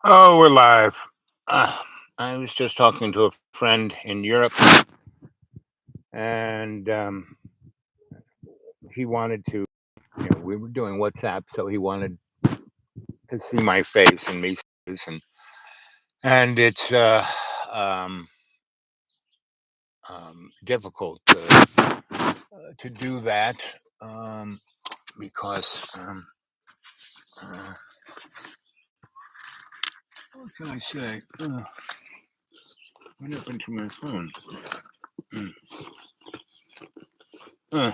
Oh, we're live. Uh, I was just talking to a friend in Europe, and he wanted to. We were doing WhatsApp, so he wanted to see my face and me, and it's um, difficult to do that because what can I say? What happened to my phone? Mm. Uh,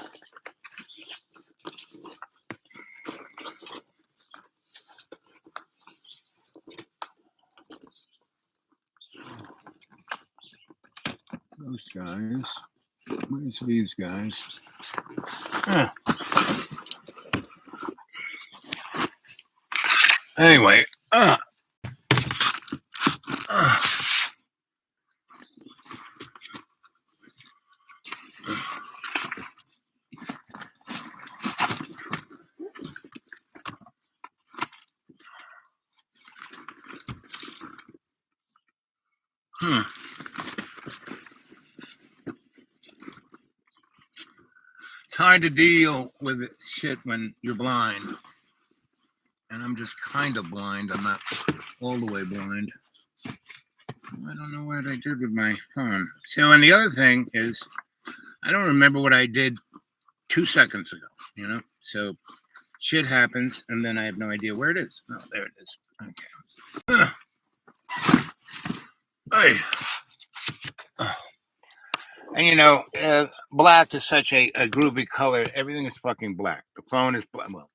those guys. Where's these guys? Uh, anyway. Uh, hmm. It's hard to deal with shit when you're blind. And I'm just kind of blind. I'm not all the way blind. I don't know what I did with my phone. So, and the other thing is, I don't remember what I did 2 seconds ago. So shit happens, and then I have no idea where it is. Oh, there it is. Okay. Hey. And black is such a groovy color. Everything is fucking black. The phone is black. Well,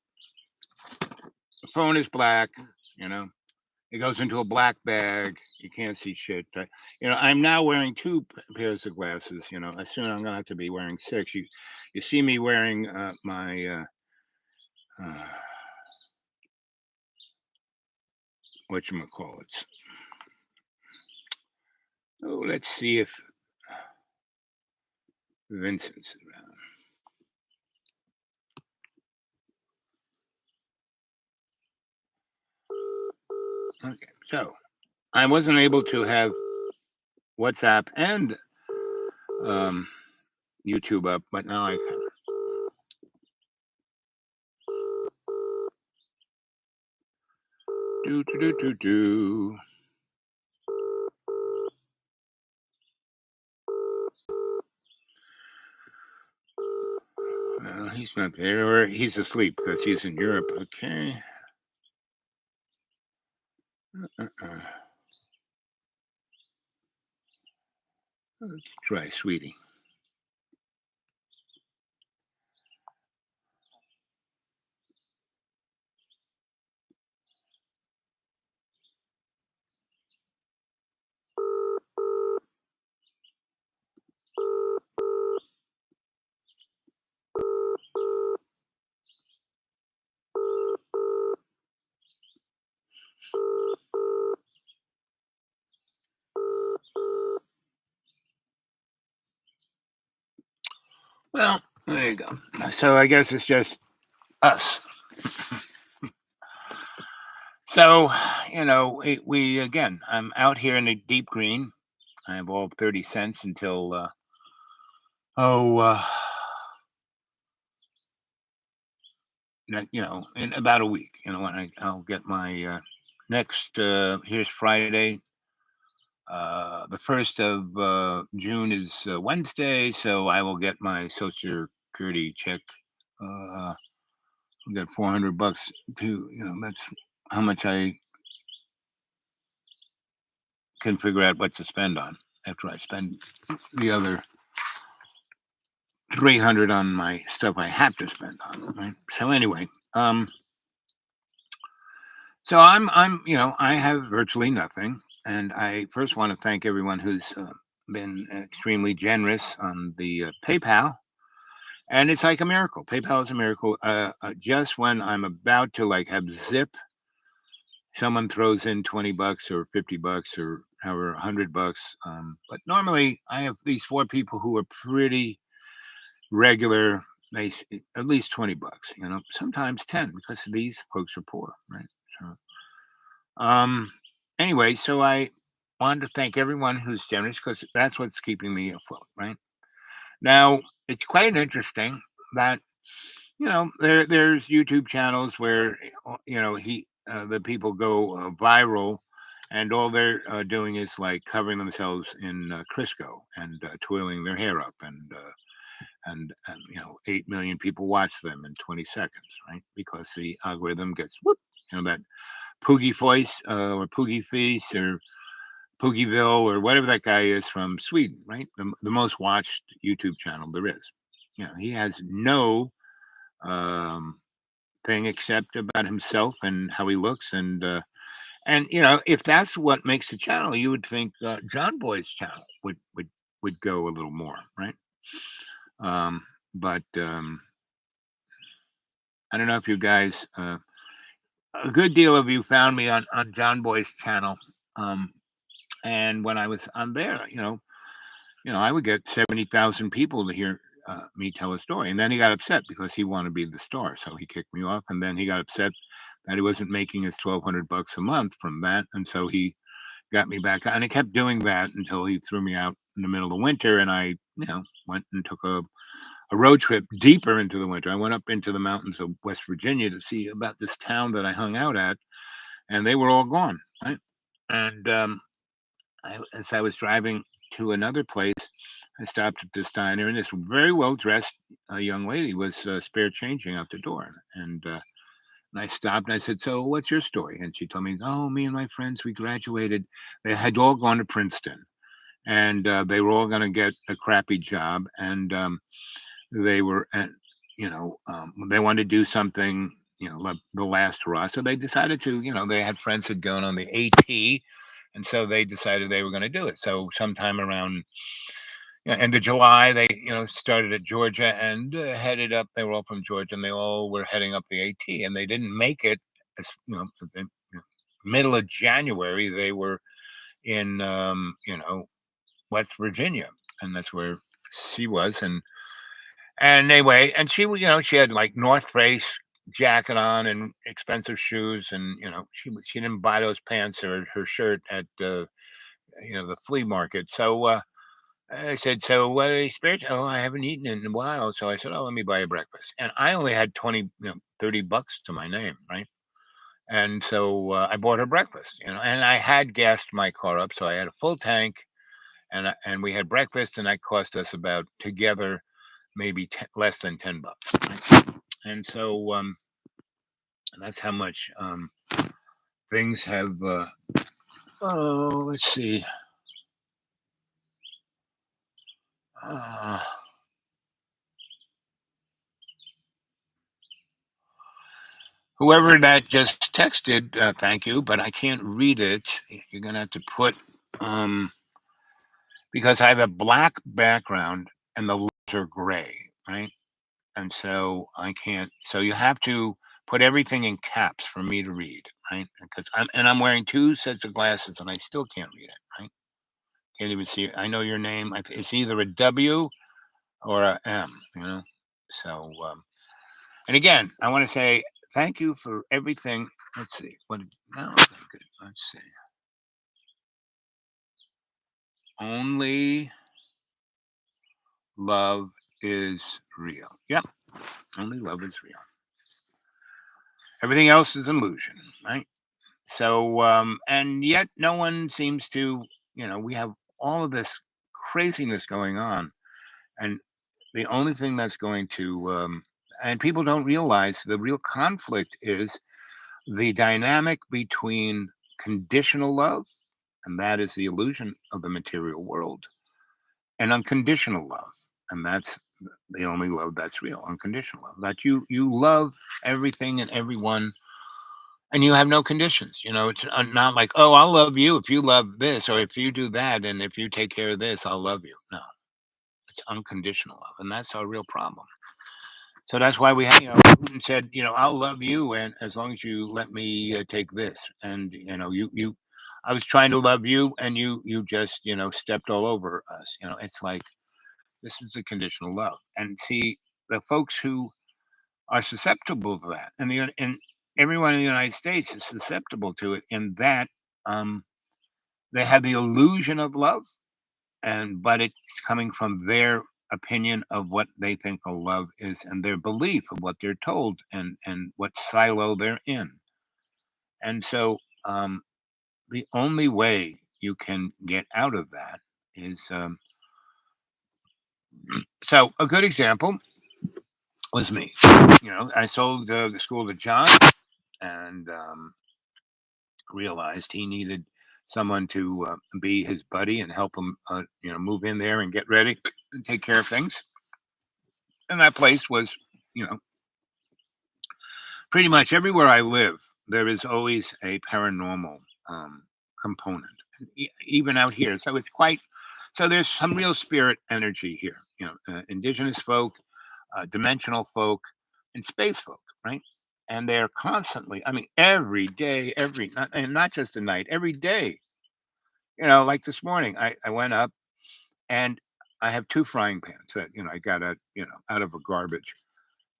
the phone is black. You know, it goes into a black bag. You can't see shit. I'm now wearing two pairs of glasses. Soon I'm gonna have to be wearing six. You see me wearing my whatchamacallits. Oh, let's see if Vincent's around. Okay, so I wasn't able to have WhatsApp and YouTube up, but now I can. Do do do do do. He's not there, or he's asleep because he's in Europe. Okay. Uh-uh. Let's try Sweetie. Well, there you go. So I guess it's just us. So, we again, I'm out here in the deep green. I have all 30 cents until, oh, in about a week, when I'll get my next, here's Friday. The 1st of June is Wednesday, so I will get my Social Security check. I'll get $400 to, that's how much I can figure out what to spend on after I spend the other 300 on my stuff I have to spend on. Right. So anyway, so I have virtually nothing, and I first want to thank everyone who's been extremely generous on the PayPal. And it's like a miracle. PayPal is a miracle. Just when I'm about to like have zip, someone throws in $20 or $50 or however $100. But normally I have these four people who are pretty regular. At least $20. Sometimes 10 because these folks are poor, right? So, um, anyway, so I wanted to thank everyone who's generous because that's what's keeping me afloat, right? Now, it's quite interesting that there's YouTube channels where the people go viral, and all they're doing is like covering themselves in Crisco and twirling their hair up, and 8 million people watch them in 20 seconds, right? Because the algorithm gets whoop, that Poogie voice or Poogie face or Poogieville or whatever that guy is from Sweden, right? The most watched YouTube channel there is. He has no um, thing except about himself and how he looks, and if that's what makes a channel, you would think John Boy's channel would go a little more, right? Um, but I don't know if you guys, a good deal of you found me on John Boy's channel, um, and when I was on there, I would get 70,000 people to hear me tell a story. And then he got upset because he wanted to be the star. So he kicked me off. And then he got upset that he wasn't making his 1,200 bucks a month from that. And so he got me back. And he kept doing that until he threw me out in the middle of the winter. And I, went and took a road trip deeper into the winter. I went up into the mountains of West Virginia to see about this town that I hung out at. And they were all gone. Right. And as I was driving to another place, I stopped at this diner, and this very well dressed young lady was spare changing out the door. And I stopped and I said, "So, what's your story?" And she told me, "Oh, me and my friends, we graduated. They had all gone to Princeton, and they were all going to get a crappy job, and they were, at, they wanted to do something." Like the last hurrah. So they decided to, they had friends had gone on the AT, and so they decided they were going to do it. So sometime around end of July, they started at Georgia and headed up. They were all from Georgia, and they all were heading up the AT, and they didn't make it. As middle of January, they were in West Virginia, and that's where she was. And anyway, and she was she had like North Face jacket on and expensive shoes, and she didn't buy those pants or her shirt at the flea market. So I said, "So what are you spiritual?" "Oh, I haven't eaten in a while." So I said, "Oh, let me buy you breakfast." And I only had 20, $30 to my name, right? And so I bought her breakfast, and I had gassed my car up, so I had a full tank, and we had breakfast, and that cost us about together maybe less than $10. Right? And so that's how much things have. Oh, let's see. Uh, Whoever that just texted, thank you, but I can't read it. You're gonna have to put because I have a black background and the letters are gray, right? And so I can't. So you have to put everything in caps for me to read, right? Because I'm wearing two sets of glasses and I still can't read it, right? Can't even see it. I know your name. It's either a W or a M, So and again, I want to say thank you for everything. Let's see. No, thank you. Let's see. Only love is real. Yep. Only love is real. Everything else is illusion, right? So, and yet no one seems to, we have all of this craziness going on. And the only thing that's going to, and people don't realize the real conflict is the dynamic between conditional love, and that is the illusion of the material world, and unconditional love, and that's the only love that's real, unconditional love. That you love everything and everyone, and you have no conditions. It's not like, oh, I'll love you if you love this, or if you do that, and if you take care of this, I'll love you. No, it's unconditional love, and that's our real problem. So that's why we, Putin said, I'll love you, and as long as you let me take this, and I was trying to love you, and you just stepped all over us. It's like this is the conditional love, and see the folks who are susceptible to that, and everyone in the United States is susceptible to it in that. um, they have the illusion of love, and but it's coming from their opinion of what they think a love is and their belief of what they're told and what silo they're in. And so the only way you can get out of that is so a good example was me. I sold the school to John and realized he needed someone to be his buddy and help him, move in there and get ready and take care of things. And that place was, you know, pretty much everywhere I live, there is always a paranormal component, even out here. So it's quite, so there's some real spirit energy here, indigenous folk, dimensional folk, and space folk, right? And they're constantly, I mean, every day, and not just a night, every day, like this morning, I went up and I have two frying pans that, I got out of a garbage.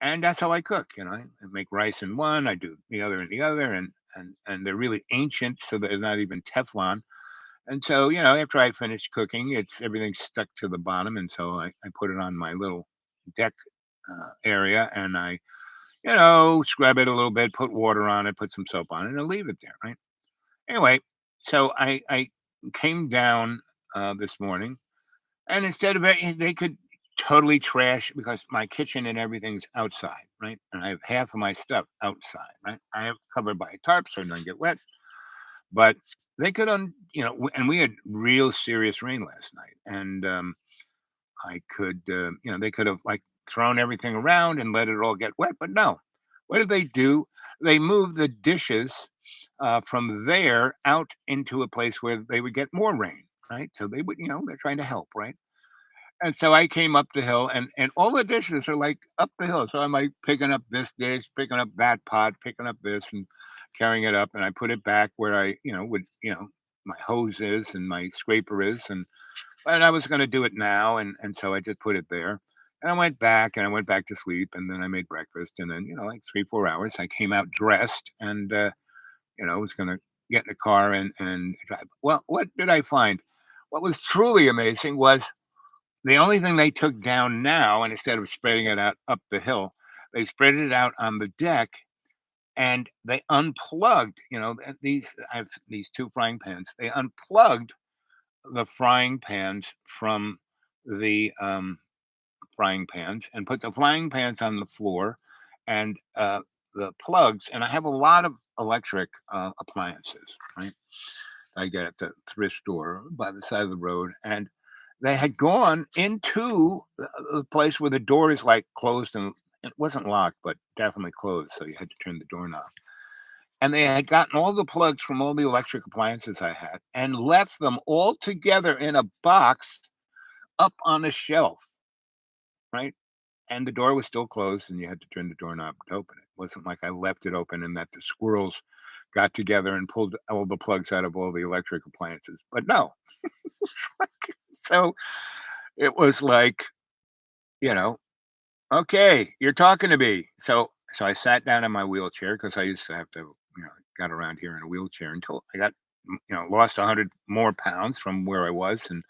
And that's how I cook. I make rice in one, I do the other in the other, and they're really ancient, so they're not even Teflon. And so, after I finish cooking, it's everything's stuck to the bottom, and so I put it on my little deck area, and I, scrub it a little bit, put water on it, put some soap on it, and I leave it there, right? Anyway, so I came down this morning, and instead of it, they could totally trash because my kitchen and everything's outside, right? And I have half of my stuff outside, right? I have covered by a tarp so it doesn't get wet. But they could, and we had real serious rain last night, and I could, they could have like thrown everything around and let it all get wet, but no. What did they do? They moved the dishes from there out into a place where they would get more rain, right? So they would, they're trying to help, right? And so I came up the hill and all the dishes are like up the hill. So I'm like picking up this dish, picking up that pot, picking up this and carrying it up. And I put it back where I, my hose is and my scraper is. And I was going to do it now. And so I just put it there. And I went back and I went back to sleep. And then I made breakfast. And then, like 3, 4 hours, I came out dressed and, was going to get in the car and drive. Well, what did I find? What was truly amazing was the only thing they took down now, and instead of spreading it out up the hill, they spread it out on the deck and they unplugged, I have these two frying pans. They unplugged the frying pans from the frying pans and put the frying pans on the floor and the plugs. And I have a lot of electric appliances, right? I get at the thrift store by the side of the road. And they had gone into the place where the door is like closed and it wasn't locked, but definitely closed. So you had to turn the doorknob. And they had gotten all the plugs from all the electric appliances I had and left them all together in a box up on a shelf, right? And the door was still closed and you had to turn the doorknob to open it. It wasn't like I left it open and that the squirrels got together and pulled all the plugs out of all the electric appliances. But no. So it was like, you know, okay, you're talking to me. So I sat down in my wheelchair because I used to have to, got around here in a wheelchair until I got, lost 100 more pounds from where I was, and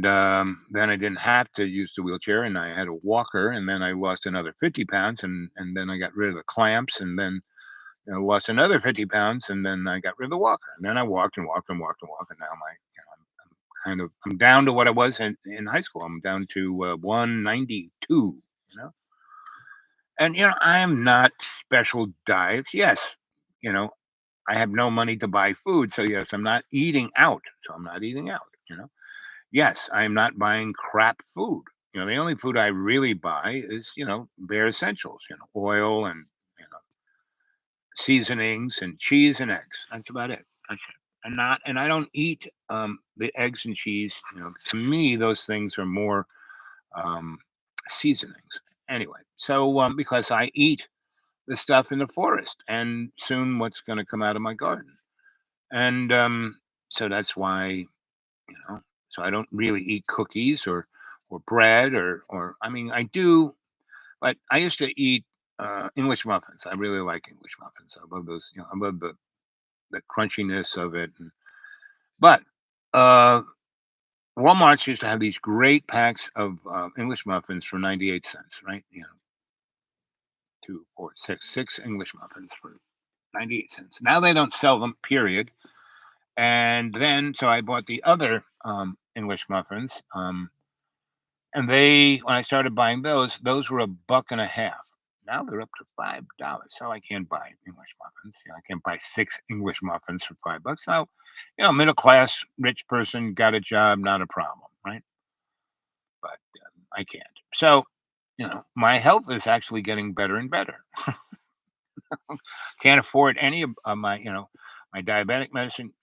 then I didn't have to use the wheelchair, and I had a walker, and then I lost another 50 pounds, and then I got rid of the clamps, and then lost another 50 pounds, and then I got rid of the walker, and then I walked and walked and walked and walked, and now I'm down to what I was in high school. I'm down to 192, and I am not special diets. Yes, you know, I have no money to buy food, so yes, I'm not eating out. So I'm not eating out. Yes, I am not buying crap food. The only food I really buy is bare essentials. Oil and seasonings and cheese and eggs. That's about it. That's it. And I don't eat the eggs and cheese. To me, those things are more um, seasonings. Anyway, so because I eat the stuff in the forest and soon what's going to come out of my garden. And so that's why, so I don't really eat cookies or bread or I mean, I do, but I used to eat English muffins. I really like English muffins. I love those, I love the crunchiness of it. But uh, Walmart's used to have these great packs of English muffins for 98 cents, right? Two, four, six English muffins for 98 cents. Now they don't sell them, period. And then, so I bought the other English muffins. And when I started buying those were a buck and a half. Now they're up to $5. So I can't buy English muffins. I can't buy six English muffins for $5. Now, middle class, rich person got a job, not a problem, right? But I can't. So, my health is actually getting better and better. Can't afford any of my, my diabetic medicine.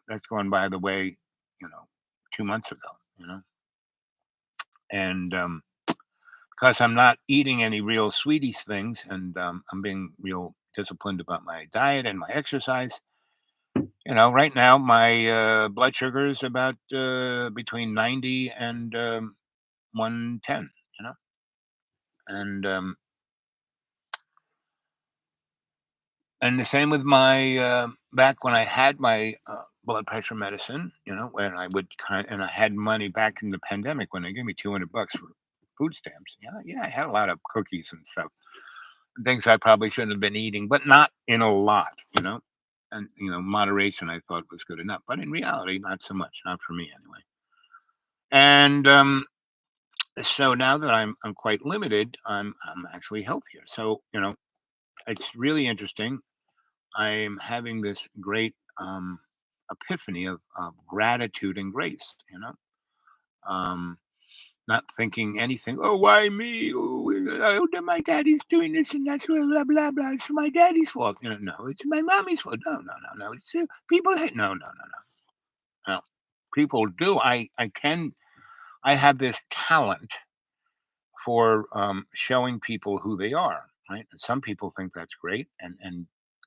That's going by the way, you know, 2 months ago. And because I'm not eating any real sweeties things, and I'm being real disciplined about my diet and my exercise. Right now my blood sugar is about between 90 and 110. And the same with my back when I had my blood pressure medicine. When I would and I had money back in the pandemic when they gave me $200 for food stamps. Yeah, yeah, I had a lot of cookies and stuff, things I probably shouldn't have been eating, but not in a lot. And moderation I thought was good enough, but in reality, not so much, not for me anyway. And so now that I'm quite limited, I'm actually healthier. So it's really interesting. I'm having this great epiphany of gratitude and grace. Um, Not thinking anything. Oh, why me? Oh, my daddy's doing this and that's blah blah blah blah. It's my daddy's fault. No, it's my mommy's fault. No, no, no, no. It's people hate. No, no, no, no. No, people do. I have this talent for showing people who they are. Right. And some people think that's great and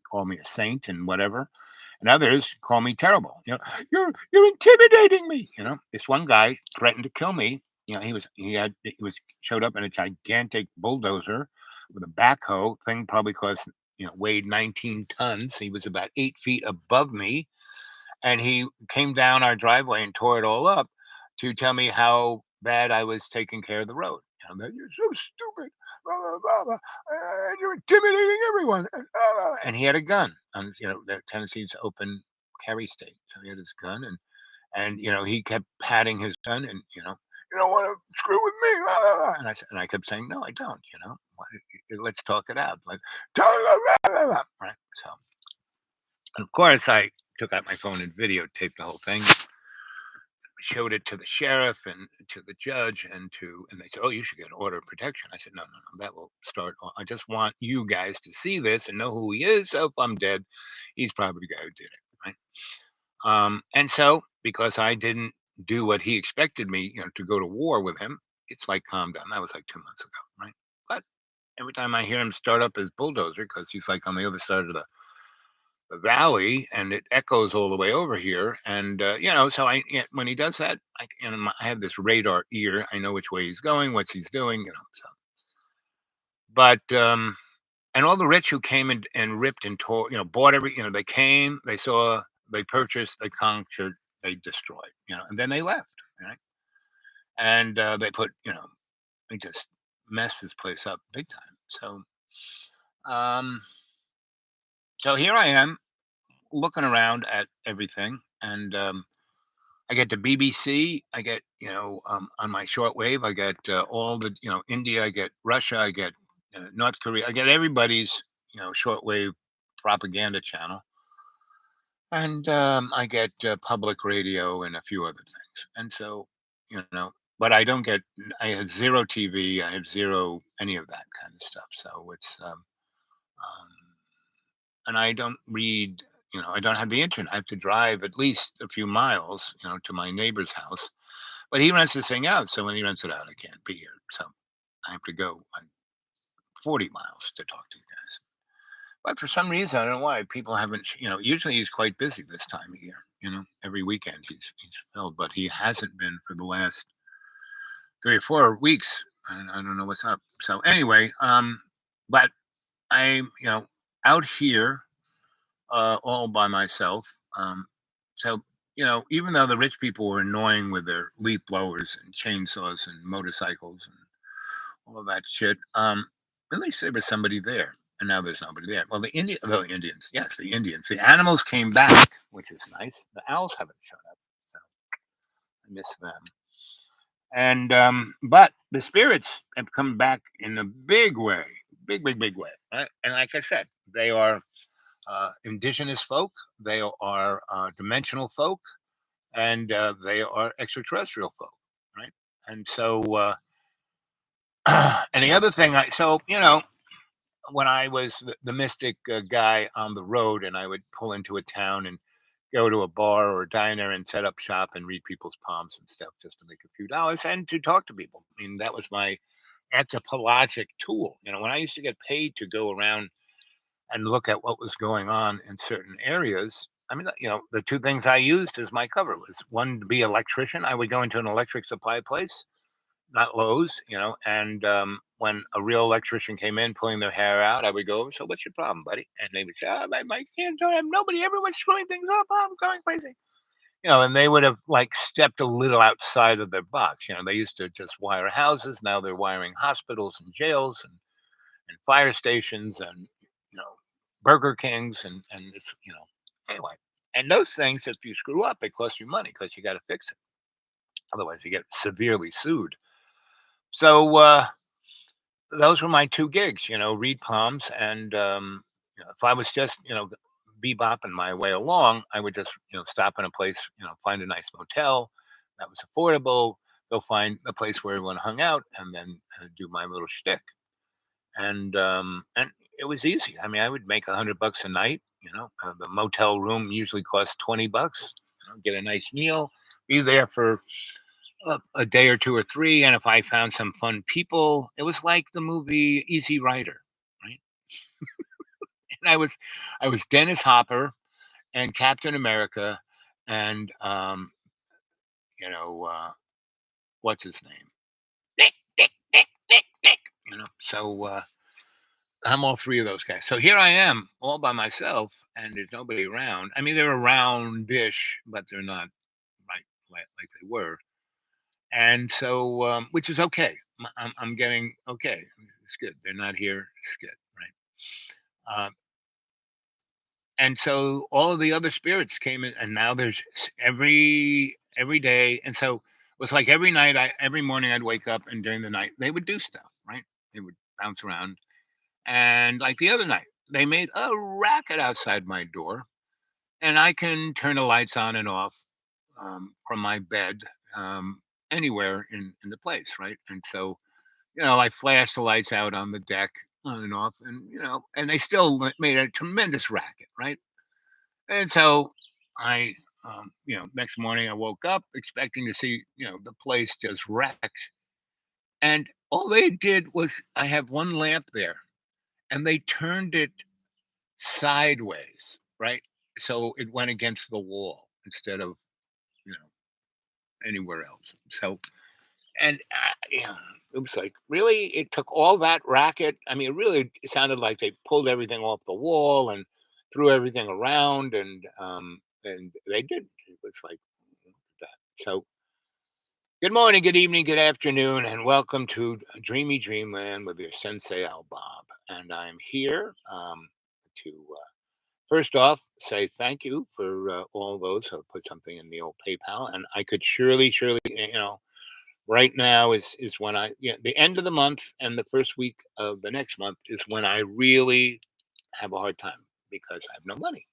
call me a saint and whatever, and others call me terrible. You're intimidating me. This one guy threatened to kill me. He showed up in a gigantic bulldozer with a backhoe thing, probably cost weighed 19 tons. He was about 8 feet above me, and he came down our driveway and tore it all up to tell me how bad I was taking care of the road. That you're so stupid, blah, blah, blah, blah, and you're intimidating everyone. And he had a gun, and Tennessee's open carry state, so he had his gun, and he kept patting his gun, and you don't want to screw with me, blah, blah, blah. And I kept saying, no, I don't. Let's talk it out. Like, right. So, and of course, I took out my phone and videotaped the whole thing, showed it to the sheriff and to the judge and they said, "Oh, you should get an order of protection." I said, "No, no, no, that will start. I just want you guys to see this and know who he is. So if I'm dead, he's probably the guy who did it, right?" And so because I didn't do what he expected me, to go to war with him, it's like calm down. That was like 2 months ago, right? But every time I hear him start up his bulldozer, because he's like on the other side of the valley and it echoes all the way over here, and so when he does that, I have this radar ear. I know which way he's going, what he's doing, so. But and all the rich who came and ripped and tore, bought they came, they saw, they purchased, they conquered, they destroyed, and then they left, right? And they put, they just messed this place up big time. Um so here I am looking around at everything, and I get the BBC. I get on my shortwave. I get all the India. I get Russia. I get North Korea. I get everybody's shortwave propaganda channel, and I get public radio and a few other things. And so but I don't get. I have zero TV. I have zero any of that kind of stuff. So it's and I don't read. I don't have the internet. I have to drive at least a few miles, to my neighbor's house. But he rents this thing out, so when he rents it out, I can't be here. So I have to go like 40 miles to talk to you guys. But for some reason, I don't know why people haven't. Usually he's quite busy this time of year. Every weekend he's filled, but he hasn't been for the last 3 or 4 weeks. I don't know what's up. So anyway, but I'm out here all by myself. So, even though the rich people were annoying with their leaf blowers and chainsaws and motorcycles and all of that shit, at least there was somebody there. And now there's nobody there. Well, the Indians, yes, the Indians, the animals came back, which is nice. The owls haven't shown up, so I miss them. And but the spirits have come back in a big way, big, big, big way. Right? And like I said, they are indigenous folk, they are dimensional folk, and they are extraterrestrial folk, right? And so, and the other thing, when I was the mystic guy on the road, and I would pull into a town and go to a bar or a diner and set up shop and read people's palms and stuff just to make a few dollars and to talk to people. I mean, that was my anthropologic tool. When I used to get paid to go around and look at what was going on in certain areas. I mean, the two things I used as my cover was one to be electrician. I would go into an electric supply place, not Lowe's, and when a real electrician came in pulling their hair out, I would go, "So what's your problem, buddy?" And they would say, "Oh, my kids don't have nobody. Everyone's screwing things up. Oh, I'm going crazy." And they would have like stepped a little outside of their box. They used to just wire houses. Now they're wiring hospitals and jails and fire stations and you know Burger Kings and it's anyway. And those things, if you screw up, it costs you money because you got to fix it. Otherwise, you get severely sued. So those were my two gigs. Read palms, and if I was just bebopping my way along, I would just stop in a place, find a nice motel that was affordable, go find a place where everyone hung out, and then do my little shtick. And it was easy. I mean, I would make $100 a night. The motel room usually costs $20. Get a nice meal, be there for a day or two or three, and if I found some fun people, it was like the movie Easy Rider, right? And I was Dennis Hopper and Captain America, and what's his name? Nick, Nick, Nick, Nick, Nick. So I'm all three of those guys. So here I am, all by myself, and there's nobody around. I mean, they're around-ish, but they're not like they were. And so, which is okay. I'm getting okay. It's good. They're not here. It's good, right? And so all of the other spirits came in, and now there's every day. And so it was like every night, every morning, I'd wake up, and during the night, they would do stuff, right? They would bounce around. And like the other night, they made a racket outside my door, and I can turn the lights on and off from my bed anywhere in the place, right? And so, I flashed the lights out on the deck on and off, and and they still made a tremendous racket, right? And so I, next morning I woke up expecting to see, the place just wrecked, and all they did was I have one lamp there, and they turned it sideways, right? So it went against the wall instead of, you know, anywhere else. So, and it was like, really? It took all that racket? I mean, it sounded like they pulled everything off the wall and threw everything around, and they did. It was like that. So, good morning, good evening, good afternoon, and welcome to Dreamy Dreamland with your Sensei Al Bob. And I'm here to first off say thank you for all those who have put something in the old PayPal. And I could surely, right now is when the end of the month and the first week of the next month is when I really have a hard time because I have no money.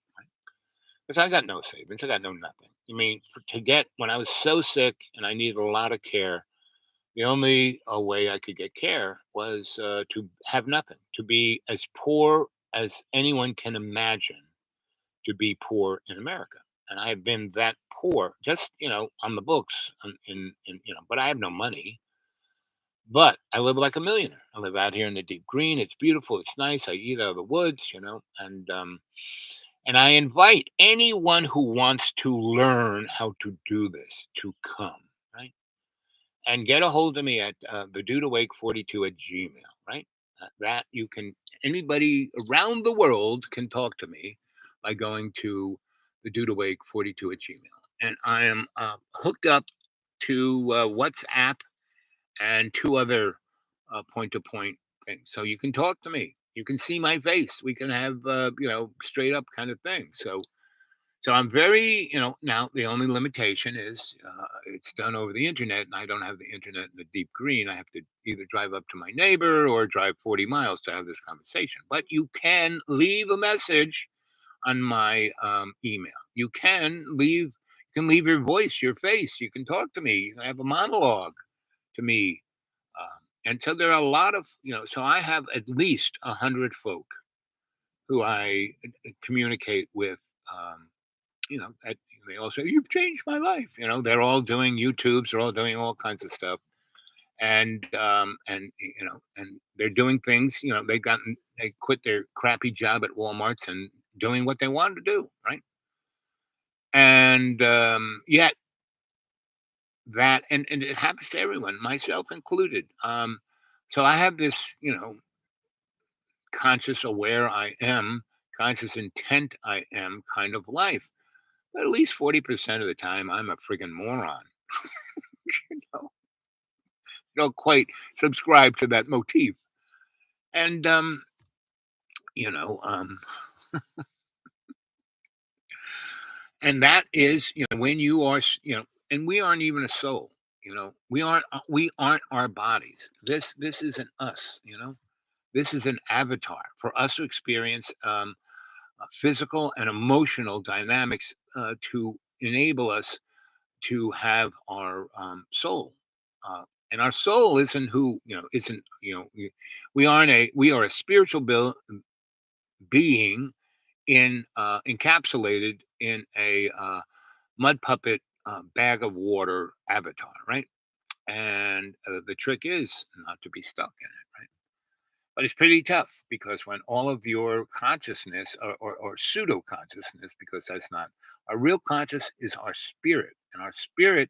Because I got no savings, I got no nothing. I mean, to get when I was so sick and I needed a lot of care, the only way I could get care was to have nothing, to be as poor as anyone can imagine to be poor in America. And I have been that poor, just on the books, but I have no money. But I live like a millionaire. I live out here in the deep green. It's beautiful. It's nice. I eat out of the woods, and I invite anyone who wants to learn how to do this to come, right? And get a hold of me at the dude awake 42 at Gmail, right? That you can, anybody around the world can talk to me by going to the Dude Awake 42 at Gmail. And I am hooked up to WhatsApp and two other point to point things. So you can talk to me. You can see my face. We can have, straight up kind of thing. So I'm very, now the only limitation is it's done over the internet, and I don't have the internet in the deep green. I have to either drive up to my neighbor or drive 40 miles to have this conversation. But you can leave a message on my email. You can leave your voice, your face. You can talk to me. You can have a monologue to me. And so there are a lot of, so I have at least 100 folk who I communicate with. Um, they all say, "You've changed my life." They're all doing YouTubes, they're all doing all kinds of stuff, and they're doing things. They quit their crappy job at Walmart's and doing what they wanted to do, right? And yet and it happens to everyone, myself included. So I have this, conscious aware I am, conscious intent I am kind of life. But at least 40% of the time, I'm a friggin' moron. you know, don't quite subscribe to that motif. And, you know, um, and that is, when you are, and we aren't even a soul. We aren't our bodies. This isn't us. This is an avatar for us to experience physical and emotional dynamics to enable us to have our soul. And our soul isn't who isn't we are a spiritual being in encapsulated in a mud puppet bag of water avatar, right? And the trick is not to be stuck in it, right? But it's pretty tough because when all of your consciousness or pseudo consciousness, because that's not our real conscious, is our spirit, and our spirit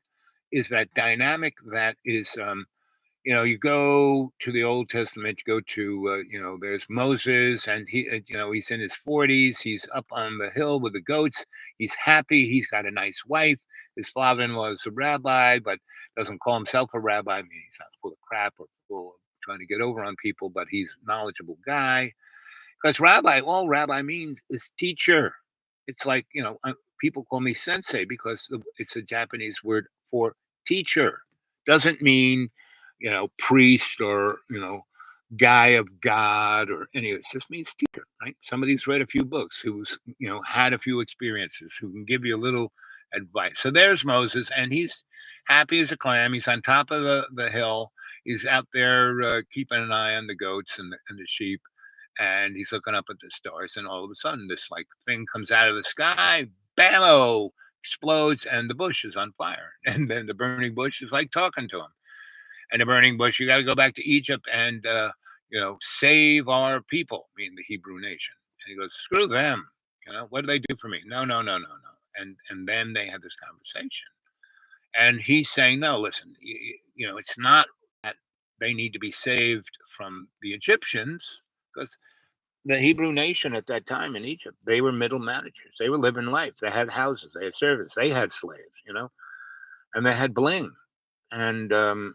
is that dynamic that is you go to the Old Testament, you go to, there's Moses, and he's in his 40s. He's up on the hill with the goats. He's happy. He's got a nice wife. His father-in-law is a rabbi, but doesn't call himself a rabbi. I mean, he's not full of crap or full of trying to get over on people, but he's a knowledgeable guy. Because rabbi, all rabbi means is teacher. It's like, people call me sensei because it's a Japanese word for teacher. Doesn't mean, priest or, guy of God or any of it. Just means teacher, right? Somebody who's read a few books, who's, had a few experiences, who can give you a little advice. So there's Moses, and he's happy as a clam. He's on top of the hill. He's out there keeping an eye on the goats and the sheep, and he's looking up at the stars, and all of a sudden this like thing comes out of the sky, bammo, explodes, and the bush is on fire. And then the burning bush is like talking to him. And the burning bush, you got to go back to Egypt and save our people, meaning the Hebrew nation. And he goes, screw them. What do they do for me? No, no, no, no, no. And then they have this conversation, and he's saying, no, listen, it's not that they need to be saved from the Egyptians, because the Hebrew nation at that time in Egypt, they were middle managers. They were living life. They had houses, they had servants, they had slaves, and they had bling. And the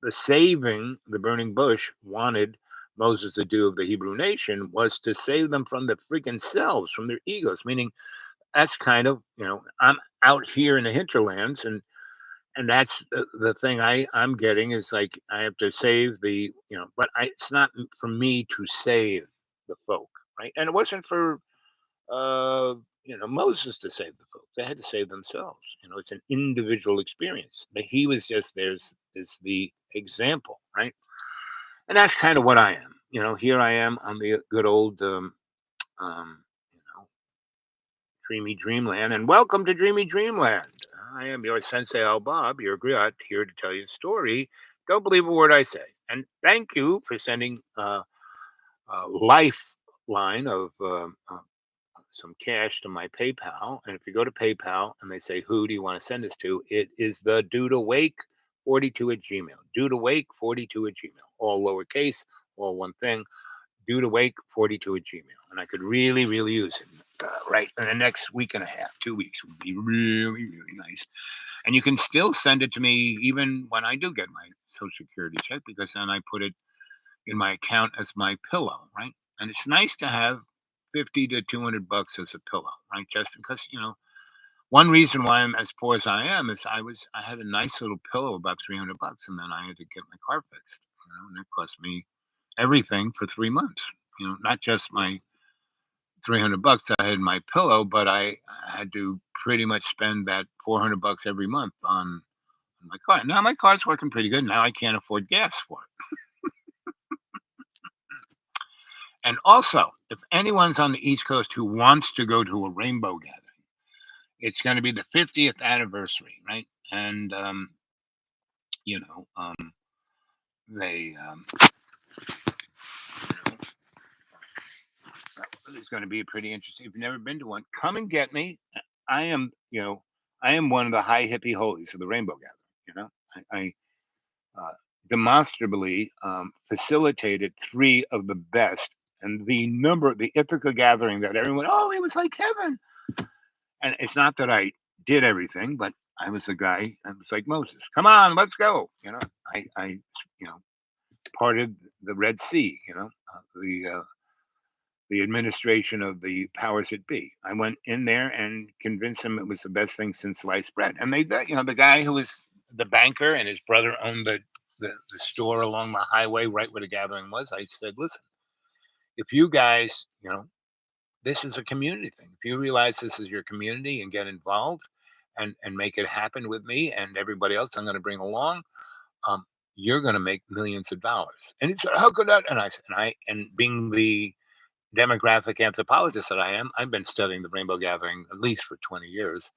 saving the burning bush wanted Moses to do of the Hebrew nation was to save them from the freaking selves, from their egos. Meaning, that's kind of I'm out here in the hinterlands, and that's the thing I'm getting is like I have to save but it's not for me to save the folk, right? And it wasn't for Moses to save the folk. They had to save themselves. It's an individual experience. But he was just there's is the example, right? And that's kind of what I am. Here I am on the good old um, you know Dreamy Dreamland, and welcome to Dreamy Dreamland. I am your Sensei Al Bob, your griot, here to tell you a story. Don't believe a word I say. And thank you for sending a lifeline of some cash to my PayPal. And if you go to PayPal and they say, who do you want to send this to? It is the Dude Awake 42 at Gmail. Dude Awake 42 at Gmail. All lowercase, all one thing. due to wake 42 at Gmail, and I could really, really use it. Right in the next week and a half, 2 weeks would be really, really nice. And you can still send it to me even when I do get my Social Security check, because then I put it in my account as my pillow, right? And it's nice to have 50 to 200 bucks as a pillow, right? Just because, one reason why I'm as poor as I am is I had a nice little pillow about 300 bucks, and then I had to get my car fixed, and it cost me everything for 3 months. Not just my 300 bucks I had in my pillow, but I had to pretty much spend that 400 bucks every month on my car. Now my car's working pretty good. Now I can't afford gas for it. And also, if anyone's on the East Coast who wants to go to a rainbow gathering, it's going to be the 50th anniversary, right? And you know, they you know, it's going to be pretty interesting. If you've never been to one, come and get me. I am, I am one of the high hippie holies of the rainbow gathering. I demonstrably facilitated three of the best, and the Ithaca gathering that everyone, oh, it was like heaven. And it's not that I did everything, but I was the guy. I was like Moses. Come on, let's go. I you know, parted the Red Sea. The administration of the powers that be. I went in there and convinced them it was the best thing since sliced bread. And the guy who was the banker and his brother owned the store along the highway right where the gathering was. I said, listen, if you guys, this is a community thing. If you realize this is your community and get involved and make it happen with me and everybody else I'm going to bring along, um, you're going to make millions of dollars. And he said, how could that? And I said, and being the demographic anthropologist that I am, I've been studying the Rainbow Gathering at least for 20 years.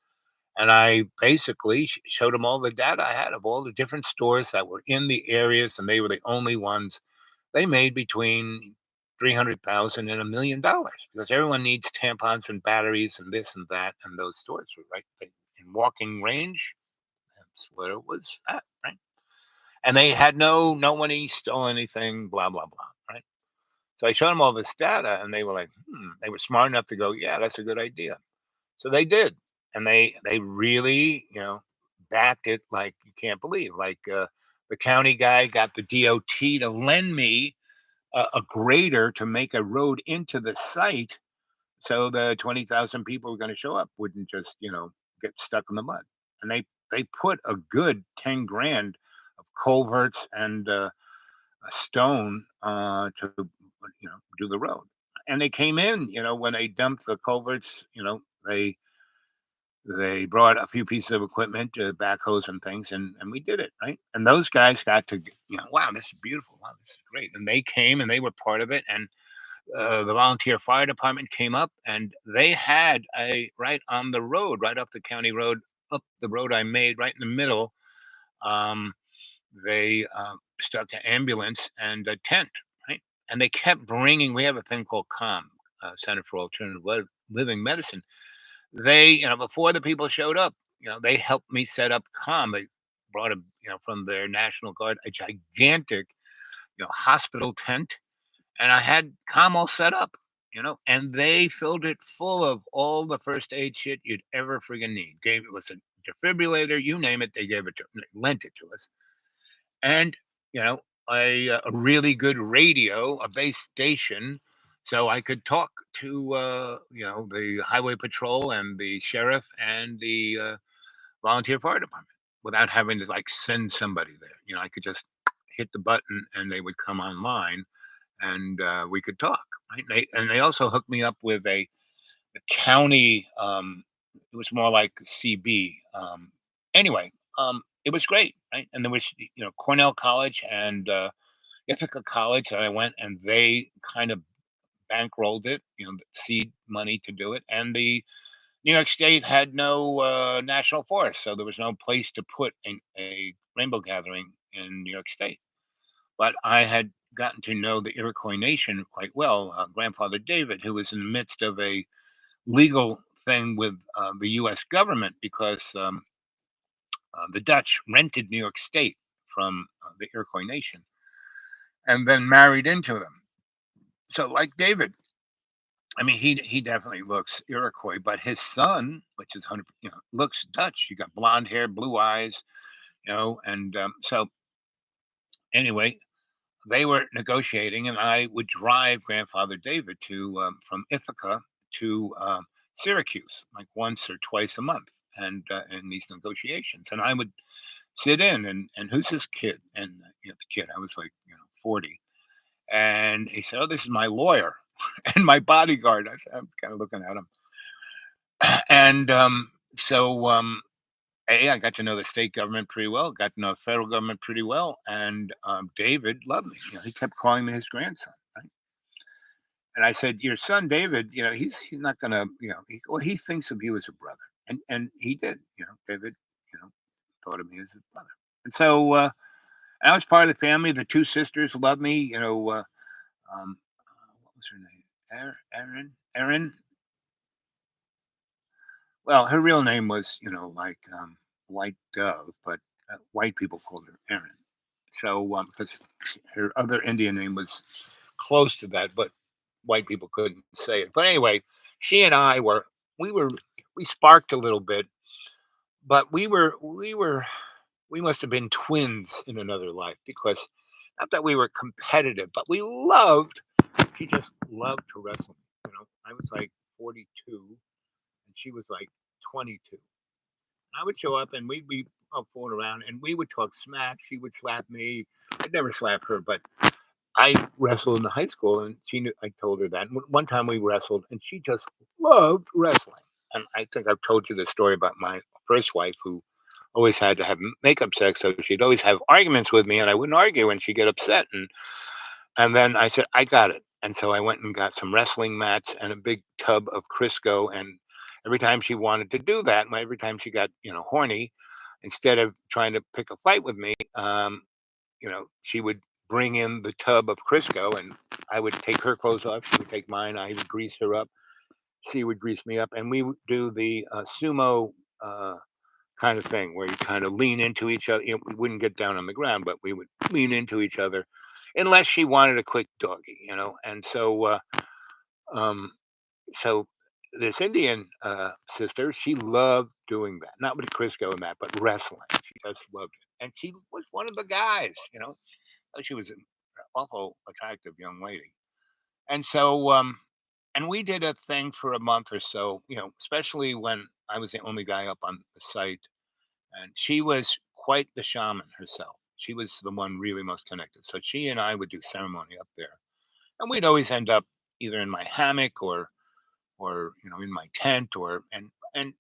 And I basically showed them all the data I had of all the different stores that were in the areas, and they were the only ones. They made between 300,000 and $1 million because everyone needs tampons and batteries and this and that, and those stores were in walking range. That's where it was at, right? And they had no one stole anything, blah blah blah, right? So I showed them all this data, and they were like, They were smart enough to go, yeah, that's a good idea. So they did, and they really, backed it like you can't believe. Like the county guy got the DOT to lend me a grader to make a road into the site, so the 20,000 people were going to show up wouldn't just get stuck in the mud. And they put a good 10 grand of culverts and a stone to do the road. And they came in, when they dumped the culverts, they brought a few pieces of equipment, backhoes and things, and we did it, right? And those guys got to, wow, this is beautiful. Wow, this is great. And they came and they were part of it. And the volunteer fire department came up, and they had a right on the road, right up the county road, up the road I made, right in the middle. Um, they stuck an ambulance and a tent, right? And they kept bringing. We have a thing called CALM, Center for Alternative Living Medicine. They, before the people showed up, they helped me set up CALM. They brought a, from their National Guard, a gigantic, hospital tent, and I had CALM all set up. And they filled it full of all the first aid shit you'd ever friggin' need. Gave it was a defibrillator, you name it, they gave it to, lent it to us. And you know a really good radio, a base station, so I could talk to the highway patrol and the sheriff and the volunteer fire department without having to like send somebody there. I could just hit the button and they would come online, and we could talk, right? And they also hooked me up with a county. It was more like CB. Anyway, it was great, right? And there was Cornell College and Ithaca College that I went, and they kind of bankrolled it, seed money to do it. And the New York State had no national forest, so there was no place to put a rainbow gathering in New York State. But I had gotten to know the Iroquois Nation quite well. Grandfather David, who was in the midst of a legal thing with the U.S. government because the Dutch rented New York State from the Iroquois Nation and then married into them. So like David, I mean, he definitely looks Iroquois, but his son, which is 100, looks Dutch. You got blonde hair, blue eyes, and so anyway, they were negotiating, and I would drive grandfather David to from Ithaca to Syracuse like once or twice a month, and in these negotiations, and I would sit in and who's this kid? And the kid, I was like 40, and he said, "Oh, this is my lawyer and my bodyguard." I said, I'm kind of looking at him, and so hey, I got to know the state government pretty well, got to know the federal government pretty well, and David loved me. He kept calling me his grandson. Right? And I said, "Your son David, he's not gonna, well, he thinks of you as a brother," and he did. David, you know, thought of me as his brother, and so and I was part of the family. The two sisters loved me. What was her name? Erin. Well, her real name was, like White Dove, but white people called her Erin. So, because her other Indian name was close to that, but white people couldn't say it. But anyway, she and I we were, we sparked a little bit, but we must have been twins in another life because not that we were competitive, but we loved, she just loved to wrestle. I was like 42 and she was like 22. I would show up and we'd be fooling around and we would talk smack. She would slap me. I'd never slap her, but I wrestled in high school and she knew, I told her that. And one time we wrestled and she just loved wrestling. And I think I've told you the story about my first wife who always had to have makeup sex. So she'd always have arguments with me and I wouldn't argue and she'd get upset. And then I said, I got it. And so I went and got some wrestling mats and a big tub of Crisco. And every time she wanted to do that, every time she got, horny, instead of trying to pick a fight with me, she would bring in the tub of Crisco and I would take her clothes off. She would take mine. I would grease her up. She would grease me up. And we would do the sumo kind of thing where you kind of lean into each other. We wouldn't get down on the ground, but we would lean into each other unless she wanted a quick doggy. And um, so this Indian sister, she loved doing that, not with Crisco and that, but wrestling. She just loved it. And she was one of the guys. She was an awful attractive young lady. And so, and we did a thing for a month or so, especially when I was the only guy up on the site and she was quite the shaman herself. She was the one really most connected. So she and I would do ceremony up there, and we'd always end up either in my hammock or in my tent and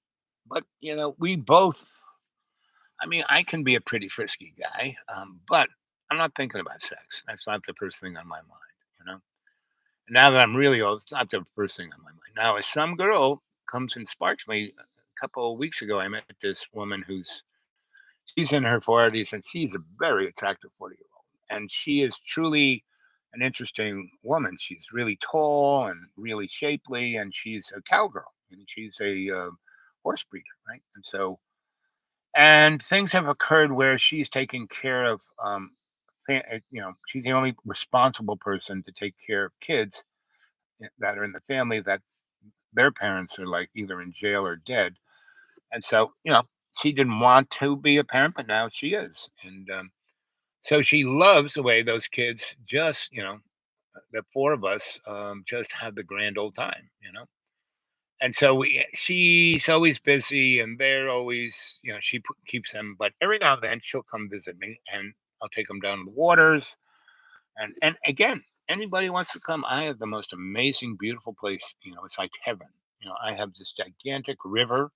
but we both. I mean, I can be a pretty frisky guy, but I'm not thinking about sex. That's not the first thing on my mind. You know. Now that I'm really old, it's not the first thing on my mind. Now, if some girl comes and sparks me, a couple of weeks ago, I met this woman who's she's in her 40s and she's a very attractive 40-year-old. And she is truly an interesting woman. She's really tall and really shapely, and she's a cowgirl and she's a horse breeder, right? And so, and things have occurred where she's taking care of, she's the only responsible person to take care of kids that are in the family that their parents are like either in jail or dead. And so, she didn't want to be a parent, but now she is. And so she loves the way those kids just, the four of us just have the grand old time. And so she's always busy and they're always, keeps them, but every now and then she'll come visit me and I'll take them down to the waters. And again, anybody wants to come, I have the most amazing, beautiful place. It's like heaven. I have this gigantic river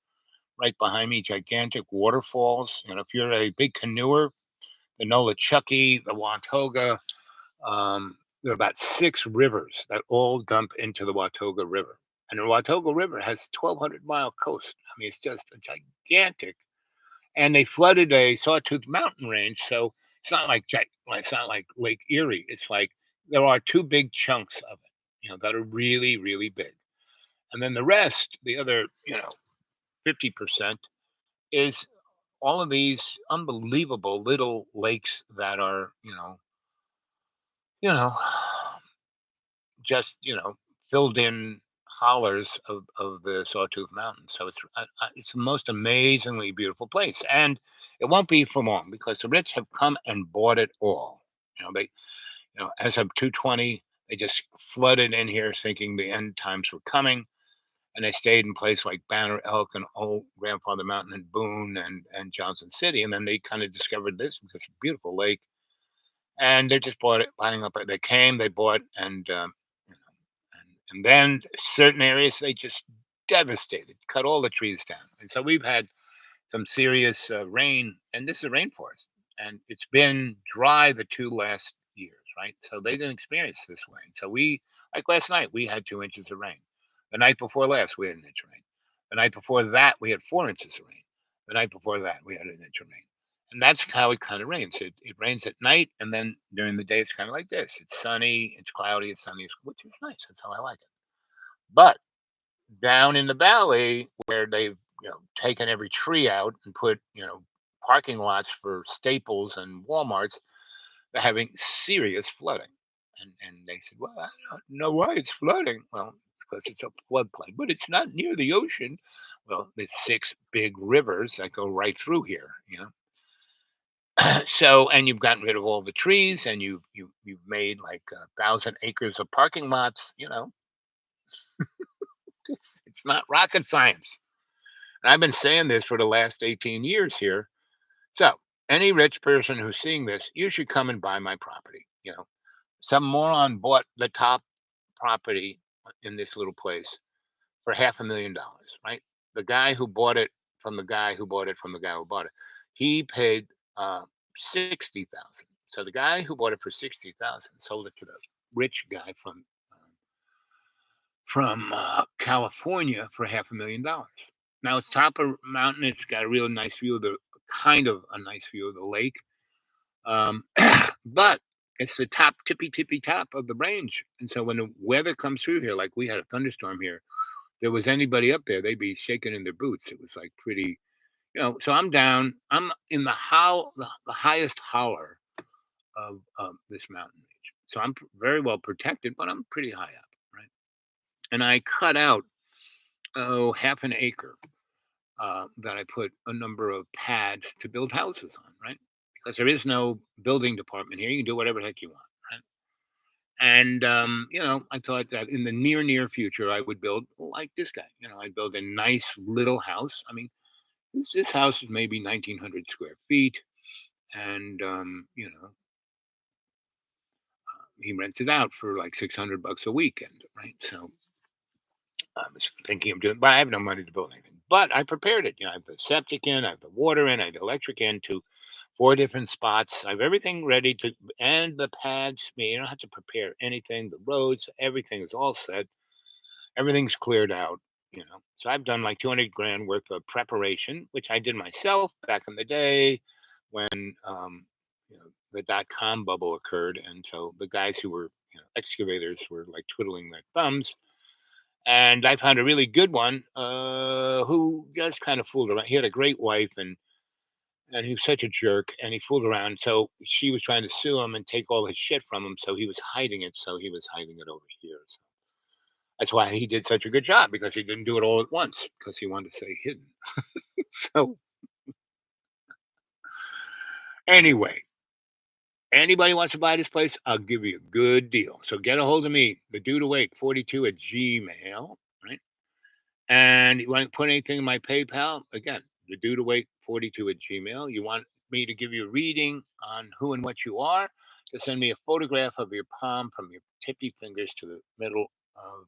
right behind me, gigantic waterfalls. If you're a big canoeer, the Nolichucky, the Watauga, there are about six rivers that all dump into the Watauga River. And the Watauga River has 1,200-mile coast. I mean, it's just a gigantic. And they flooded a Sawtooth Mountain range, so it's not like it's not like Lake Erie. It's like there are two big chunks of it, that are really, really big. And then the rest, the other, 50% is all of these unbelievable little lakes that are, you know, just filled in hollers of the Sawtooth Mountains. So it's the most amazingly beautiful place, and it won't be for long because the rich have come and bought it all. They as of 220, they just flooded in here thinking the end times were coming, and they stayed in places like Banner Elk and Old Grandfather Mountain and Boone and Johnson City, and then they kind of discovered this because it's a beautiful lake, and they just bought it, buying up. They came, they bought, and you know, and then certain areas they just devastated, cut all the trees down, and so we've had some serious rain, and this is a rainforest, and it's been dry the 2 last years, right? So they didn't experience this rain. So like last night, we had 2 inches of rain. The night before last, we had an inch of rain. The night before that, we had 4 inches of rain. The night before that, we had an inch of rain. And that's how it kind of rains. It rains at night, and then during the day, it's kind of like this. It's sunny, it's cloudy, it's sunny, which is nice. That's how I like it. But down in the valley where they've taken every tree out and put parking lots for Staples and Walmarts, they're having serious flooding. And they said, well, I don't know why it's flooding. Well, because it's a floodplain, but it's not near the ocean. Well, there's 6 big rivers that go right through here. So, and you've gotten rid of all the trees, and you've made like 1,000 acres of parking lots. It's not rocket science. And I've been saying this for the last 18 years here. So, any rich person who's seeing this, you should come and buy my property. Some moron bought the top property in this little place for $500,000, right? The guy who bought it from the guy who bought it from the guy who bought it, he paid 60,000. So the guy who bought it for 60,000 sold it to the rich guy from California for $500,000. Now it's top of a mountain. It's got a real nice view of a nice view of the lake. But it's the top, tippy top of the range. And so when the weather comes through here, like we had a thunderstorm here, if there was anybody up there, they'd be shaking in their boots. It was like pretty. So I'm down. I'm in the highest holler of this mountain range. So I'm very well protected, but I'm pretty high up, right? And I cut out half an acre that I put a number of pads to build houses on, right? Because there is no building department here. You can do whatever the heck you want, right? And I thought that in the near future, I would build like this guy. I'd build a nice little house. I mean, this house is maybe 1,900 square feet, and he rents it out for like $600 a weekend, right? So I was thinking of doing, but I have no money to build anything. But I prepared it. I have the septic in, I have the water in, I have the electric in to 4 different spots. I have everything ready to, and the pads. You don't have to prepare anything. The roads, everything is all set. Everything's cleared out. So I've done like 200 grand worth of preparation, which I did myself back in the day when the .com bubble occurred, and so the guys who were excavators were like twiddling their thumbs. And I found a really good one who just kind of fooled around. He had a great wife, and he was such a jerk, and he fooled around. So she was trying to sue him and take all his shit from him. So he was hiding it. So he was hiding it over here. So that's why he did such a good job, because he didn't do it all at once because he wanted to say hidden. So anyway, anybody wants to buy this place, I'll give you a good deal. So get a hold of me, the dude awake 42 at Gmail, right? And you want to put anything in my PayPal? Again, the dude awake 42 at Gmail. You want me to give you a reading on who and what you are? Just send me a photograph of your palm from your tippy fingers to the middle of,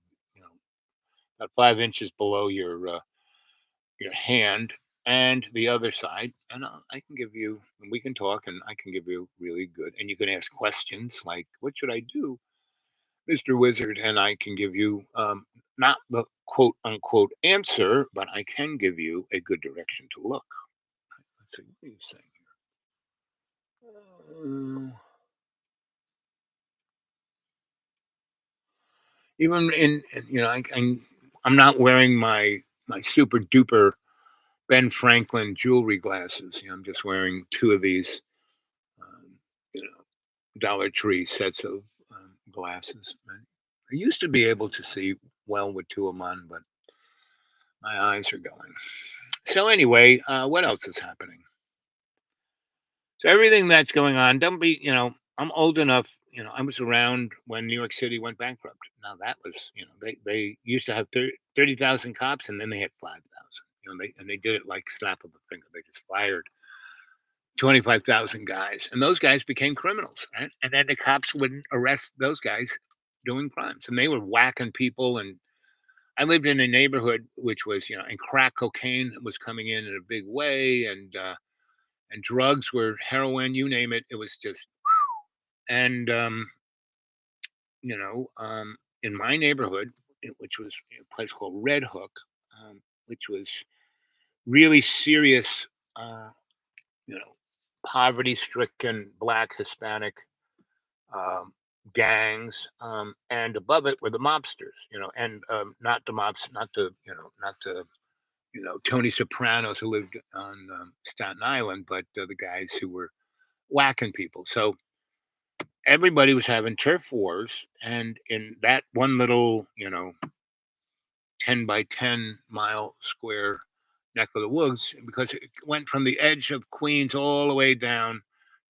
about 5 inches below your hand and the other side, and I can give you, and we can talk, and I can give you really good. And you can ask questions like, "What should I do, Mister Wizard?" And I can give you not the quote unquote answer, but I can give you a good direction to look. Let's see, what are you saying here? Even I'm not wearing my super duper Ben Franklin jewelry glasses. I'm just wearing two of these, um, you know, Dollar Tree sets of glasses. Right? I used to be able to see well with two of them on, but my eyes are going. So anyway, what else is happening? So everything that's going on, don't be, I'm old enough, I was around when New York City went bankrupt. Now that was, they used to have 30,000 cops and then they had 5,000. And they did it like slap of a finger. They just fired 25,000 guys and those guys became criminals, right? And then the cops wouldn't arrest those guys doing crimes and they were whacking people. And I lived in a neighborhood which was, and crack cocaine was coming in a big way. And drugs were heroin, you name it. It was just and you know, in my neighborhood, which was a place called Red Hook, which was really serious, uh, you know, poverty-stricken Black Hispanic um, gangs, and above it were the mobsters, and not the mobs, not the Tony Sopranos who lived on Staten Island, but the guys who were whacking people. So everybody was having turf wars, and in that one little, 10 by 10-mile square neck of the woods, because it went from the edge of Queens all the way down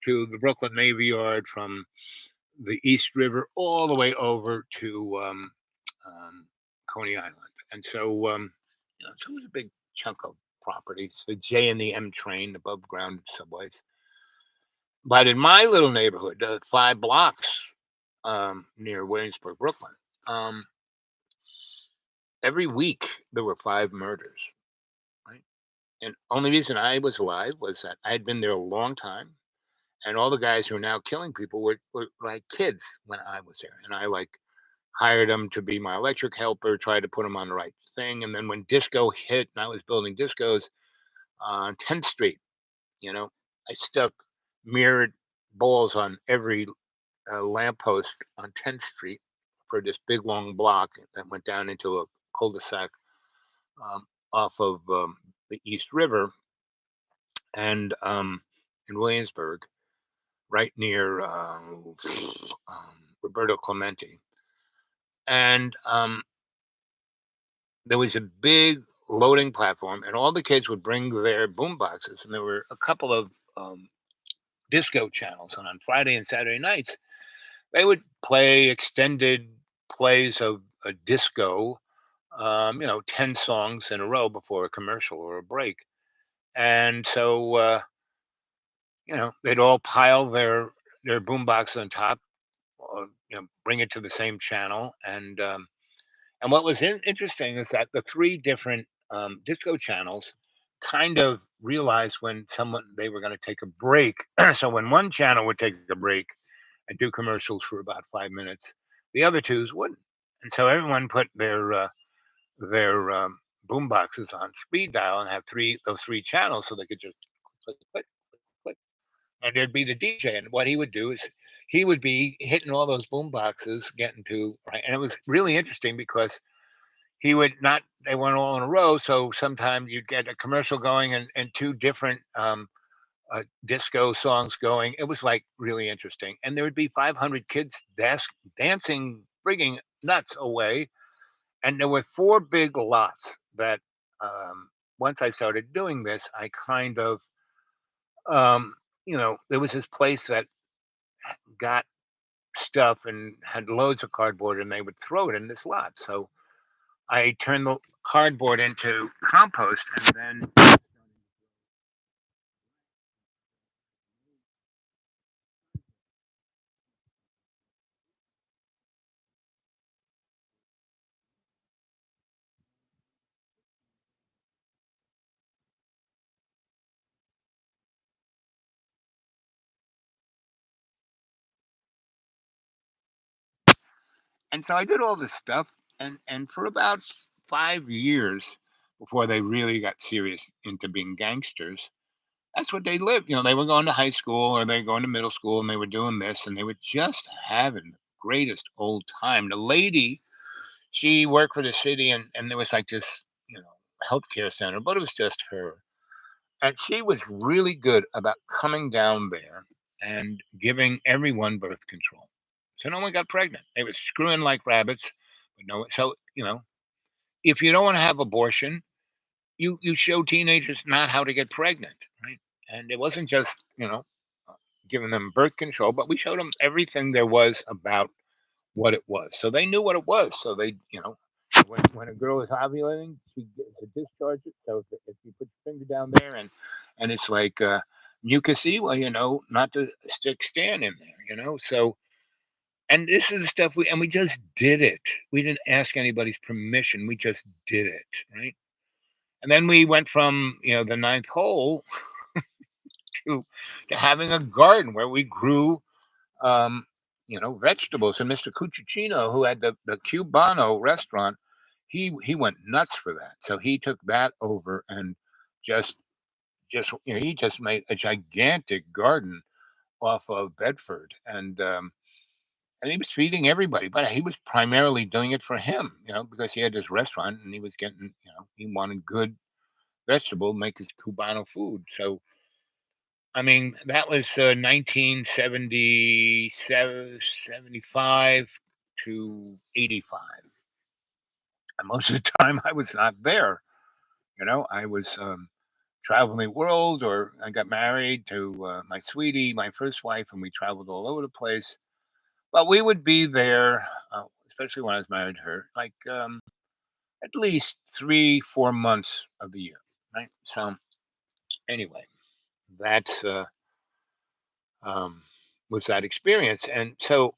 to the Brooklyn Navy Yard, from the East River all the way over to um, Coney Island. And so, so it was a big chunk of property. It's the J and the M train, above ground subways. But in my little neighborhood, 5 blocks near Williamsburg, Brooklyn, um, every week there were 5 murders. Right, and only reason I was alive was that I had been there a long time, and all the guys who are now killing people were like kids when I was there, and I like hired them to be my electric helper, tried to put them on the right thing, and then when disco hit, and I was building discos on 10th Street, you know, I stuck mirrored balls on every lamppost on 10th Street for this big long block that went down into a cul-de-sac off of the East River and in Williamsburg, right near Roberto Clemente. And there was a big loading platform, and all the kids would bring their boom boxes, and there were a couple of disco channels. And on Friday and Saturday nights, they would play extended plays of a disco, 10 songs in a row before a commercial or a break. And so, they'd all pile their boombox on top, or, bring it to the same channel. And what was interesting is that the three different disco channels kind of realized when someone they were going to take a break. So when one channel would take a break and do commercials for about 5 minutes, the other twos wouldn't. And so everyone put their boom boxes on speed dial and have those three channels so they could just click, click, click, and there'd be the DJ. And what he would do is he would be hitting all those boom boxes, getting to right. And it was really interesting because he would not, they weren't all in a row. So sometimes you'd get a commercial going and two different disco songs going. It was like really interesting. And there would be 500 kids dancing, frigging nuts away. And there were 4 big lots that once I started doing this, I kind of, there was this place that got stuff and had loads of cardboard and they would throw it in this lot. So I turned the cardboard into compost and then so I did all this stuff and for about 5 years before they really got serious into being gangsters. That's what they lived. They were going to high school or they were going to middle school and they were doing this and they were just having the greatest old time. The lady, she worked for the city and there was like this, healthcare center, but it was just her. And she was really good about coming down there and giving everyone birth control. So no one got pregnant. They were screwing like rabbits, but no. So if you don't want to have abortion, you show teenagers not how to get pregnant, right? And it wasn't just uh, giving them birth control, but we showed them everything there was about what it was, so they knew what it was. So they, when a girl is ovulating, she gets to discharge it. So if you put your finger down there and it's like mucusy, well, not to stick Stan in there, So, and this is the stuff we just did it. We didn't ask anybody's permission. We just did it, right? And then we went from the ninth hole to having a garden where we grew vegetables. And Mr. Cucicino, who had the Cubano restaurant, he went nuts for that. So he took that over and just he just made a gigantic garden off of Bedford, and he was feeding everybody, but he was primarily doing it for him, because he had his restaurant and he was getting, he wanted good vegetable, make his Cubano food. So I mean, that was 1977, 75 to 85. And most of the time I was not there. I was traveling the world, or I got married to my sweetie, my first wife, and we traveled all over the place. But we would be there, especially when I was married to her, like at least 3, 4 months of the year. Right. So, anyway, that's um, was that experience. And so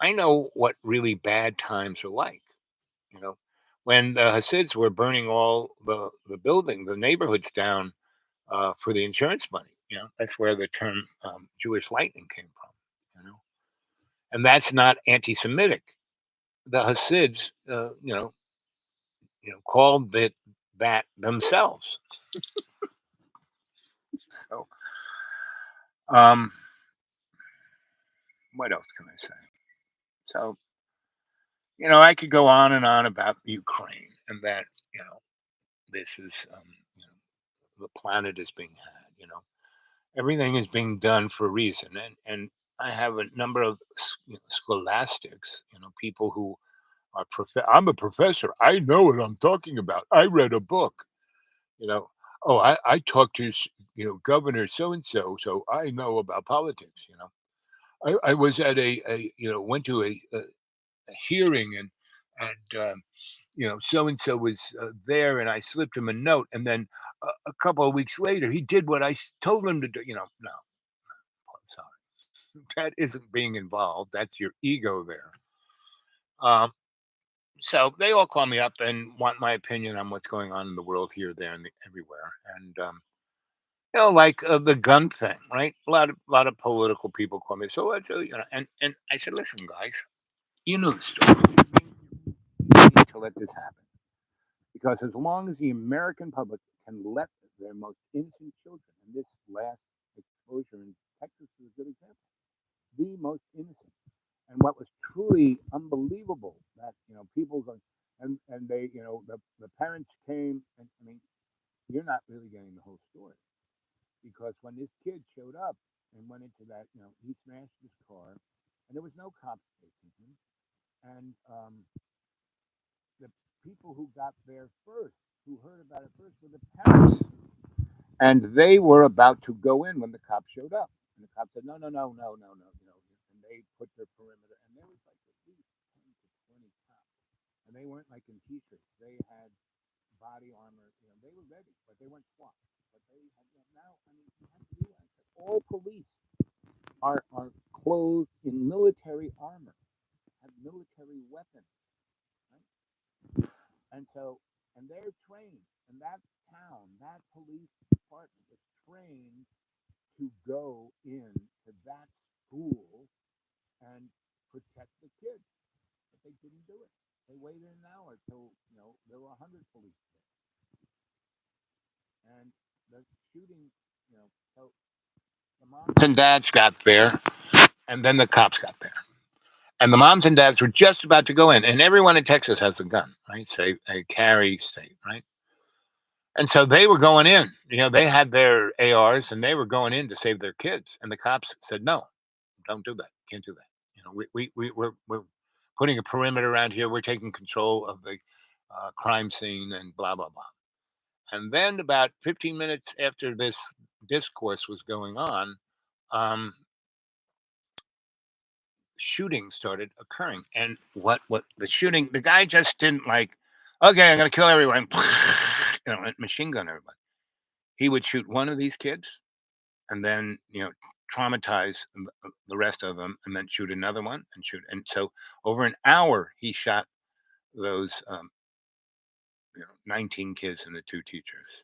I know what really bad times are like. You know, when the Hasids were burning all the building, the neighborhoods down for the insurance money. That's where the term Jewish lightning came from. And that's not anti-Semitic. The Hasids, called it that themselves. So, um, what else can I say? So, I could go on and on about Ukraine and that, this is, you know, the planet is being had, everything is being done for a reason. And I have a number of scholastics, people who are, I'm a professor. I know what I'm talking about. I read a book, you know, oh, I talked to, Governor so and so, so I know about politics, I was at went to a hearing and so and so was there, and I slipped him a note, and then a couple of weeks later, he did what I told him to do. No, I'm sorry, that isn't being involved. That's your ego there. Um, so they all call me up and want my opinion on what's going on in the world here, there, and everywhere. And like the gun thing, right? A lot of political people call me. So what's and I said, listen, guys, you know the story. You need to let this happen. Because as long as the American public can let their most innocent children, and this last exposure in Texas is a good example, the most innocent, and what was truly unbelievable that people go and they the parents came, and I mean, you're not really getting the whole story, because when this kid showed up and went into that, he smashed his car, and there was no cops chasing him, and the people who got there first, who heard about it first, were the parents. And they were about to go in when the cops showed up. And the cops said, no, no, no, no, no, no. And they put their perimeter, and there was like at least 10 to 20 cops. And they weren't like in t-shirts. They had body armor. They were ready, but they weren't SWAT. But they had, now, I mean, you have to realize that all police are clothed in military armor, have military weapons, right? And so, and they're trained, and that town, that police department is trained to go in to that school and protect the kids. But they didn't do it. They waited an hour till, there were 100 police there. And the shooting, so the moms and dads got there, and then the cops got there. And the moms and dads were just about to go in, and everyone in Texas has a gun, right? Say a carry state, right? And so they were going in. They had their ARs, and they were going in to save their kids. And the cops said, "No, don't do that. Can't do that." we're putting a perimeter around here. We're taking control of the crime scene and blah blah blah. And then about 15 minutes after this discourse was going on, um, shooting started occurring. And what the shooting? The guy just didn't like. Okay, I'm gonna kill everyone. And machine gun everybody. He would shoot one of these kids, and then traumatize the rest of them, and then shoot another one, and shoot. And so over an hour, he shot those 19 kids and the two teachers.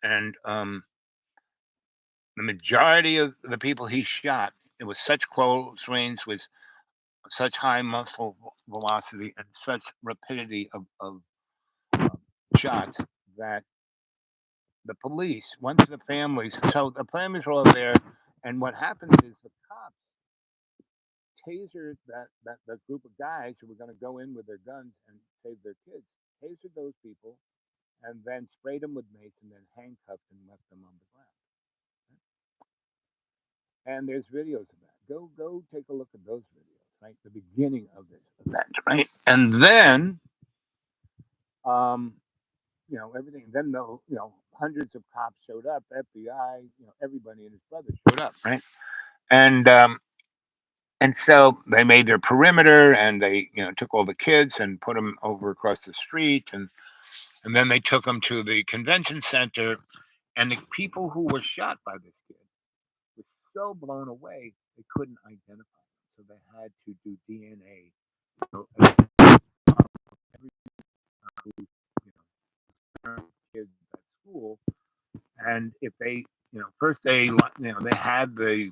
And the majority of the people he shot, it was such close range with such high muscle velocity and such rapidity of shots that the police, once the families, so the families were all there, and what happens is the cops tasered that group of guys who were going to go in with their guns and save their kids, tasered those people, and then sprayed them with mace and then handcuffed and left them on the ground. And there's videos of that. Go take a look at those videos, right? The beginning of this event, right? And then everything. Then hundreds of cops showed up, FBI, everybody and his brother showed up, right? And so they made their perimeter, and they took all the kids and put them over across the street, and then they took them to the convention center, and the people who were shot by this kid were so blown away they couldn't identify them, so they had to do DNA. So every kids at school, and if they, first they had the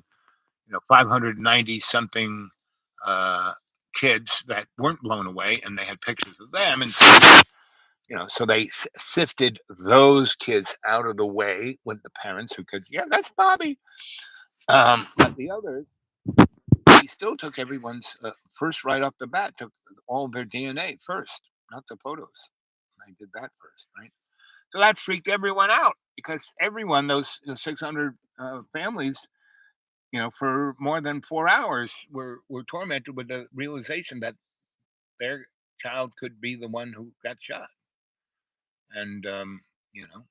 590 something kids that weren't blown away, and they had pictures of them, and so they sifted those kids out of the way with the parents who could, yeah, that's Bobby. But the others, he still took everyone's first right off the bat, took all their DNA first, not the photos. They did that first, right? So that freaked everyone out because everyone, those 600 families, for more than 4 hours, were tormented with the realization that their child could be the one who got shot. And you know,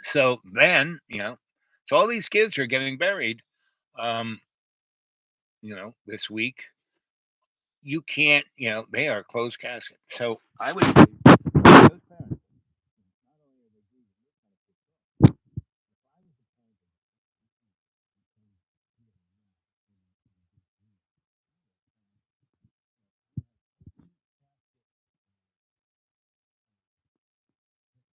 so then so all these kids are getting buried. Um, this week you can't, they are closed casket. So I would say those parents, not only are they grieving this kind of situation, if I was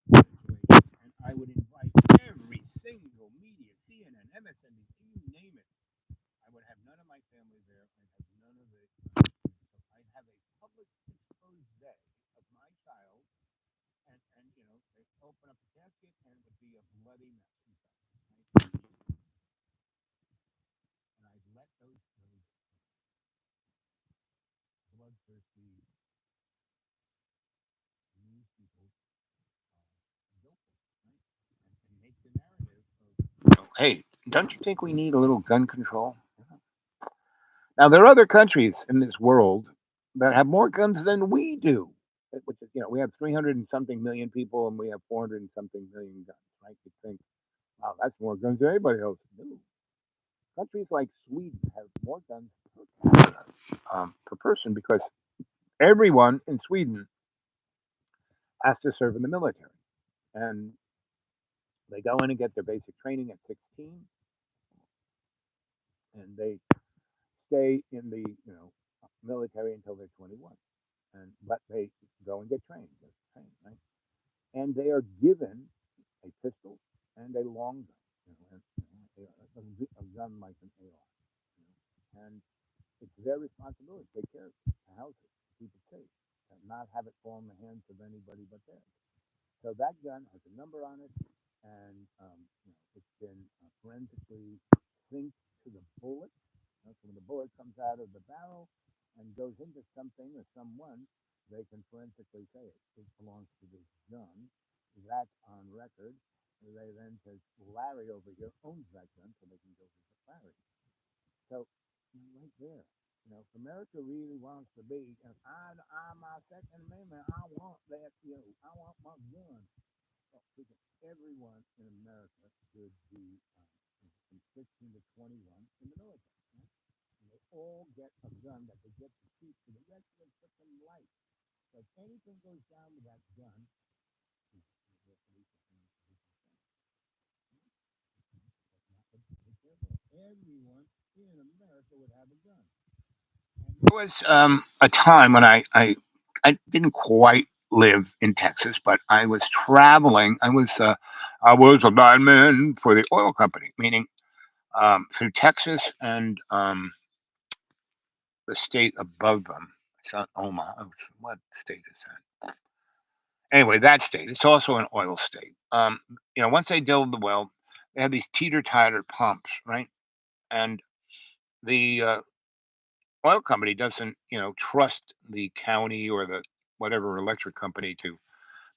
a parent and I would invite every single media, CNN, MSNBC, you name it. I would have none of my family there. I'd have none of it. I'd have a public expose of my child, and they open up the casket, and it would be a bloody mess inside. Right? And I'd let those bloodthirsty news people go for it, right? And make the narrative of, hey, don't you think we need a little gun control? Now, there are other countries in this world that have more guns than we do. Which is, we have 300 and something million people, and we have 400 and something million guns, right? You think, wow, that's more guns than anybody else. No. Countries like Sweden have more guns per capita, per person, because everyone in Sweden has to serve in the military. And they go in and get their basic training at 16, and they stay in the military until they're 21. But they go and get trained, right? And they are given a pistol and a long gun, a gun like an AR, and it's their responsibility to take care of it, to house it, to keep it safe, and not have it fall in the hands of anybody but theirs. So that gun has a number on it, and it's been forensically synced to the bullet. So when the bullet comes out of the barrel and goes into something or someone, they can forensically say it belongs to this gun. That's on record. They then say Larry over here owns that gun, so they can go visit Larry. So right there. If America really wants to be, and I'm my Second Amendment, I want that, I want my gun. Well, everyone in America should be from 16 to 21 in the military. Right? And they all get a gun that they get to keep for the rest of their freaking life. So if anything goes down with that gun, everyone in America would have a gun. There was a time when I didn't quite live in Texas, but I was traveling. I was a lineman for the oil company, meaning through Texas and the state above them. It's not Omaha. What state is that? Anyway, that state. It's also an oil state. Once they drilled the well, they have these teeter-totter pumps, right? And the oil company doesn't, trust the county or the whatever electric company to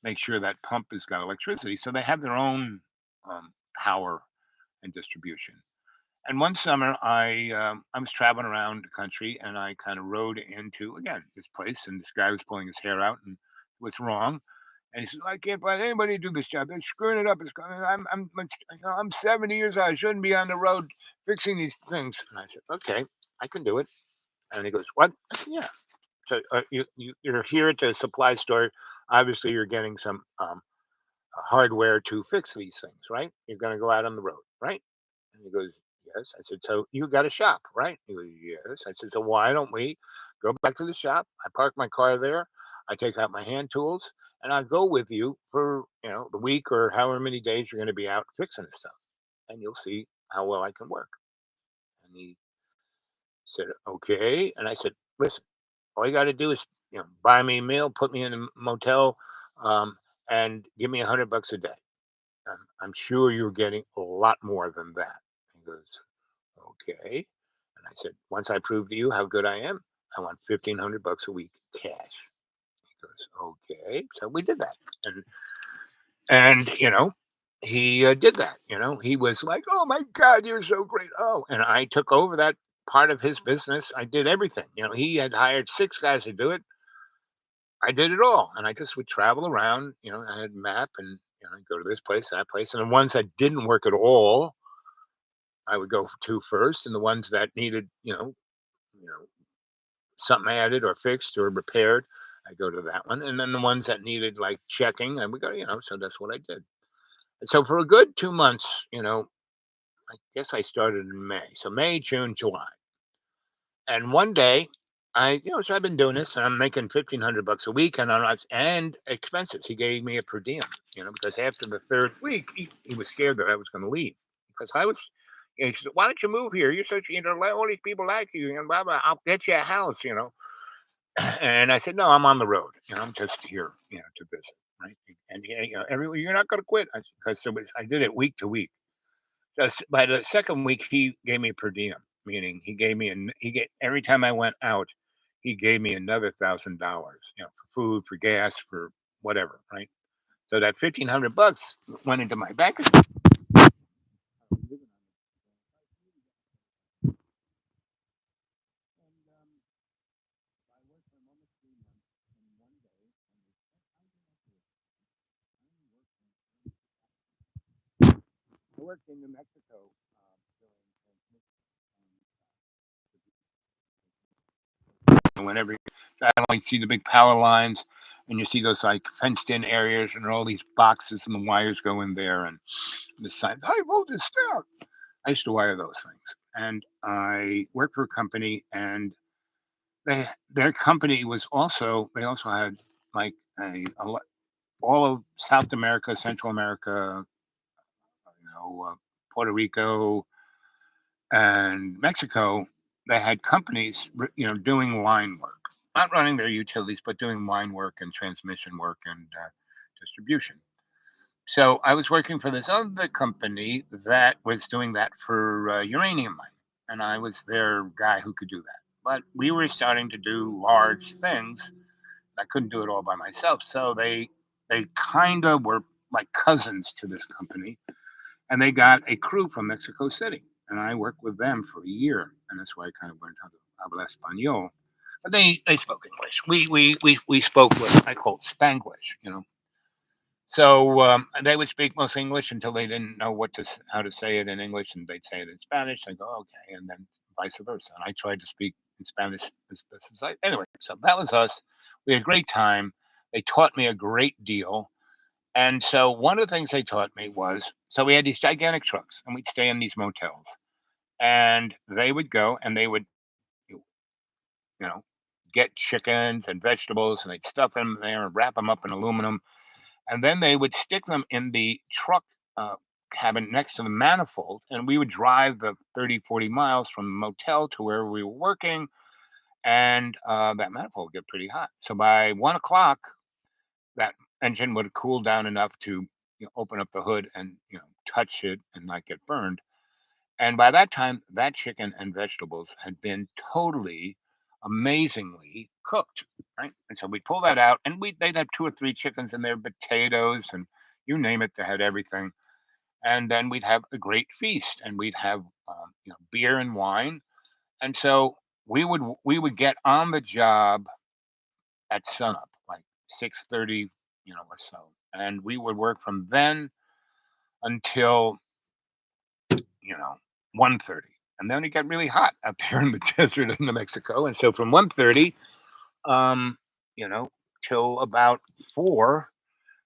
make sure that pump has got electricity. So they have their own power and distribution. And one summer, I was traveling around the country, and I kind of rode into again this place, and this guy was pulling his hair out, and what's wrong? And he says, "I can't find anybody to do this job. They're screwing it up. I'm 70 years old. I shouldn't be on the road fixing these things." And I said, "Okay, I can do it." And he goes, "What?" I said, "Yeah." So you're here at the supply store. Obviously, you're getting some hardware to fix these things, right? You're going to go out on the road, right? And he goes, "Yes." I said, "So you got a shop, right?" He goes, "Yes." I said, "So why don't we go back to the shop? I park my car there. I take out my hand tools, and I go with you for the week or however many days you're going to be out fixing this stuff, and you'll see how well I can work." And he said, "Okay." And I said, "Listen, all you got to do is buy me a meal, put me in a motel, um, and give me $100 a day. I'm sure you're getting a lot more than that." He goes, "Okay." And I said, "Once I prove to you how good I am, I want $1,500 a week cash." He goes, "Okay." So we did that, and he did that. He was like, "Oh my God, you're so great!" Oh, and I took over that part of his business. I did everything. He had hired 6 guys to do it. I did it all, and I just would travel around. I had a map, and I'd go to this place, that place, and the ones that didn't work at all, I would go to first, and the ones that needed, something added or fixed or repaired, I go to that one, and then the ones that needed like checking, I would go. So that's what I did. And so for a good 2 months, I guess I started in May, so May, June, July, and one day. So I've been doing this, and I'm making $1,500 a week, and and expenses. He gave me a per diem, because after the third week, he was scared that I was going to leave because I was. He said, "Why don't you move here? You're such, all these people like you, and blah blah. I'll get you a house." And I said, "No, I'm on the road. I'm just here, to visit, right? And every you're not going to quit because I did it week to week. Just by the second week, he gave me per diem, meaning he gave me he get every time I went out, he gave me another $1,000, for food, for gas, for whatever, right? So that $1,500 went into my bank account. I worked in New Mexico. Whenever you like see the big power lines, and you see those like fenced in areas, and all these boxes, and the wires go in there, and the sign high voltage stuff. I used to wire those things, and I worked for a company, and their company was also they also had like all of South America, Central America, Puerto Rico, and Mexico. They had companies, doing line work, not running their utilities, but doing line work and transmission work and distribution. So I was working for this other company that was doing that for uranium mining, and I was their guy who could do that. But we were starting to do large things. I couldn't do it all by myself, so they kind of were like cousins to this company, and they got a crew from Mexico City, and I worked with them for a year, and that's where I kind of learned how to habla español. But they spoke English. We spoke what I called Spanglish, you know. So they would speak most English until they didn't know how to say it in English, and they'd say it in Spanish. I go okay, and then vice versa. And I tried to speak in Spanish as best as I. Anyway, so that was us. We had a great time. They taught me a great deal. And so one of the things they taught me was so we had these gigantic trucks, and we'd stay in these motels, and they would go and they would you know get chickens and vegetables, and they'd stuff them there and wrap them up in aluminum, and then they would stick them in the truck uh, cabin next to the manifold, and we would drive the 30, 40 miles from the motel to where we were working, and that manifold would get pretty hot. So by 1 o'clock, that engine would cool down enough to open up the hood and touch it and not get burned. And by that time, that chicken and vegetables had been totally amazingly cooked, right? And so we'd pull that out, and they'd have two or three chickens in there, potatoes, and you name it, they had everything. And then we'd have a great feast, and we'd have beer and wine. And so we would get on the job at sunup, like 6:30, or so, and we would work from then until 1:30, and then it got really hot out there in the desert of New Mexico, and so from 1:30, um, you know, till about 4,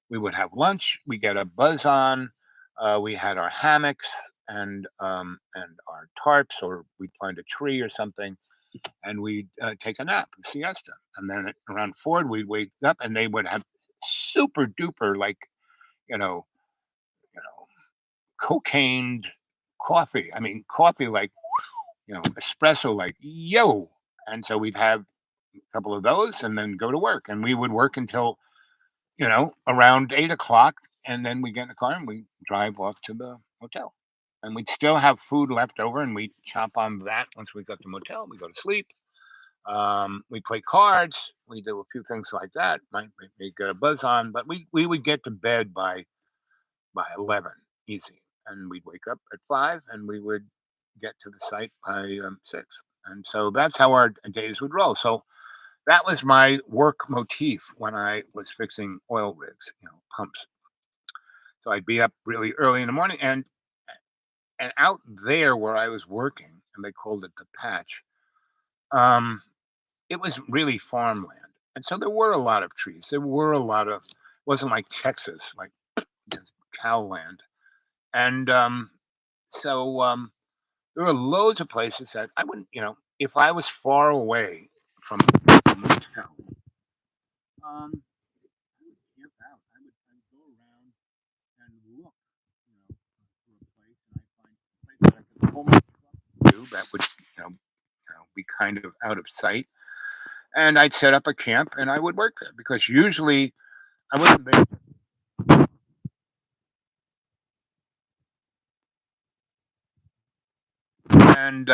we would have lunch. We get a buzz on. We had our hammocks and our tarps, or we'd find a tree or something, and we'd take a nap, a siesta, and then around 4 we'd wake up, and they would have super duper like you know you know cocaine coffee. I mean, coffee like espresso, like, yo. And so we'd have a couple of those and then go to work. And we would work until, around 8 o'clock. And then we get in the car and we drive off to the hotel. And we'd still have food left over, and we'd chop on that once we got to the motel. We go to sleep. We play cards. We do a few things like that. Might get a buzz on, but we would get to bed by 11, easy. And we'd wake up at 5, and we would get to the site by 6. And so that's how our days would roll. So that was my work motif when I was fixing oil rigs, pumps. So I'd be up really early in the morning, and out there where I was working, and they called it the patch. Um, it was really farmland, and so there were a lot of trees. There were a lot of wasn't like Texas, like just cow land. And there were loads of places that I wouldn't, if I was far away from the town, I would camp out. I'd go around and look, for a place, and I find a place that I could pull my truck to that would, be kind of out of sight. And I'd set up a camp, and I would work there because usually I wasn't there. And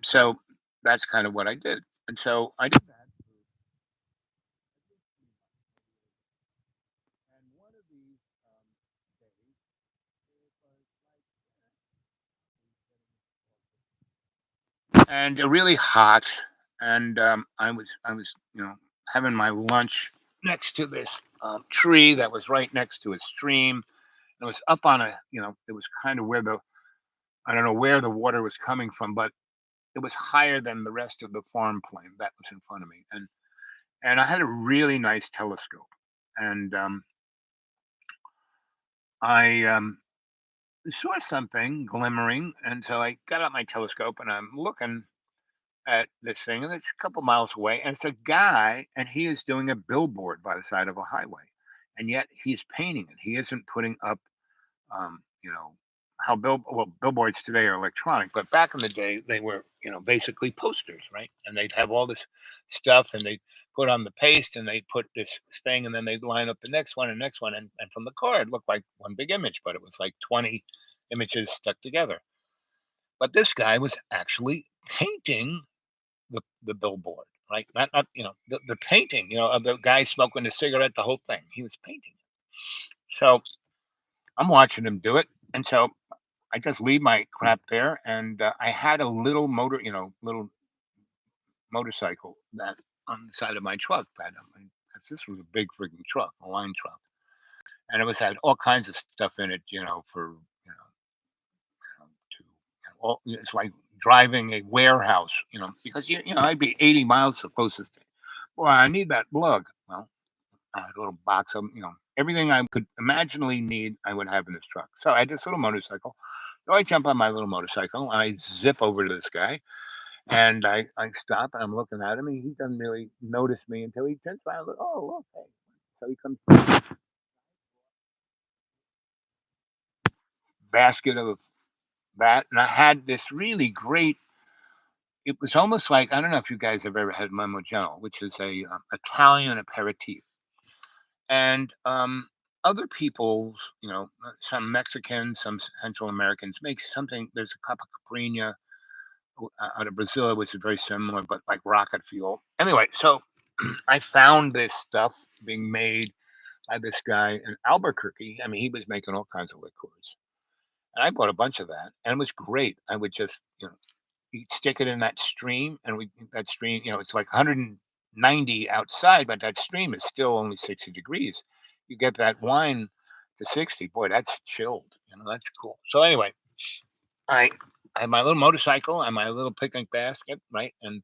so that's kind of what I did. And so I did that. And one of these days, it was and really hot, and I was having my lunch next to this tree that was right next to a stream. It was up on it was kind of where the I don't know where the water was coming from, but it was higher than the rest of the farm plain that was in front of me, and I had a really nice telescope, and I saw something glimmering, and so I got out my telescope and I'm looking at this thing, and it's a couple miles away, and it's a guy, and he is doing a billboard by the side of a highway, and yet he's painting it. He isn't putting up, you know, how billboards today are electronic, but back in the day they were, basically posters, right? And they'd have all this stuff, and they put on the paste, and they put this thing, and then they'd line up the next one and next one, and from the car it looked like one big image, but it was like 20 images stuck together. But this guy was actually painting the billboard, right? Not the painting, of the guy smoking a cigarette, the whole thing. He was painting it. So I'm watching him do it, and so I just leave my crap there, and I had a little motor, little motorcycle that on the side of my truck that 'cause this was a big freaking truck, a line truck, and it was had all kinds of stuff in it, for to all it's like driving a warehouse, because I'd be 80 miles the closest thing. Boy, I need that plug. Well, a little box of everything I could imaginably need, I would have in this truck. So I had this little motorcycle. So I jump on my little motorcycle. I zip over to this guy, and I stop, and I'm looking at him, and he doesn't really notice me until he turns around. Look, oh, look, hey. So he comes basket of that, and I had this really great. It was almost like I don't know if you guys have ever had Mimogeno, which is a Italian aperitif, and other people's, some Mexicans, some Central Americans make something. There's a Capa Caprina out of Brazil, which is very similar, but like rocket fuel. Anyway, so I found this stuff being made by this guy in Albuquerque. I mean, he was making all kinds of liqueurs, and I bought a bunch of that, and it was great. I would just, you stick it in that stream, and that stream, it's like 190 outside, but that stream is still only 60 degrees. You get that wine to 60. Boy, that's chilled. That's cool. So anyway, I I have my little motorcycle and my little picnic basket, right? And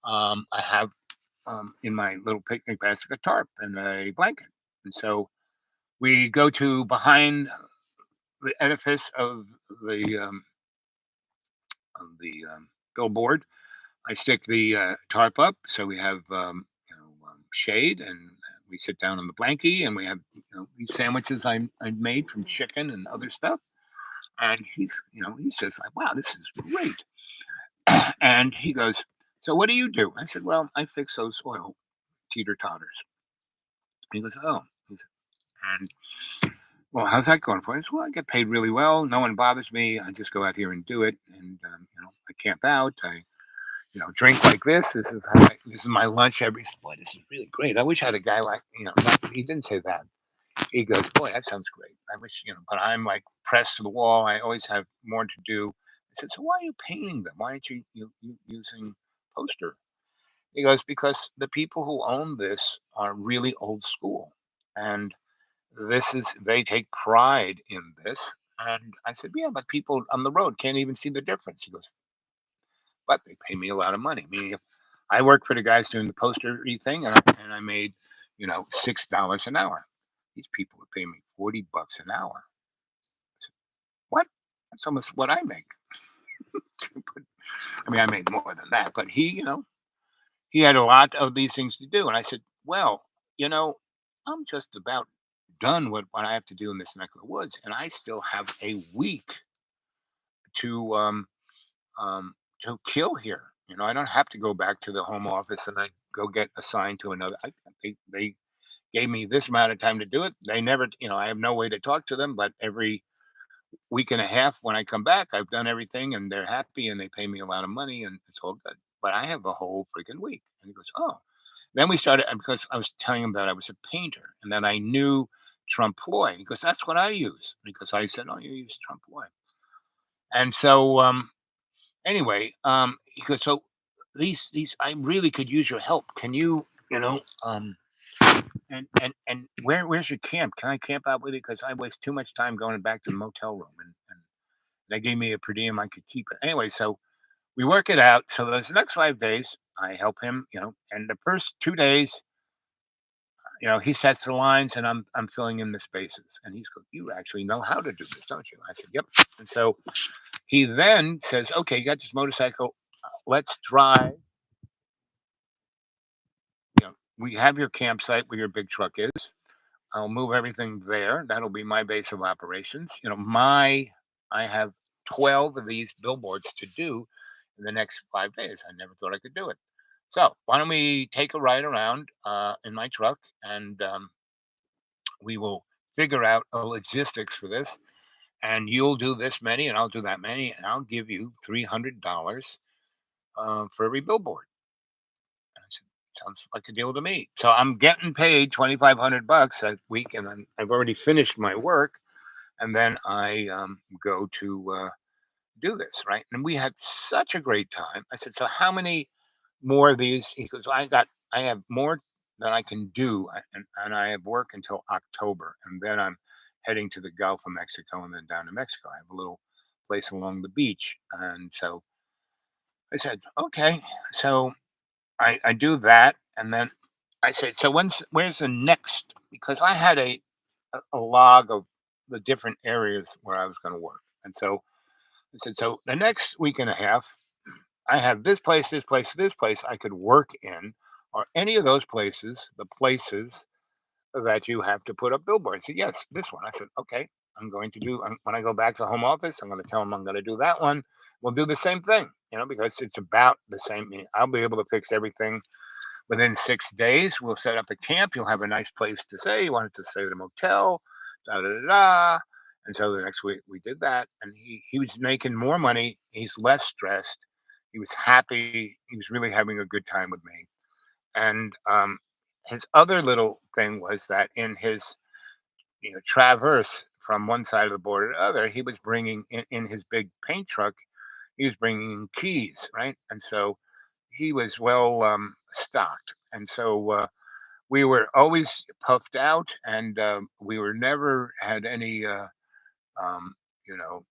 I have in my little picnic basket a tarp and a blanket. And so we go to behind the edifice of the billboard. I stick the tarp up so we have shade, and we sit down on the blankie, and we have these sandwiches I made from chicken and other stuff. And he's just like, wow, this is great. And he goes, so what do you do? I said, well, I fix those oil teeter totters. He goes, oh. He said, and well, how's that going for you? I said, well, I get paid really well. No one bothers me. I just go out here and do it. And, I camp out. I drink like this. This is my lunch every. Boy, this is really great. I wish I had a guy like he didn't say that. He goes, boy, that sounds great. I wish but I'm like pressed to the wall. I always have more to do. I said, so why are you painting them? Why aren't you using poster? He goes, because the people who own this are really old school, and they take pride in this. And I said, yeah, but people on the road can't even see the difference. He goes, but they pay me a lot of money. Meaning, if I work for the guys doing the postery thing, and I made, $6 an hour. These people would pay me $40 an hour. What? That's almost what I make. But, I mean, I made more than that, but he had a lot of these things to do, and I said, well, you know, I'm just about done with what I have to do in this neck of the woods, and I still have a week to to kill here. I don't have to go back to the home office and I go get assigned to another. They gave me this amount of time to do it. They never, I have no way to talk to them, but every week and a half when I come back, I've done everything and they're happy and they pay me a lot of money and it's all good. But I have a whole freaking week. And he goes, oh. Then we started because I was telling him that I was a painter and that I knew Trompe-l'oeil. He goes, that's what I use. Because I said, oh, you use Trompe-l'oeil. And so anyway, he goes, so these I really could use your help. Can you, and where's your camp? Can I camp out with you? Because I waste too much time going back to the motel room, and they gave me a per diem. I could keep it anyway. So we work it out. So those next 5 days, I help him. And the first 2 days, he sets the lines, and I'm filling in the spaces. And he's going, you actually know how to do this, don't you? I said, yep. And so he then says, okay, you got this motorcycle. Let's drive. We have your campsite where your big truck is. I'll move everything there. That'll be my base of operations. I have 12 of these billboards to do in the next 5 days. I never thought I could do it. So why don't we take a ride around in my truck, and we will figure out a logistics for this. And you'll do this many, and I'll do that many, and I'll give you $300 for every billboard. I said, sounds like a deal to me. So I'm getting paid 2,500 bucks a week, and I've already finished my work, and then I go to do this, right? And we had such a great time. I said, so how many more of these. He goes, I have more than I can do, and I have work until October, and then I'm heading to the Gulf of Mexico and then down to Mexico. I have a little place along the beach, and so I said, okay. So I do that, and then I said, so where's the next? Because I had a log of the different areas where I was going to work, and so I said, so the next week and a half, I have this place, this place, this place I could work in, or any of those places, the places that you have to put up billboards. He said, yes, this one. I said, okay, when I go back to home office, I'm going to tell them I'm going to do that one. We'll do the same thing, because it's about the same. I'll be able to fix everything within 6 days. We'll set up a camp. You'll have a nice place to stay. You wanted to stay at a motel, da da da da. And so the next week we did that, and he was making more money. He's less stressed. He was happy. He was really having a good time with me. And his other little thing was that in his traverse from one side of the border to the other, he was bringing in his big paint truck. He was bringing keys, right? And so he was well stocked, and so we were always puffed out, and we were never had any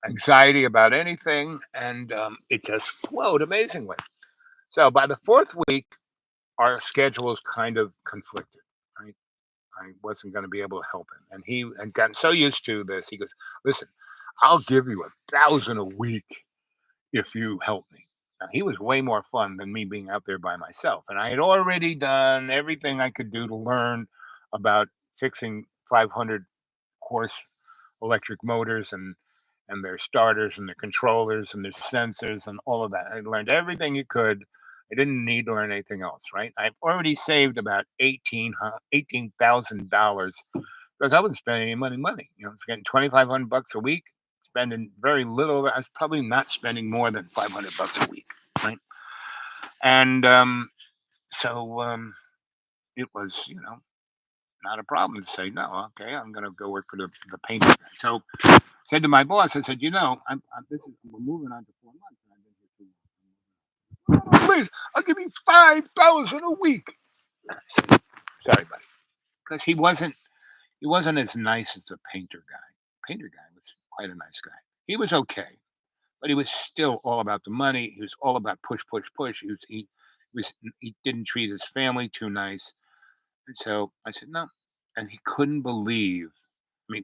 anxiety about anything, and it just flowed amazingly. So by the fourth week, our schedules kind of conflicted. Right? I wasn't going to be able to help him, and he had gotten so used to this. He goes, "Listen, I'll give you 1,000 a week if you help me." Now, he was way more fun than me being out there by myself. And I had already done everything I could do to learn about fixing 500 horse electric motors and their starters and their controllers and their sensors and all of that. I learned everything you could. I didn't need to learn anything else, right? I've already saved about $18,000 because I wasn't spending any money. I was getting 2,500 bucks a week, spending very little. I was probably not spending more than 500 bucks a week, right? And so it was, not a problem to say no. Okay, I'm going to go work for the painter guy. So said to my boss, I said, we're moving on to 4 months, and I've been here 2 months. Please, I'll give you 5,000 a week. I said, sorry, buddy, because he wasn't as nice as the painter guy. Painter guy was quite a nice guy. He was okay, but he was still all about the money. He was all about push, push, push. He didn't treat his family too nice, and so I said no, and he couldn't believe. He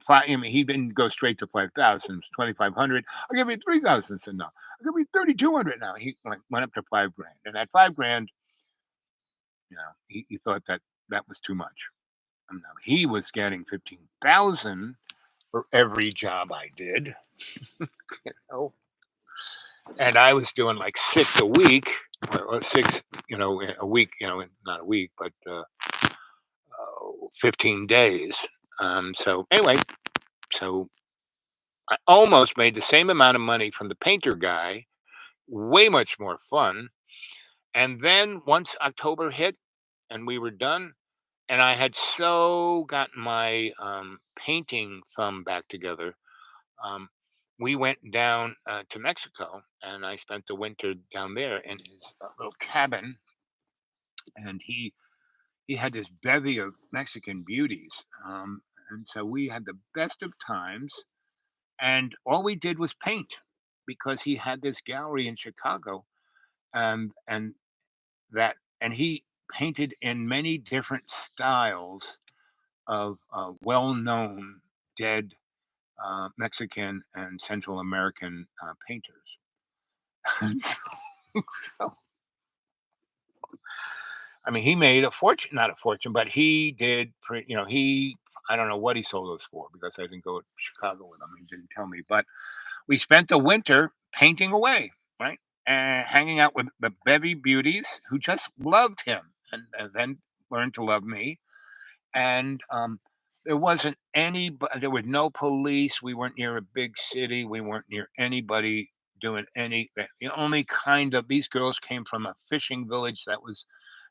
didn't go straight to 5,000. It was 2,500. I'll give you 3,000. I said no. I'll give you 3,200 now. He went up to 5 grand, and at 5 grand, he thought that was too much. And now he was getting 15,000 for every job I did. Oh, and I was doing like 6 a week, or six, a week, not a week, but 15 days. So anyway, so I almost made the same amount of money from the painter guy, way much more fun. And then once October hit and we were done, and I had so gotten my painting thumb back together, um, we went down to Mexico, and I spent the winter down there in his little cabin. And he had this bevy of Mexican beauties, and so we had the best of times. And all we did was paint because he had this gallery in Chicago, and he painted in many different styles of well-known dead Mexican and Central American painters. And so, I mean, he made a fortune, not a fortune, but he did, I don't know what he sold those for because I didn't go to Chicago with him. He didn't tell me, but we spent the winter painting away, right? And hanging out with the bevy beauties who just loved him and then learned to love me. And there wasn't there was no police. We weren't near a big city. We weren't near anybody doing anything. The only kind of these girls came from a fishing village that was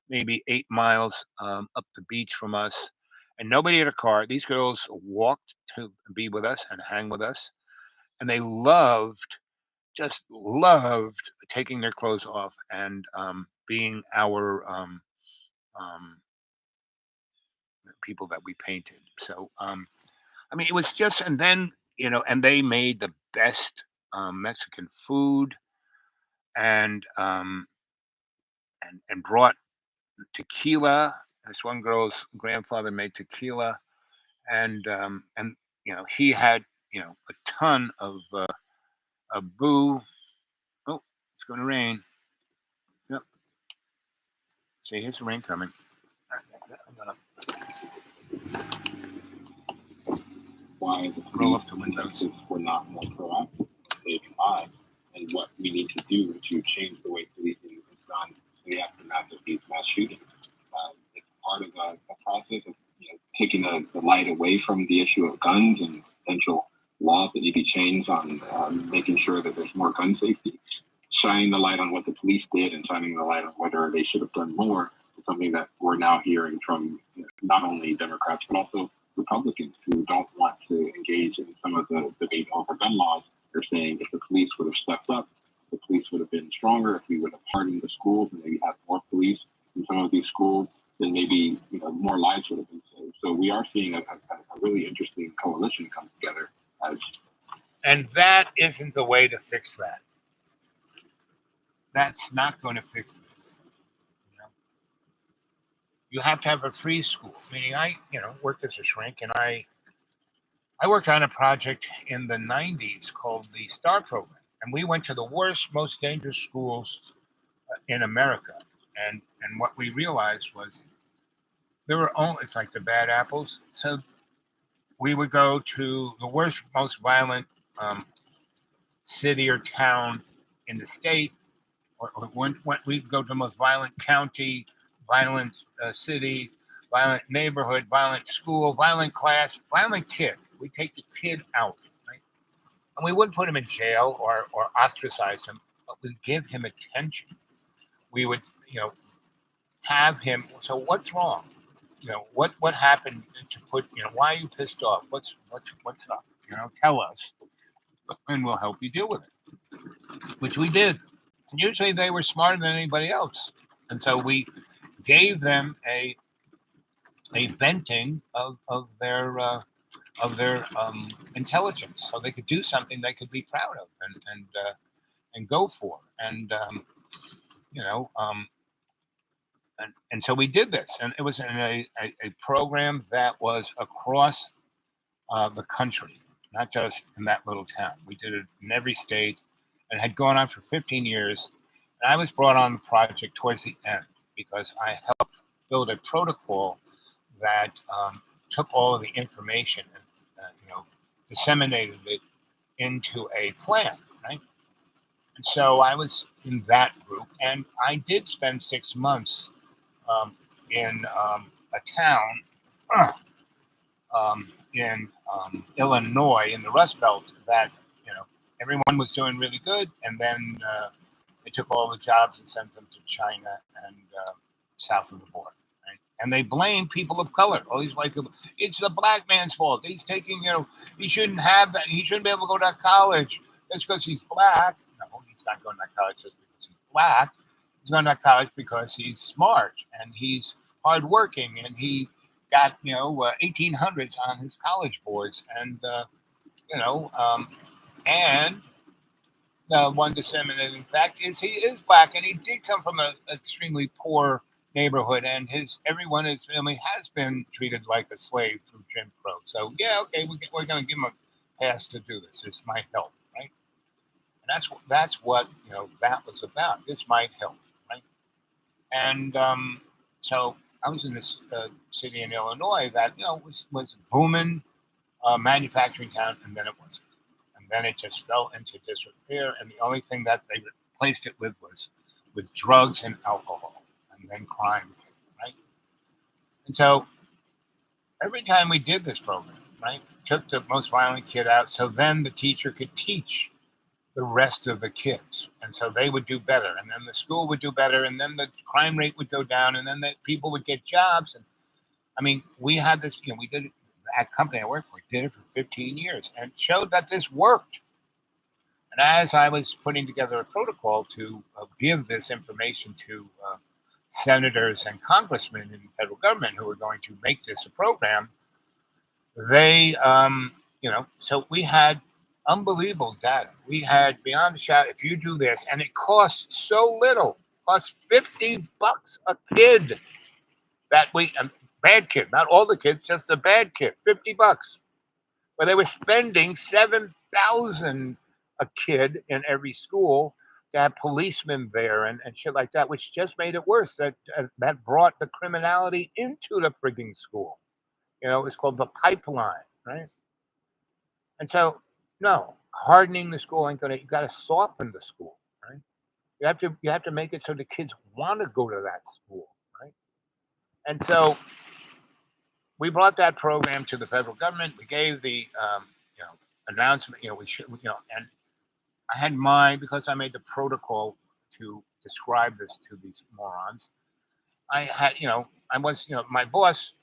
maybe 8 miles up the beach from us, and nobody had a car. These girls walked to be with us and hang with us, and they just loved taking their clothes off and being our people that we painted. So I mean, it was just, and then and they made the best Mexican food, and and brought tequila. This one girl's grandfather made tequila, and he had a ton of boo. Oh, it's going to rain. Yep. See, here's the rain coming. I'm gonna Why the roll police up the windows. were not more proactive, saving lives, and what we need to do to change the way policing is done in the aftermath of these mass shootings. It's part of a process of taking the light away from the issue of guns and potential laws that need to be changed on making sure that there's more gun safety, shining the light on what the police did and shining the light on whether they should have done more is something that we're now hearing from not only Democrats but also Republicans who don't want to engage in some of the debate over gun laws. They're saying if the police would have stepped up, the police would have been stronger. If we would have hardened the schools and maybe had more police in some of these schools, then maybe more lives would have been saved. So we are seeing a really interesting coalition come together. And that isn't the way to fix that. That's not going to fix this. You have to have a free school. Meaning, I worked as a shrink, and I worked on a project in the '90s called the STAR program, and we went to the worst, most dangerous schools in America. And what we realized was there were only, it's like the bad apples. So we would go to the worst, most violent city or town in the state, or when we'd go to the most violent county, violent city, violent neighborhood, violent school, violent class, violent kid. We take the kid out, right? And we wouldn't put him in jail or ostracize him, but we'd give him attention. We would, have him. So what's wrong? What happened to put? Why are you pissed off? What's up? Tell us, and we'll help you deal with it. Which we did. And usually they were smarter than anybody else, and so we gave them a venting of their intelligence, so they could do something they could be proud of and go for. You know, and so we did this, and it was in a program that was across the country, not just in that little town. We did it in every state, and had gone on for 15 years. And I was brought on the project towards the end because I helped build a protocol that took all of the information and disseminated it into a plan, right? And so I was in that group, and I did spend 6 months in a town in Illinois, in the Rust Belt, that everyone was doing really good, and then they took all the jobs and sent them to China and south of the border. Right? And they blame people of color. All these white people. It's the black man's fault. He's taking, he shouldn't have that. He shouldn't be able to go to college just because he's black. No, he's not going to college just because he's black. He's going to college because he's smart and he's hardworking and he got 1800s on his college boards, and and the one disseminating fact is he is black, and he did come from an extremely poor neighborhood, and everyone in his family has been treated like a slave through Jim Crow. So yeah, okay, we're going to give him a pass to do this. This might help, right? And that's what that was about. This might help, right? And so I was in this city in Illinois that was booming manufacturing town, and then it wasn't. And then it just fell into disrepair, and the only thing that they replaced it with was with drugs and alcohol, and then crime came, right? And so every time we did this program, right, took the most violent kid out, so then the teacher could teach the rest of the kids, and so they would do better, and then the school would do better, and then the crime rate would go down, and then the people would get jobs. And I mean, we had this, we did it, that company I worked for did it for 15 years and showed that this worked. And as I was putting together a protocol to give this information to senators and congressmen in the federal government who were going to make this a program, they, so we had unbelievable data. We had beyond a shadow, if you do this, and it costs so little, costs $50 a kid. That we, a bad kid, not all the kids, just a bad kid, $50. But they were spending 7,000 a kid in every school to have policemen there and shit like that, which just made it worse. That brought the criminality into the frigging school. It was called the pipeline, right? And so, no, hardening the school ain't gonna. You got to soften the school, right? You have to make it so the kids want to go to that school, right? And so we brought that program to the federal government. We gave the announcement. We should, and I had because I made the protocol to describe this to these morons. I had, I was, my boss,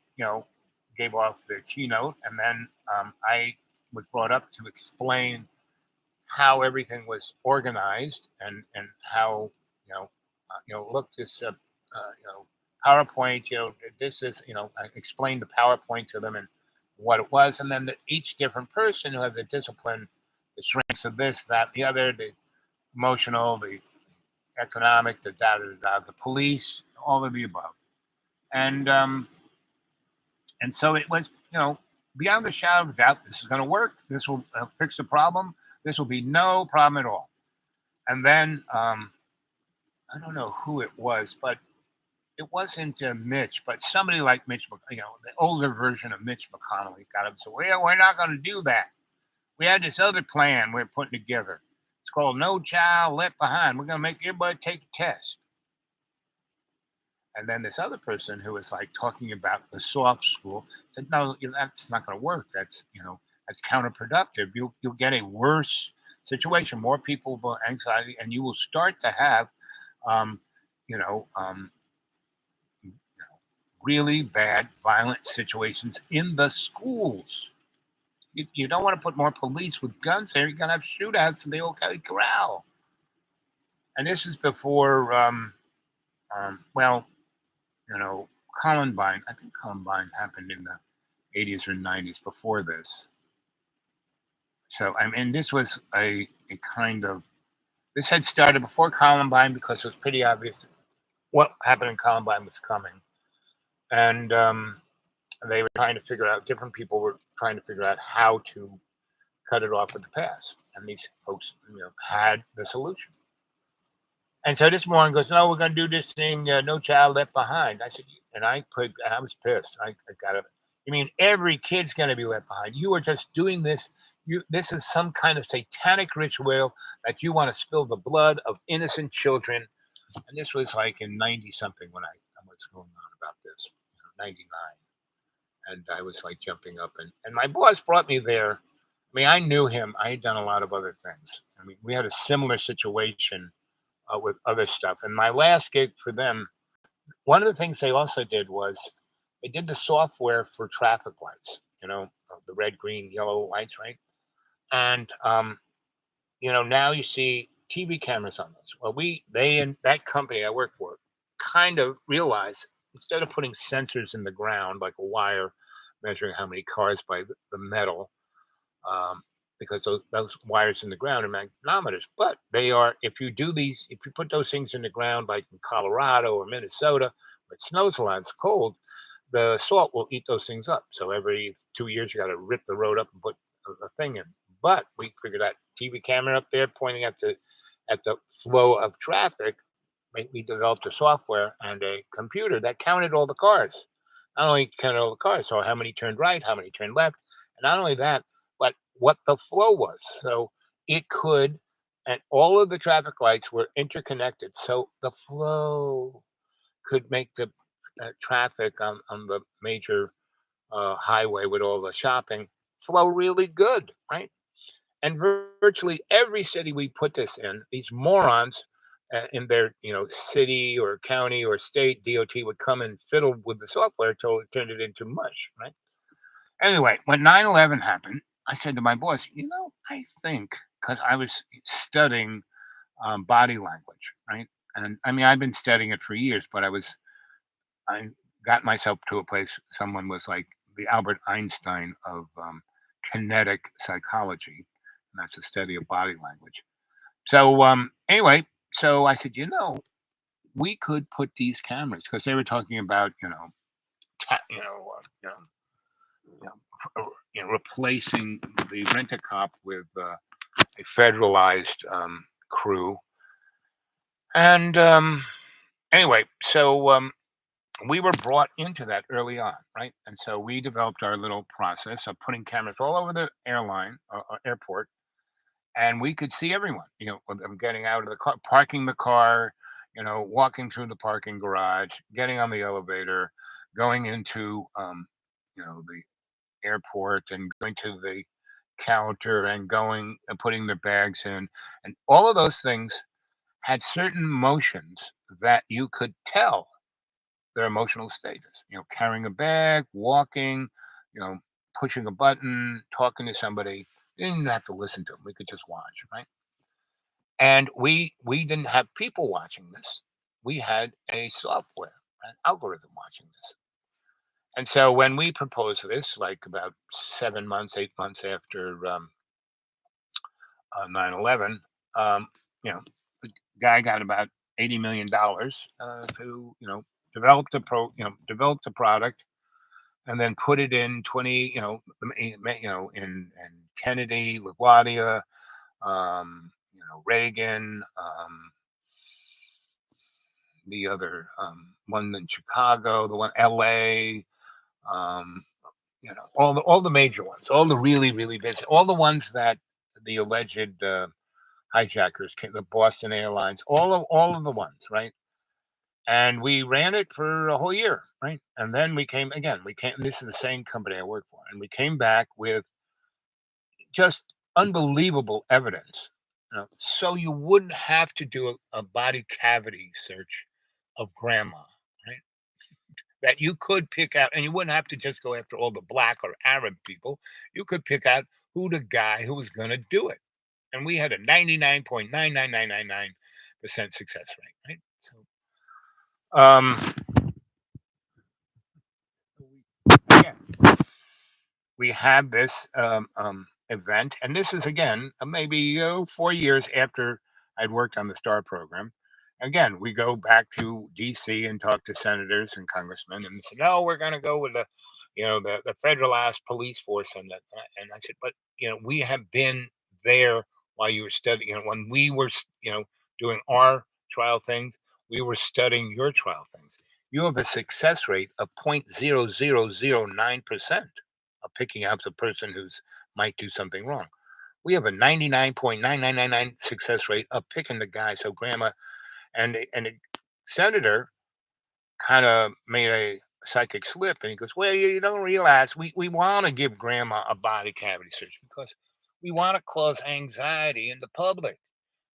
gave off the keynote, and then I was brought up to explain how everything was organized and how, look, this, PowerPoint, this is, I explained the PowerPoint to them and what it was, and then each different person who had the discipline, the strengths of this, that, the other, the emotional, the economic, the the police, all of the above, and so it was, beyond a shadow of a doubt, this is going to work. This will fix the problem. This will be no problem at all. And then I don't know who it was, but it wasn't Mitch, but somebody like Mitch, the older version of Mitch McConnell, got up and said, "Well, we're not going to do that. We had this other plan we're putting together. It's called No Child Left Behind. We're going to make everybody take a test." And then this other person who was like talking about the soft school said, "No, that's not going to work. That's that's counterproductive. You'll get a worse situation. More people will anxiety, and you will start to have, um, you know, um, really bad, violent situations in the schools. You don't want to put more police with guns there. You're going to have shootouts and the old Kelly Corral." And this is before, well, Columbine. I think Columbine happened in the 80s or 90s before this. So, I mean, this was a kind of, this had started before Columbine because it was pretty obvious what happened in Columbine was coming. And they were trying to figure out, different people were trying to figure out how to cut it off at the pass. And these folks, had the solution. And so this morning goes, "No, we're going to do this thing, No Child Left Behind." I said, and I was pissed. I got it. You mean every kid's going to be left behind? You are just doing this. This is some kind of satanic ritual that you want to spill the blood of innocent children. And this was like in 90 something when I was going on about this, 99. And I was like jumping up, and my boss brought me there. I mean, I knew him. I had done a lot of other things. I mean, we had a similar situation with other stuff. And my last gig for them, one of the things they also did was they did the software for traffic lights, the red, green, yellow lights, right? And, now you see TV cameras on those. Well, they in that company I worked for kind of realized instead of putting sensors in the ground, like a wire measuring how many cars by the metal, because those wires in the ground are magnetometers. But they are, if you put those things in the ground, like in Colorado or Minnesota, where it snows a lot, it's cold, the salt will eat those things up. So every 2 years, you got to rip the road up and put a thing in. But we figured out TV camera up there pointing at the flow of traffic. We developed a software and a computer that counted all the cars. Not only counted all the cars, so how many turned right, how many turned left, and not only that, but what the flow was. So it could, and all of the traffic lights were interconnected. So the flow could make the traffic on the major highway with all the shopping flow really good, right? And virtually every city we put this in, these morons in their city or county or state DOT would come and fiddle with the software till it turned it into mush, right? Anyway, when 9/11 happened, I said to my boss, I think because I was studying body language, right? And I mean, I've been studying it for years, but I got myself to a place. Someone was like the Albert Einstein of kinetic psychology, and that's the study of body language. So anyway, so I said, we could put these cameras because they were talking about, replacing the rent a cop with a federalized crew. And anyway, so we were brought into that early on, right? And so we developed our little process of putting cameras all over the airport, and we could see everyone, with them getting out of the car, parking the car, walking through the parking garage, getting on the elevator, going into, the airport and going to the counter and going and putting their bags in. And all of those things had certain motions that you could tell their emotional status, carrying a bag, walking, you know, pushing a button, talking to somebody. You didn't have to listen to them. We could just watch, right? And we didn't have people watching this. We had a software, an algorithm watching this. And so when we proposed this, like about 7 months, 8 months after 9/11, um, you know, the guy got about $80 million to develop the product and then put it in 20 in Kennedy, LaGuardia, Reagan, the other one in Chicago, the one LA, um, all the major ones, all the really really busy, all the ones that the alleged hijackers came, the Boston Airlines, all of the ones, right? And we ran it for a whole year, right? And then we came again. We came. This is the same company I work for, and we came back with just unbelievable evidence. So you wouldn't have to do a body cavity search of grandma, right? That you could pick out, and you wouldn't have to just go after all the black or Arab people. You could pick out who the guy who was going to do it, and we had a 99.99999% success rate, right? So, yeah, we had this event, and this is again maybe 4 years after I'd worked on the STAR program. Again, we go back to D.C. and talk to senators and congressmen, and they said, "No, we're going to go with the federalized police force." And I said, "But we have been there while you were studying. When we were doing our trial things, we were studying your trial things. You have a success rate of 0.0009% of picking out the person who's might do something wrong. We have a 99.9999 success rate of picking the guy. So grandma and the senator kind of made a psychic slip, and he goes, "Well, you don't realize we want to give grandma a body cavity search because we want to cause anxiety in the public.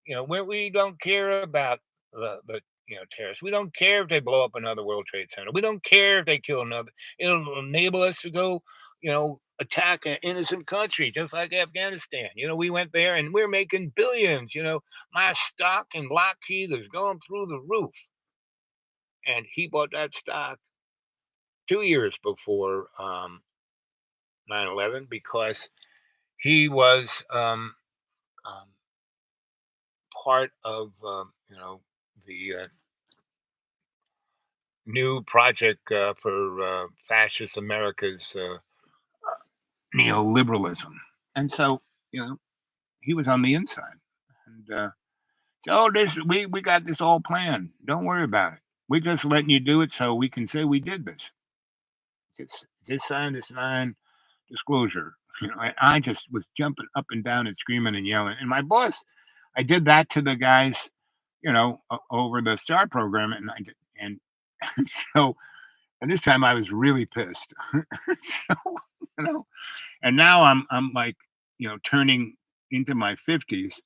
We don't care about the terrorists. We don't care if they blow up another World Trade Center. We don't care if they kill another. It'll enable us to go, attack an innocent country, just like Afghanistan. We went there and we're making billions. My stock in Lockheed is going through the roof." And he bought that stock 2 years before 9/11 because he was um, part of the new project for fascist America's neoliberalism, and so he was on the inside. And so, "Oh, this we got this all planned. Don't worry about it. We're just letting you do it so we can say we did this. Just sign this non-disclosure." I just was jumping up and down and screaming and yelling. And my boss, I did that to the guys, over the STAR program, and and and so and this time I was really pissed. So, you know, and now I'm like, turning into my 50s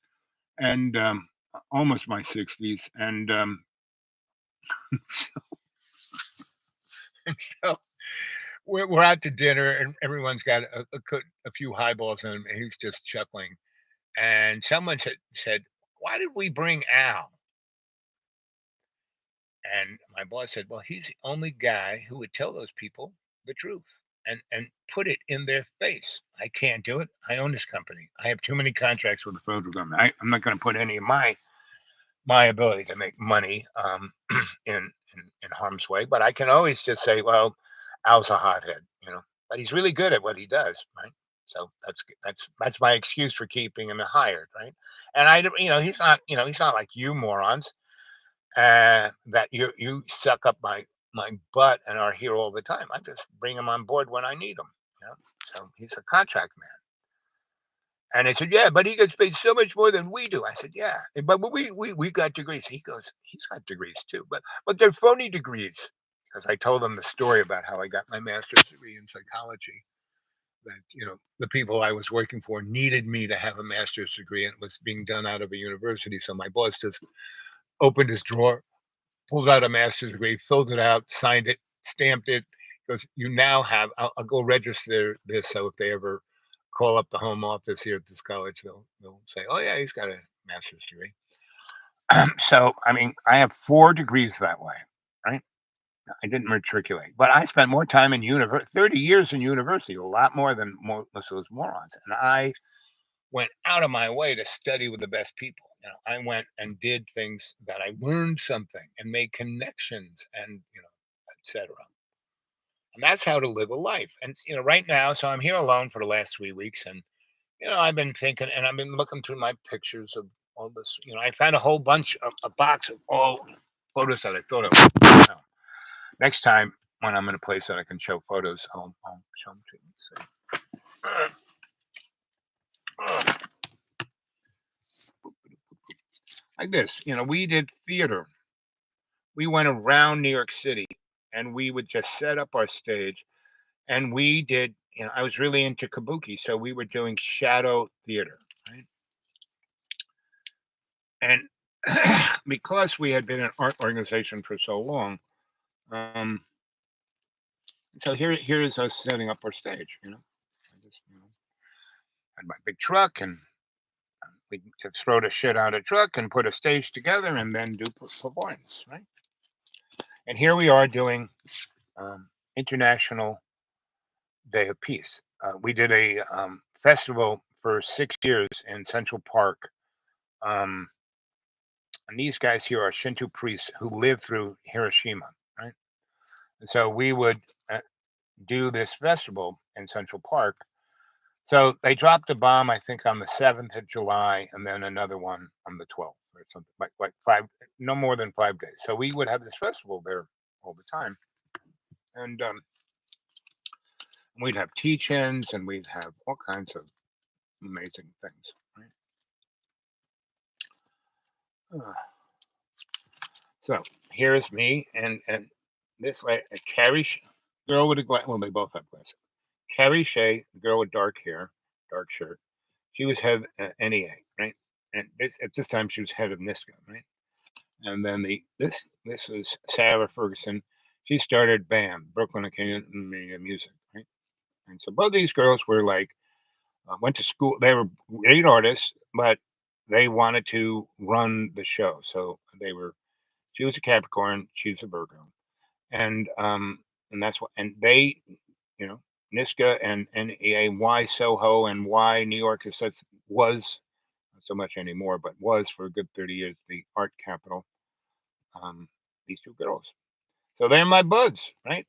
and almost my 60s, and and so we're out to dinner, and everyone's got a few highballs in him, and he's just chuckling. And someone said, "Why did we bring Al?" And my boss said, "Well, he's the only guy who would tell those people the truth and put it in their face. I can't do it. I own this company. I have too many contracts with the federal government. I'm not going to put any of my ability to make money in harm's way. But I can always just say, well, Al's a hothead. But he's really good at what he does, right? So that's my excuse for keeping him hired, right? And he's not like you morons that you suck up my butt and are here all the time. I just bring him on board when I need him. You know, so he's a contract man. And they said, "Yeah, but he gets paid so much more than we do." I said, "Yeah, but we got degrees." He goes, "He's got degrees too, but they're phony degrees." Because I told them the story about how I got my master's degree in psychology. That the people I was working for needed me to have a master's degree, and it was being done out of a university. So my boss just opened his drawer, pulled out a master's degree, filled it out, signed it, stamped it. Goes, "You now have." I'll go register this, so if they ever call up the home office here at this college, they'll say, "Oh yeah, he's got a master's degree." So I mean, I have 4 degrees that way, right? I didn't matriculate, but I spent more time in 30 years in university, a lot more than most of those morons, and I went out of my way to study with the best people. I went and did things that I learned something and made connections and etc. And that's how to live a life. And right now, so I'm here alone for the last 3 weeks, and I've been thinking, and I've been looking through my pictures of all this. I found a whole bunch of a box of all photos that I thought of. Next time when I'm in a place that I can show photos, I'll show them to you. Like this, we did theater. We went around New York City, and we would just set up our stage, and we did. I was really into kabuki, so we were doing shadow theater, right? And because we had been an art organization for so long, um, so here's us setting up our stage. I just had my big truck, and we could throw the shit out of truck and put a stage together, and then do performance, right? And here we are doing International Day of Peace. We did a festival for 6 years in Central Park. And these guys here are Shinto priests who lived through Hiroshima, right? And so we would do this festival in Central Park. So they dropped a bomb, I think, on the 7th of July, and then another one on the 12th or something, like no more than 5 days. So we would have this festival there all the time. And we'd have teach-ins, and we'd have all kinds of amazing things, right? So here's me and this Carrie girl with a glass. Well, they both have glasses. Carrie Shea, the girl with dark hair, dark shirt. She was head of NEA, right? And at this time, she was head of NISCA, right? And then this was Sarah Ferguson. She started BAM, Brooklyn Academy of Music, right? And so both these girls were like went to school. They were great artists, but they wanted to run the show. So they were. She was a Capricorn. She's a Virgo, and that's what. And they, you know, NISCA and NEA, why Soho and why New York is such was not so much anymore, but was for a good 30 years the art capital. These 2 girls, so they're my buds, right?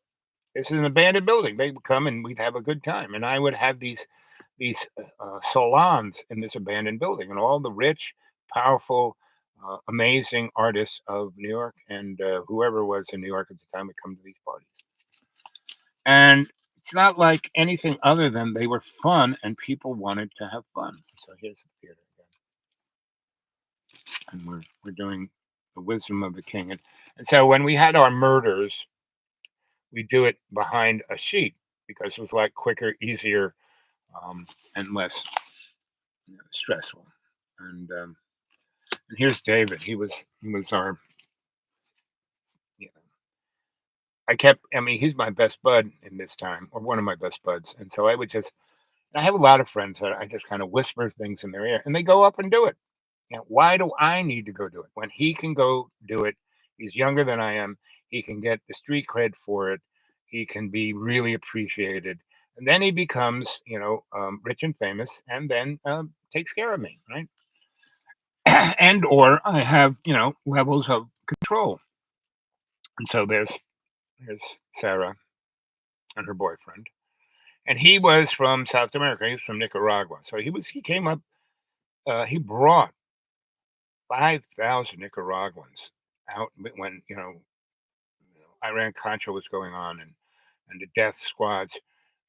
This is an abandoned building. They would come and we'd have a good time, and I would have these salons in this abandoned building, and all the rich, powerful, amazing artists of New York and whoever was in New York at the time would come to these parties. And it's not like anything other than they were fun, and people wanted to have fun. So here's the theater again, and we're doing the Wisdom of the King, and so when we had our murders, we do it behind a sheet because it was like quicker, easier, and less stressful. And here's David. He was our. You know, I mean, he's my best bud in this time, or one of my best buds, and so I would just. I have a lot of friends that I just kind of whisper things in their ear, and they go up and do it. Why do I need to go do it when he can go do it? He's younger than I am. He can get the street cred for it. He can be really appreciated, and then he becomes, rich and famous, and then takes care of me, right? And or I have, levels of control. And so there's Sarah and her boyfriend, and he was from South America. He was from Nicaragua, so he came up. He brought 5,000 Nicaraguans out when Iran Contra was going on, and the death squads.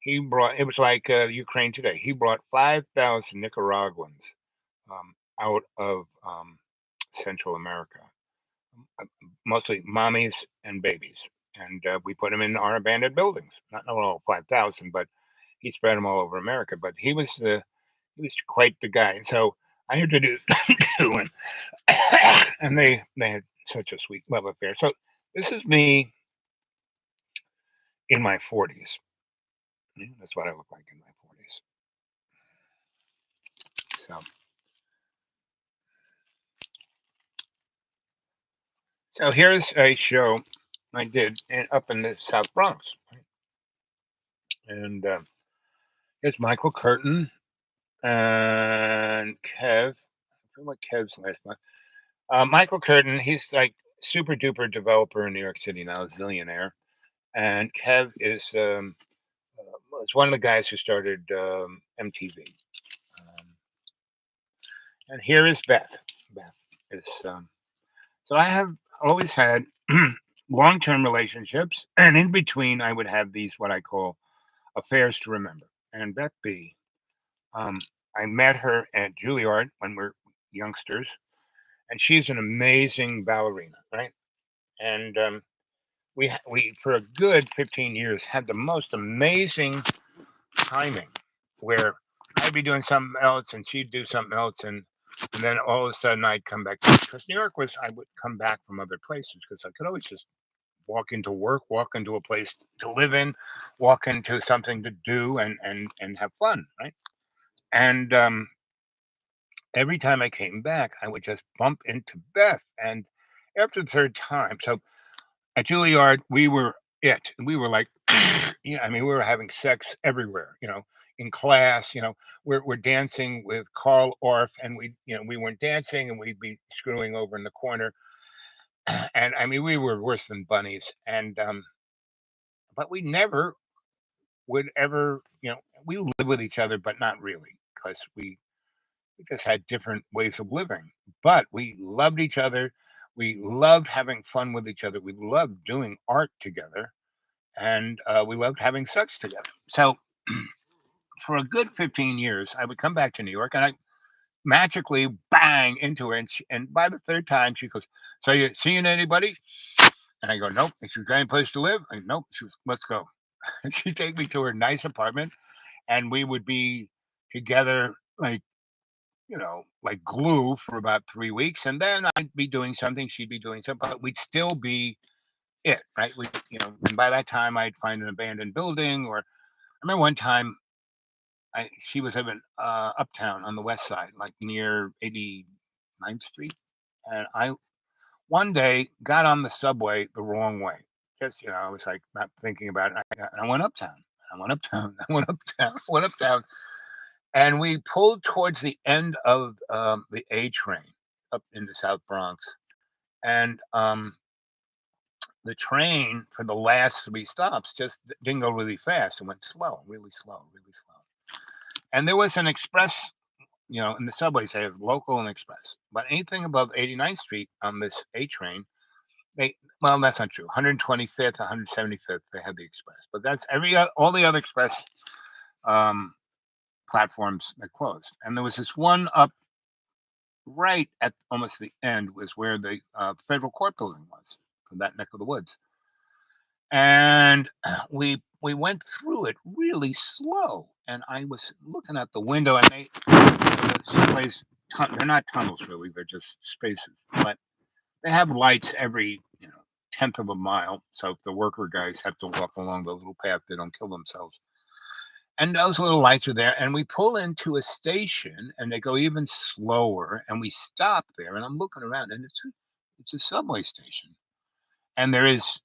He brought, it was like Ukraine today. He brought 5,000 Nicaraguans out of Central America, uh, mostly mommies and babies, and we put them in our abandoned buildings. Not all 5,000, but he spread them all over America. But he was quite the guy. So I introduced to him, and they had such a sweet love affair. So this is me in my 40s. Yeah, that's what I look like in my 40s. So, so here's a show I did up in the South Bronx, right? And here's Michael Curtin and Kev. I feel like Kev's last month. Michael Curtin, he's like super duper developer in New York City now, a zillionaire. And Kev is one of the guys who started MTV. Um, and here is Beth. Beth is so I have always had long-term relationships, and in between, I would have these what I call affairs to remember. And Beth B, um, I met her at Juilliard when we're youngsters, and she's an amazing ballerina, right? And we for a good 15 years had the most amazing timing, where I'd be doing something else and she'd do something else, and then all of a sudden I'd come back because New York was I would come back from other places because I could always just walk into work, walk into a place to live in, walk into something to do and have fun, right? And every time I came back, I would just bump into Beth. And after the third time, so at Juilliard, we were it. We were like, yeah, I mean, we were having sex everywhere, in class, we're dancing with Carl Orff, and we weren't dancing and we'd be screwing over in the corner. And I mean, we were worse than bunnies. And, but we never would ever, we live with each other, but not really because we just had different ways of living. But we loved each other. We loved having fun with each other. We loved doing art together, and we loved having sex together. So for a good 15 years, I would come back to New York, and I magically bang into her. And by the third time, she goes, "So you seeing anybody?" And I go, "Nope." And she goes, "Got any place to live?" I go, "Nope." She goes, "Let's go." And she'd take me to her nice apartment, and we would be together like glue for about 3 weeks. And then I'd be doing something, she'd be doing something, but we'd still be it, right? And by that time I'd find an abandoned building. Or I remember one time she was living uptown on the west side, like near 89th Street. And I one day got on the subway the wrong way. Just, I was like not thinking about it. I went uptown. I went uptown. I went uptown. I went uptown. And we pulled towards the end of the A train up in the South Bronx. And the train for the last three stops just didn't go really fast. It went slow, really slow, really slow. And there was an express, in the subways, they have local and express. But anything above 89th Street on this A train, well, that's not true. 125th, 175th, they had the express. But that's all the other express um, platforms that closed. And there was this one up right at almost the end was where the federal court building was, in that neck of the woods. And we went through it really slow. And I was looking out the window, and the subways, they're not tunnels really, they're just spaces. But they have lights every tenth of a mile. So if the worker guys have to walk along the little path, they don't kill themselves. And those little lights are there, and we pull into a station, and they go even slower, and we stop there, and I'm looking around, and it's a subway station, and there is,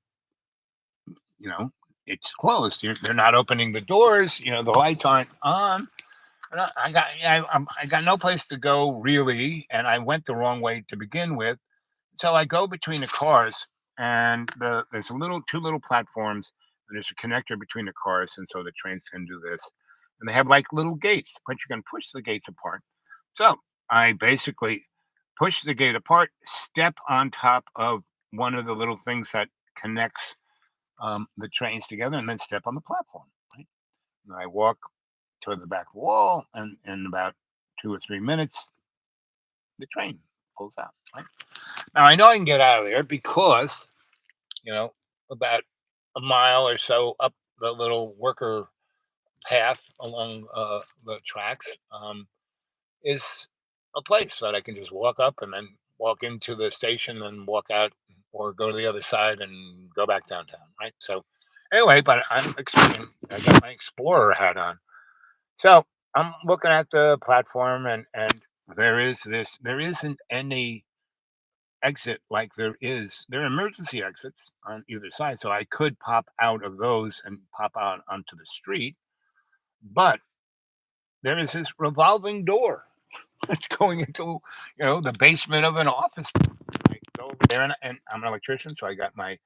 you know, it's closed. They're not opening the doors. The lights aren't on. And I got no place to go really, and I went the wrong way to begin with. So I go between the cars, and there's a little two little platforms, and there's a connector between the cars, and so the trains can do this. And they have like little gates, but you can push the gates apart. So I basically push the gate apart, step on top of one of the little things that connects the trains together, and then step on the platform. Right? And I walk toward the back wall, and in about 2 or 3 minutes, the train pulls out. Right? Now I know I can get out of there because you know about a mile or so up the little worker path along the tracks is a place that I can just walk up and then walk into the station and walk out or go to the other side and go back downtown. Right. So anyway, but I'm explaining. I got my explorer hat on. So I'm looking at the platform, and there isn't any exit like there are emergency exits on either side, so I could pop out of those and pop out onto the street, but there is this revolving door that's going into the basement of an office. I go over there, and I'm an electrician, so I got my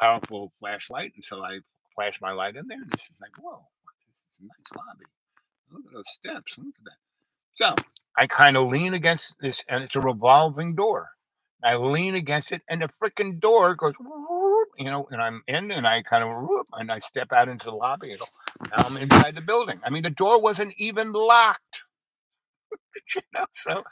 powerful flashlight, and so I flash my light in there, and this is like, whoa, this is a nice lobby. Look at those steps. Look at that. So I kind of lean against this, and it's a revolving door. I lean against it, and the freaking door goes, and I'm in, and I kind of, and I step out into the lobby. And now I'm inside the building. I mean, the door wasn't even locked. So,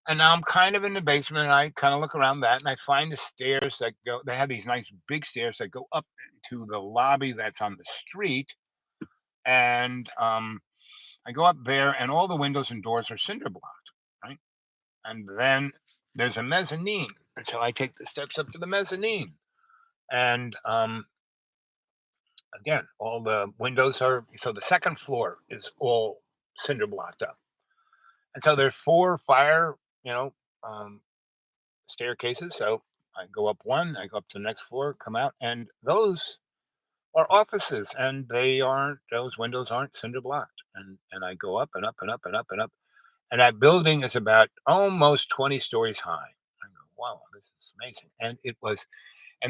and now I'm kind of in the basement, and I kind of look around that, and I find the stairs that go. They have these nice big stairs that go up to the lobby that's on the street, and I go up there, and all the windows and doors are cinder blocked, right? And then there's a mezzanine. And so I take the steps up to the mezzanine. And again, all the windows are, so the second floor is all cinder blocked up. And so there's four fire, you know, um, staircases. So I go up one, I go up to the next floor, come out, and those are offices, and those windows aren't cinder blocked. And I go up and up and up and up and up. And that building is about almost 20 stories high. I go, wow, this is amazing. And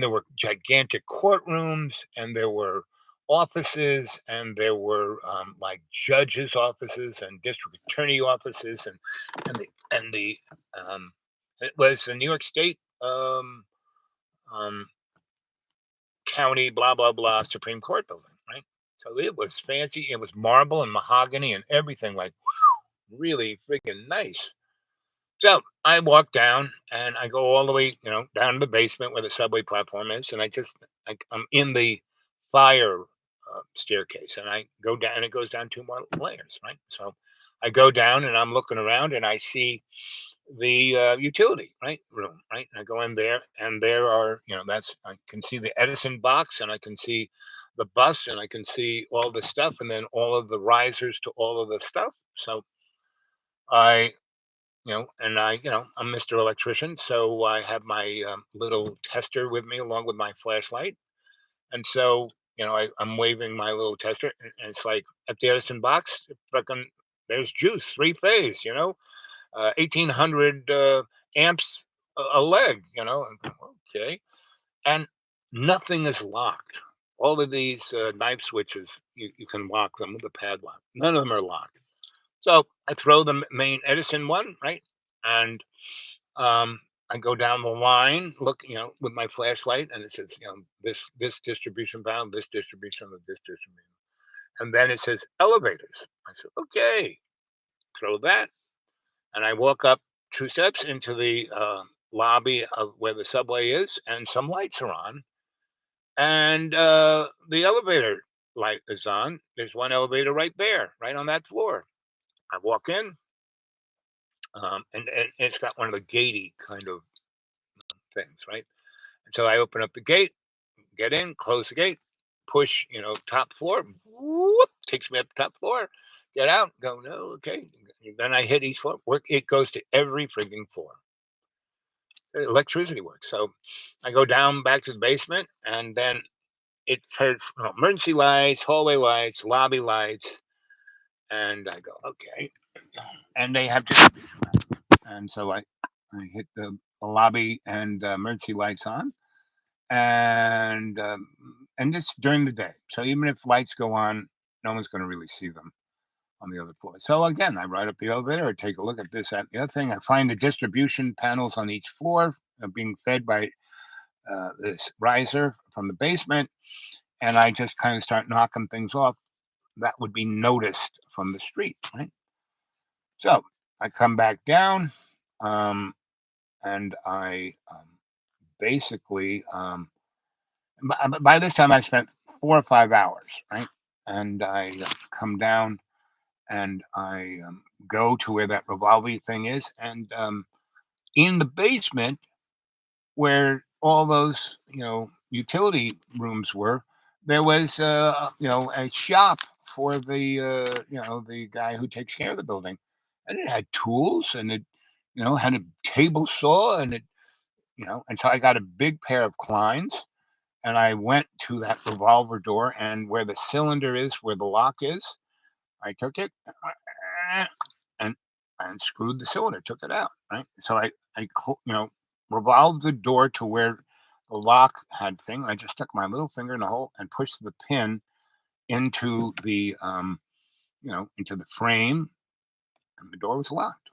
there were gigantic courtrooms, and there were offices, and there were like judges' offices and district attorney offices, and the um, it was the New York State um, County blah blah blah Supreme Court building, right? So it was fancy. It was marble and mahogany and everything, like really freaking nice. So I walk down, and I go all the way, down to the basement where the subway platform is, and I'm in the fire staircase, and I go down, and it goes down two more layers, right? So I go down, and I'm looking around, and I see the utility right room, right? And I go in there, and there are, that's I can see the Edison box, and I can see the bus, and I can see all the stuff, and then all of the risers to all of the stuff. So I and I'm Mr. Electrician, so I have my little tester with me along with my flashlight. And so, I'm waving my little tester, and it's like at the Edison box, fucking, there's juice, three phase, 1800 amps a leg, and okay. And nothing is locked. All of these knife switches, you can lock them with a padlock. None of them are locked. So I throw the main Edison one, right? And I go down the line, look, with my flashlight, and it says, this distribution bound, this distribution, of this distribution. And then it says elevators. I said, okay, throw that. And I walk up two steps into the lobby of where the subway is, and some lights are on. And the elevator light is on. There's one elevator right there, right on that floor. I walk in, and it's got one of the gatey kind of things, right? And so I open up the gate, get in, close the gate, push, top floor, whoop, takes me up top floor. Get out, go, no, okay. Then I hit each floor. Work. It goes to every frigging floor. Electricity works. So I go down back to the basement, and then it says emergency lights, hallway lights, lobby lights, and I go okay. And they have distribution lights. And so I hit the lobby and emergency lights on, and this during the day. So even if lights go on, no one's going to really see them on the other floor. So again, I ride up the elevator, I take a look at this, that, and the other thing. I find the distribution panels on each floor being fed by this riser from the basement, and I just kind of start knocking things off that would be noticed from the street, right? So I come back down, um, and I basically, by this time, I spent 4 or 5 hours, right? And I come down and I go to where that revolving thing is, and in the basement where all those utility rooms were, there was a shop for the the guy who takes care of the building, and it had tools, and it had a table saw, and it and so I got a big pair of Kleins, and I went to that revolver door, and where the cylinder is, where the lock is, I took it and screwed the cylinder, took it out, right? So I revolved the door to where the lock had thing. I just stuck my little finger in the hole and pushed the pin into the into the frame, and the door was locked.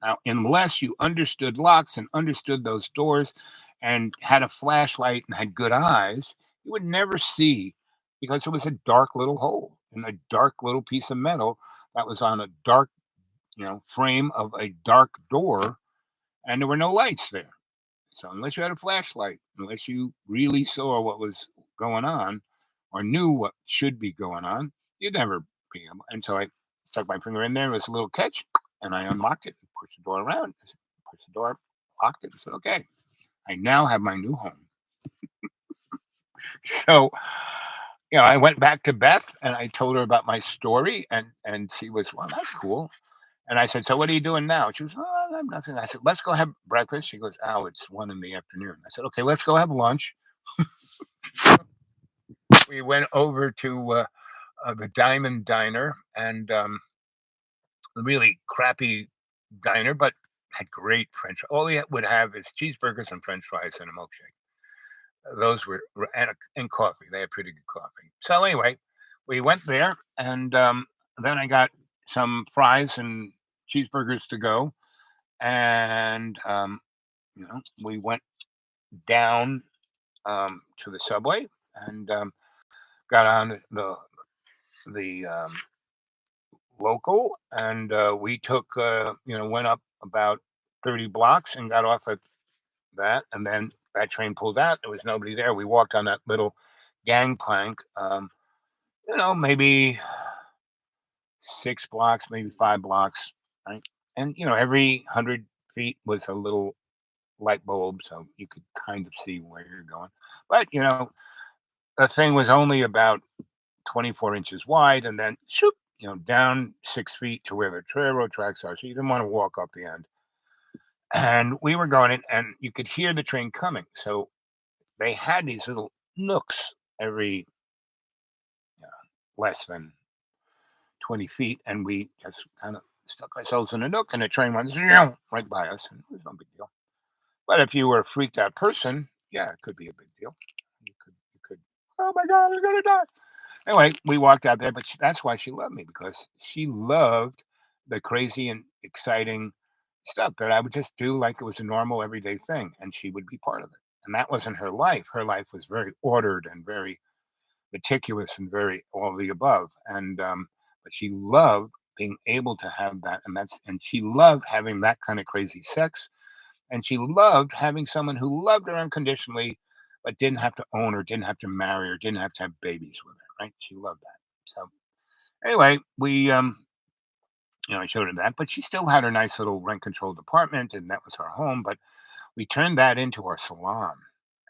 Now, unless you understood locks and understood those doors and had a flashlight and had good eyes, you would never see, because it was a dark little hole in a dark little piece of metal that was on a dark, frame of a dark door, and there were no lights there. So unless you had a flashlight, unless you really saw what was going on or knew what should be going on, you'd never be able. And so I stuck my finger in there. It was a little catch, and I unlocked it, pushed the door around, pushed the door, locked it, and said, "Okay, I now have my new home." So, I went back to Beth and I told her about my story, and she was, "Well, that's cool." And I said, "So what are you doing now?" She goes, "Oh, I'm nothing." I said, "Let's go have breakfast." She goes, "Oh, it's 1 in the afternoon." I said, "Okay, let's go have lunch." We went over to the Diamond Diner, and a really crappy diner, but had great French. All we would have is cheeseburgers and French fries and a milkshake. Those were and coffee. They had pretty good coffee. So anyway, we went there, and then I got some fries and cheeseburgers to go, and we went down to the subway, and got on the local, and we took went up about 30 blocks and got off at that, and then that train pulled out. There was nobody there. We walked on that little gangplank, maybe 6 blocks, maybe 5 blocks, right? And every 100 feet was a little light bulb, so you could kind of see where you're going. But the thing was only about 24 inches wide, and then shoop, down 6 feet to where the railroad tracks are. So you didn't want to walk up the end. And we were going in, and you could hear the train coming. So they had these little nooks every less than 20 feet, and we just kind of stuck ourselves in a nook, and the train went right by us, and it was no big deal. But if you were a freaked out person, yeah, it could be a big deal. You could, oh my God, I'm gonna die. Anyway, we walked out there, but that's why she loved me, because she loved the crazy and exciting stuff that I would just do like it was a normal everyday thing, and she would be part of it. And that wasn't her life. Her life was very ordered and very meticulous and very all of the above. And but she loved being able to have that, and she loved having that kind of crazy sex, and she loved having someone who loved her unconditionally, but didn't have to own her, didn't have to marry her, didn't have to have babies with her. Right? She loved that. So anyway, we I showed her that, but she still had her nice little rent controlled apartment, and that was her home. But we turned that into our salon,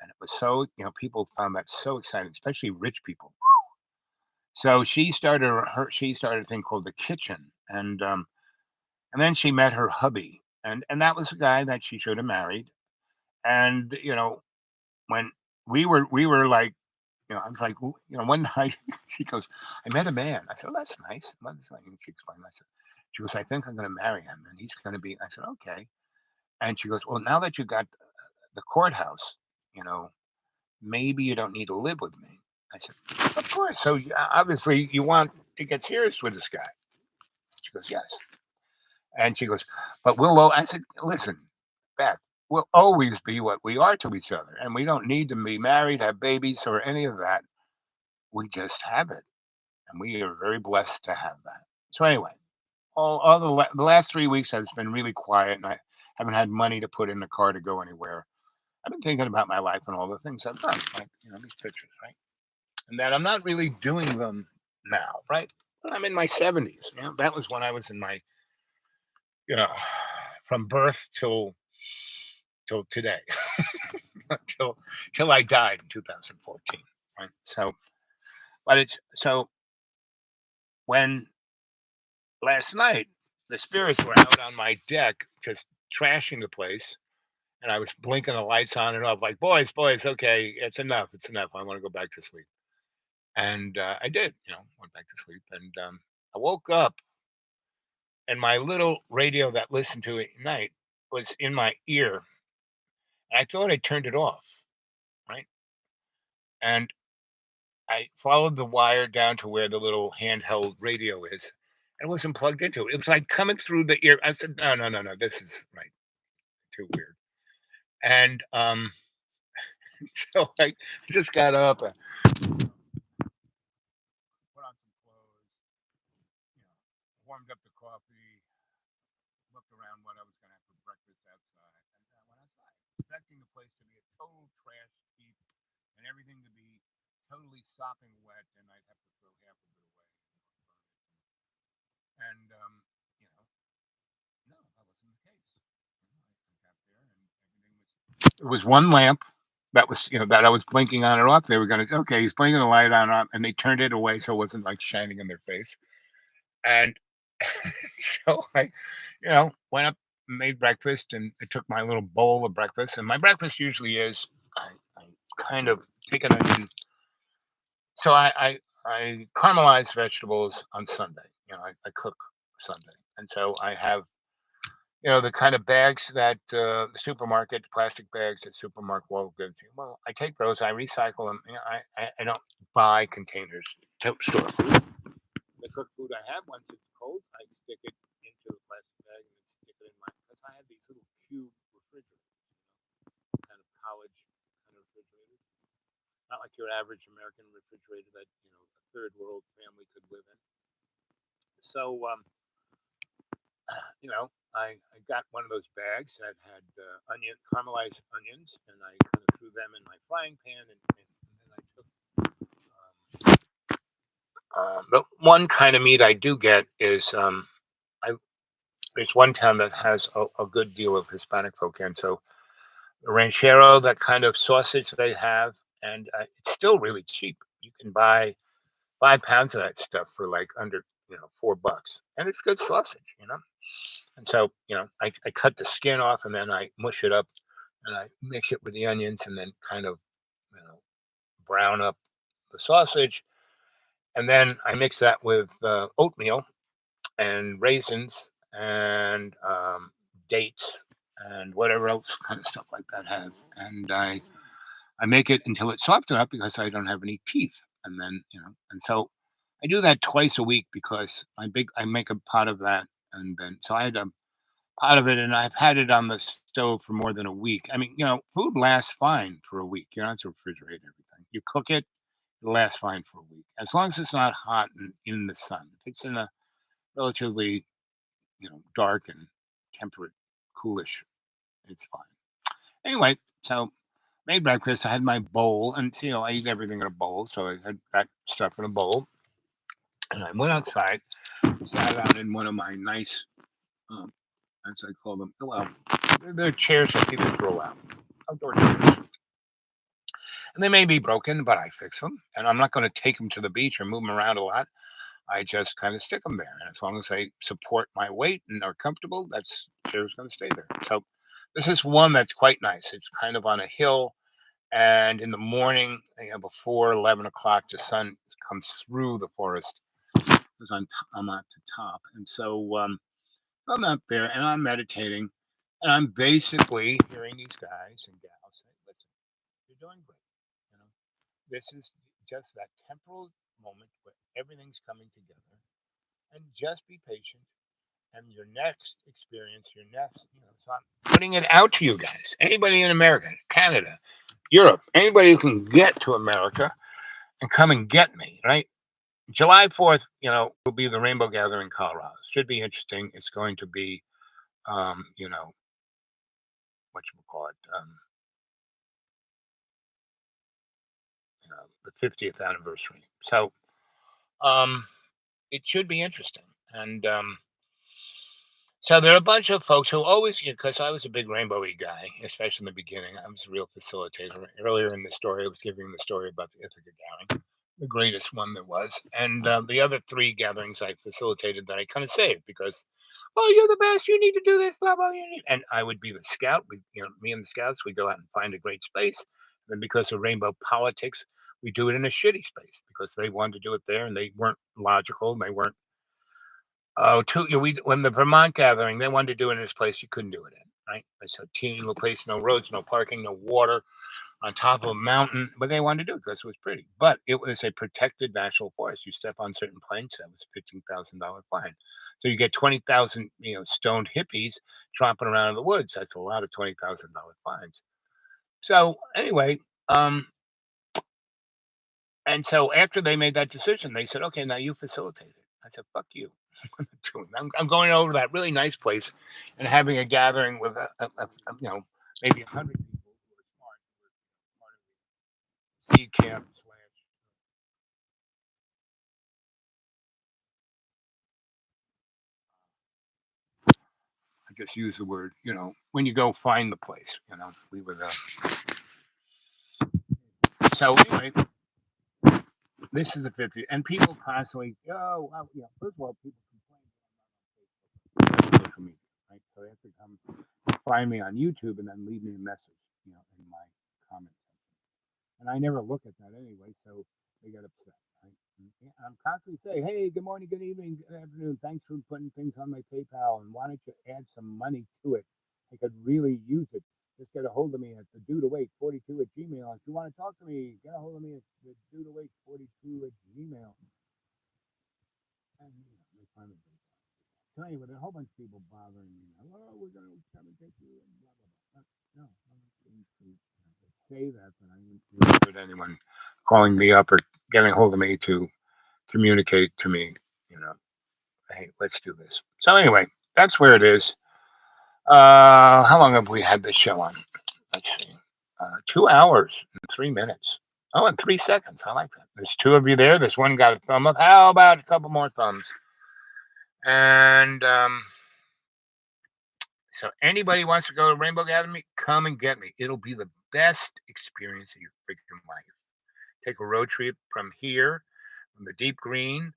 and it was so people found that so exciting, especially rich people. So she started a thing called the kitchen, and then she met her hubby, and that was a guy that she should have married. And when we were like, I was like, one night she goes, I met a man. I said, oh, that's nice. Well, that's nice. And she explained. I said, she goes, I think I'm going to marry him, and he's going to be. I said, okay. And she goes, well, now that you got the courthouse, you know, maybe you don't need to live with me. I said, of course. So obviously you want to get serious with this guy. She goes, yes. And she goes, but I said, listen, Beth, we'll always be what we are to each other. And we don't need to be married, have babies, or any of that. We just have it. And we are very blessed to have that. So, anyway, all the last 3 weeks has been really quiet, and I haven't had money to put in the car to go anywhere. I've been thinking about my life and all the things I've done, like, these pictures, right? And that I'm not really doing them now, right? But I'm in my 70s. That was when I was in my, you know, from birth till today, till I died in 2014, right? So, but it's so when last night the spirits were out on my deck just trashing the place, and I was blinking the lights on and off, like, boys, okay, it's enough. I want to go back to sleep. And I did, went back to sleep. And I woke up, and my little radio that listened to it at night was in my ear. And I thought I turned it off, right? And I followed the wire down to where the little handheld radio is. It wasn't plugged into it. It was like coming through the ear. I said, no, this is right, too weird. And so I just got up, put on some clothes, warmed up the coffee, looked around what I was going to have for breakfast outside, and went outside, expecting the place to be a total trash heap and everything to be totally sopping wet, and I'd have to throw half of it away. And you know, no, that wasn't the case. I got there, and everything was. It was one lamp that was, that I was blinking on and off. They were going to, okay, he's blinking the light on and off, and they turned it away so it wasn't like shining in their face. And so I, went up, made breakfast, and I took my little bowl of breakfast. And my breakfast usually is I kind of take an onion. So I caramelize vegetables on Sunday. I cook Sunday, and so I have the kind of bags that the supermarket, plastic bags that supermarket will give you. Well, I take those, I recycle them. I don't buy containers to store food. The cooked food I have, once it's cold, I stick it into a plastic bag and stick it in because I have these little cube refrigerators, kind of college kind of refrigerators. Not like your average American refrigerator that, a third world family could live in. So, I got one of those bags that had caramelized onions, and I kind of threw them in my frying pan, and then I took the one kind of meat I do get is there's one town that has a good deal of Hispanic folk, and so the ranchero, that kind of sausage they have, and it's still really cheap. You can buy 5 pounds of that stuff for like under $4, and it's good sausage. And so I cut the skin off, and then I mush it up, and I mix it with the onions, and then kind of brown up the sausage, and then I mix that with oatmeal and raisins and dates and whatever else kind of stuff like that have. And I make it until it's soft enough because I don't have any teeth. And then, and so I do that twice a week because I make a pot of that. And then, so I had a pot of it, and I've had it on the stove for more than a week. I mean, food lasts fine for a week. You don't have to refrigerate everything. You cook it, it lasts fine for a week. As long as it's not hot and in the sun. If it's in a relatively, dark and temperate, coolish, it's fine. Anyway, so made breakfast. I had my bowl, and I eat everything in a bowl. So I had that stuff in a bowl, and I went outside, sat out in one of my nice, as I call them, well, they're chairs that people throw out, outdoor chairs. And they may be broken, but I fix them. And I'm not going to take them to the beach or move them around a lot. I just kind of stick them there. And as long as they support my weight and are comfortable, that's chair's going to stay there. So this is one that's quite nice. It's kind of on a hill. And in the morning, before 11 o'clock, the sun comes through the forest because I'm at the top. And so I'm up there and I'm meditating and I'm basically hearing these guys and gals say, listen, you're doing great. You know, this is just that temporal moment where everything's coming together and just be patient. And your next experience, your next, so I'm putting it out to you guys. Anybody in America, Canada, Europe, anybody who can get to America and come and get me, right? July 4th, will be the Rainbow Gathering, Colorado. Should be interesting. It's going to be, what you call it, the 50th anniversary. So um, it should be interesting. And so there are a bunch of folks who always, because I was a big rainbowy guy, especially in the beginning. I was a real facilitator. Earlier in the story, I was giving the story about the Ithaca Gathering, the greatest one there was. And the other three gatherings I facilitated that I kind of saved because, oh, you're the best. You need to do this, blah, blah. And I would be the scout. Me and the scouts, we go out and find a great space. And because of rainbow politics, we do it in a shitty space because they wanted to do it there and they weren't logical. And they weren't. Oh, when the Vermont gathering, they wanted to do it in this place you couldn't do it in, right? It's a teeny little place, no roads, no parking, no water, on top of a mountain, but they wanted to do it because it was pretty. But it was a protected national forest. You step on certain plains, that was a $15,000 fine. So you get 20,000, stoned hippies tromping around in the woods. That's a lot of $20,000 fines. So anyway, and so after they made that decision, they said, "Okay, now you facilitate it." I said, "Fuck you." I'm going over to that really nice place and having a gathering with maybe 100 people who are smart, who are part of the seed camp slash. I just use the word, when you go find the place, we were there. So anyway, this is the 50, and people constantly, oh, well, first of all, people complain on social media, right? So they have to come find me on YouTube and then leave me a message, in my comment section. And I never look at that anyway, so they get upset. Right? I'm constantly saying, hey, good morning, good evening, good afternoon. Thanks for putting things on my PayPal. And why don't you add some money to it? I could really use it. Just get a hold of me at the due to wait 42 at Gmail. If you want to talk to me, get a hold of me at the due to wait 42 at Gmail. And they finally do. So anyway, there are a whole bunch of people bothering me. Oh, we're going to come and take you and blah, blah, blah. No, I'm not going to say that, but I didn't heard anyone calling me up or getting a hold of me to communicate to me, hey, let's do this. So anyway, that's where it is. How long have we had this show on? Let's see. 2 hours and 3 minutes. Oh, and 3 seconds. I like that. There's two of you there. There's one got a thumb up. How about a couple more thumbs? And so anybody wants to go to Rainbow Academy, come and get me. It'll be the best experience of your freaking life. Take a road trip from here, from the Deep Green.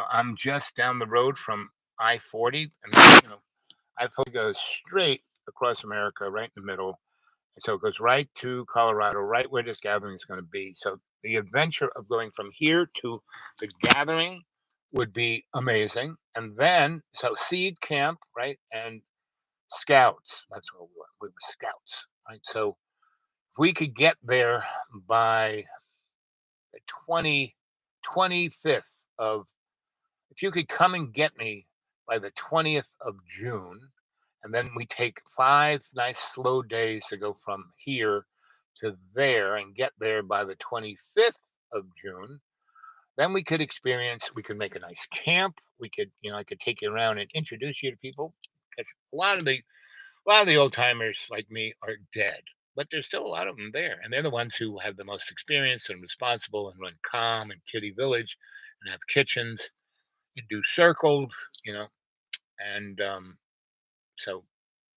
I'm just down the road from I-40, and I-40 goes straight across America, right in the middle. And so it goes right to Colorado, right where this gathering is going to be. So the adventure of going from here to the gathering would be amazing. And then, so seed camp, right? And scouts. That's what we were. We were scouts, right? So if we could get there by the 25th of, if you could come and get me by the 20th of June, and then we take 5 nice slow days to go from here to there and get there by the 25th of June, then we could make a nice camp. We could, I could take you around and introduce you to people. Because a lot of the old timers like me are dead, but there's still a lot of them there, and they're the ones who have the most experience and responsible and run Calm and Kitty Village, and have kitchens and do circles, you know. And so,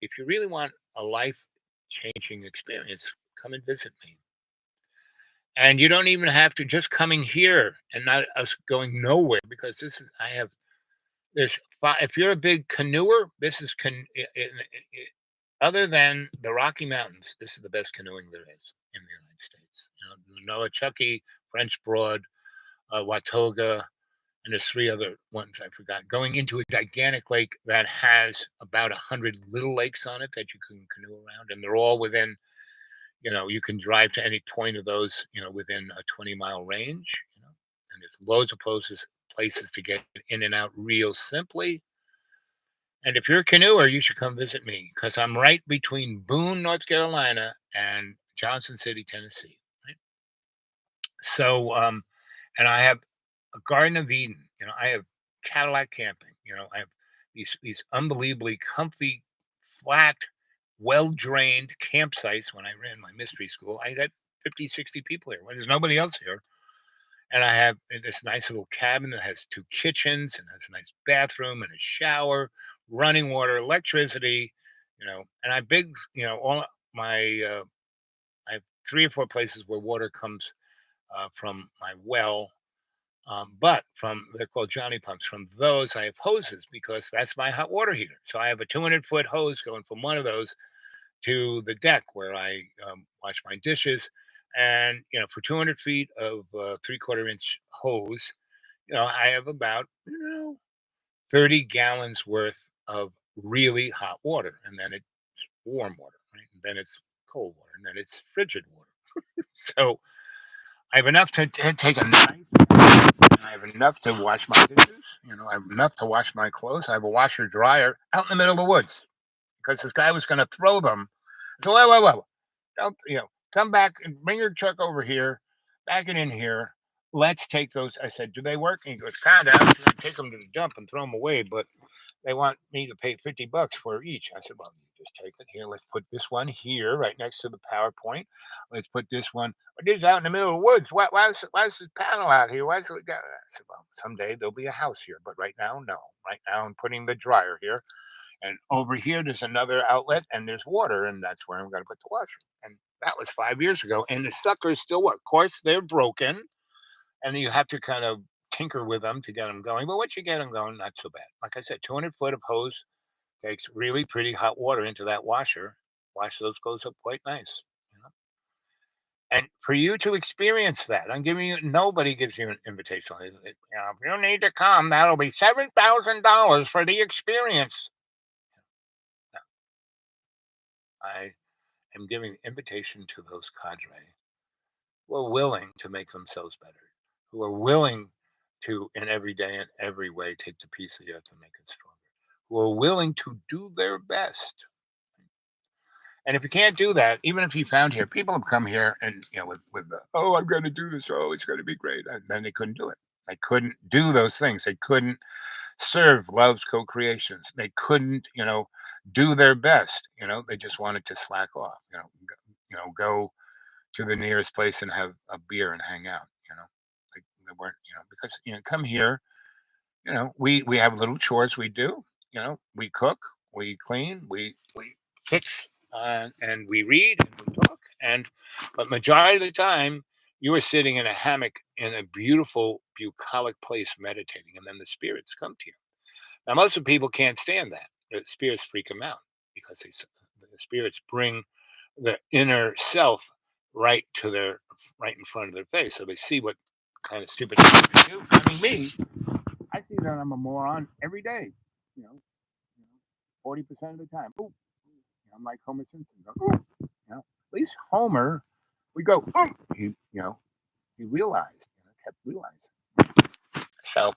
if you really want a life changing experience, come and visit me. And you don't even have to just coming here and not us going nowhere because this is I have there's if you're a big canoeer, this is other than the Rocky Mountains, this is the best canoeing there is in the United States. Noachukee, French Broad, Watoga, and there's three other ones I forgot. Going into a gigantic lake that has about 100 little lakes on it that you can canoe around, and they're all within. You can drive to any point of those, within a 20-mile range. And there's loads of places to get in and out real simply. And if you're a canoeer, you should come visit me because I'm right between Boone, North Carolina, and Johnson City, Tennessee. Right? So, and I have a Garden of Eden. I have Cadillac camping. I have these unbelievably comfy, flat, well drained campsites. When I ran my mystery school, I had 50, 60 people here when there's nobody else here. And I have this nice little cabin that has two kitchens and has a nice bathroom and a shower, running water, electricity, and I big, all my, I have three or four places where water comes from my well. But they're called Johnny pumps. From those, I have hoses because that's my hot water heater. So I have a 200-foot hose going from one of those to the deck where I wash my dishes. And for 200 feet of 3/4 inch hose, I have about 30 gallons worth of really hot water, and then it's warm water, right? And then it's cold water, and then it's frigid water. So I have enough to take a knife. And I have enough to wash my dishes. I have enough to wash my clothes. I have a washer dryer out in the middle of the woods because this guy was going to throw them. So wait. Don't come back and bring your truck over here, back it in here. Let's take those. I said, do they work? And he goes, kind of. I'm going to take them to the dump and throw them away, but they want me to pay $50 for each. I said, well, you just take it here. Let's put this one here, right next to the PowerPoint. Let's put this one. This is out in the middle of the woods. Why is this panel out here? Why is it? I said, well, someday there'll be a house here, but right now, no. Right now, I'm putting the dryer here. And over here, there's another outlet and there's water, and that's where I'm going to put the washer. And that was 5 years ago. And the suckers still work. Of course, they're broken, and you have to kind of tinker with them to get them going. But once you get them going, not so bad. Like I said, 200 foot of hose takes really pretty hot water into that washer. Wash those clothes up quite nice. And for you to experience that, I'm giving you. Nobody gives you an invitation. If you need to come, that'll be $7,000 for the experience. I am giving invitation to those cadre who are willing to make themselves better, who are willing to, in every day and every way, take the piece of the earth and make it stronger, who are willing to do their best. And if you can't do that, even if you found here, people have come here and with the I'm going to do this, it's going to be great, and then they couldn't do it. They couldn't do those things. They couldn't serve love's co-creations. They couldn't, do their best. They just wanted to slack off. Go to the nearest place and have a beer and hang out. They weren't, because come here. We have little chores we do. We cook, we clean, we fix, and we read and we talk. But majority of the time, you are sitting in a hammock in a beautiful, bucolic place meditating, and then the spirits come to you. Now, most of the people can't stand that. The spirits freak them out because the spirits bring the inner self right in front of their face, so they see what kind of stupid things they do. I mean, me, I see that I'm a moron every day. 40% of the time. Ooh, I'm like Homer Simpson. Ooh, at least Homer, we go. Ooh, he realized, kept realizing. So,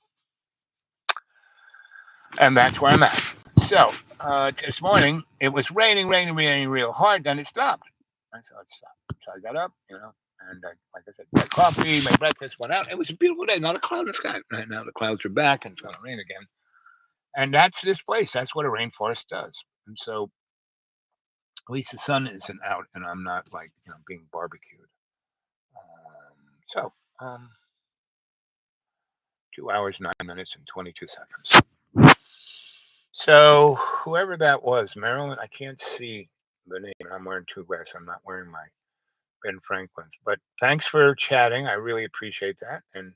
and that's where I'm at. So this morning it was raining real hard. Then it stopped. I said it stopped. So I got up, and like I said, had coffee, made breakfast, went out. It was a beautiful day, not a cloud in the sky. Right now the clouds are back and it's going to rain again. And that's this place. That's what a rainforest does. And so at least the sun isn't out, and I'm not being barbecued. So 2 hours, 9 minutes, and 22 seconds. So whoever that was, Marilyn, I can't see the name. I'm wearing two glasses. I'm not wearing my Ben Franklin's. But thanks for chatting. I really appreciate that. And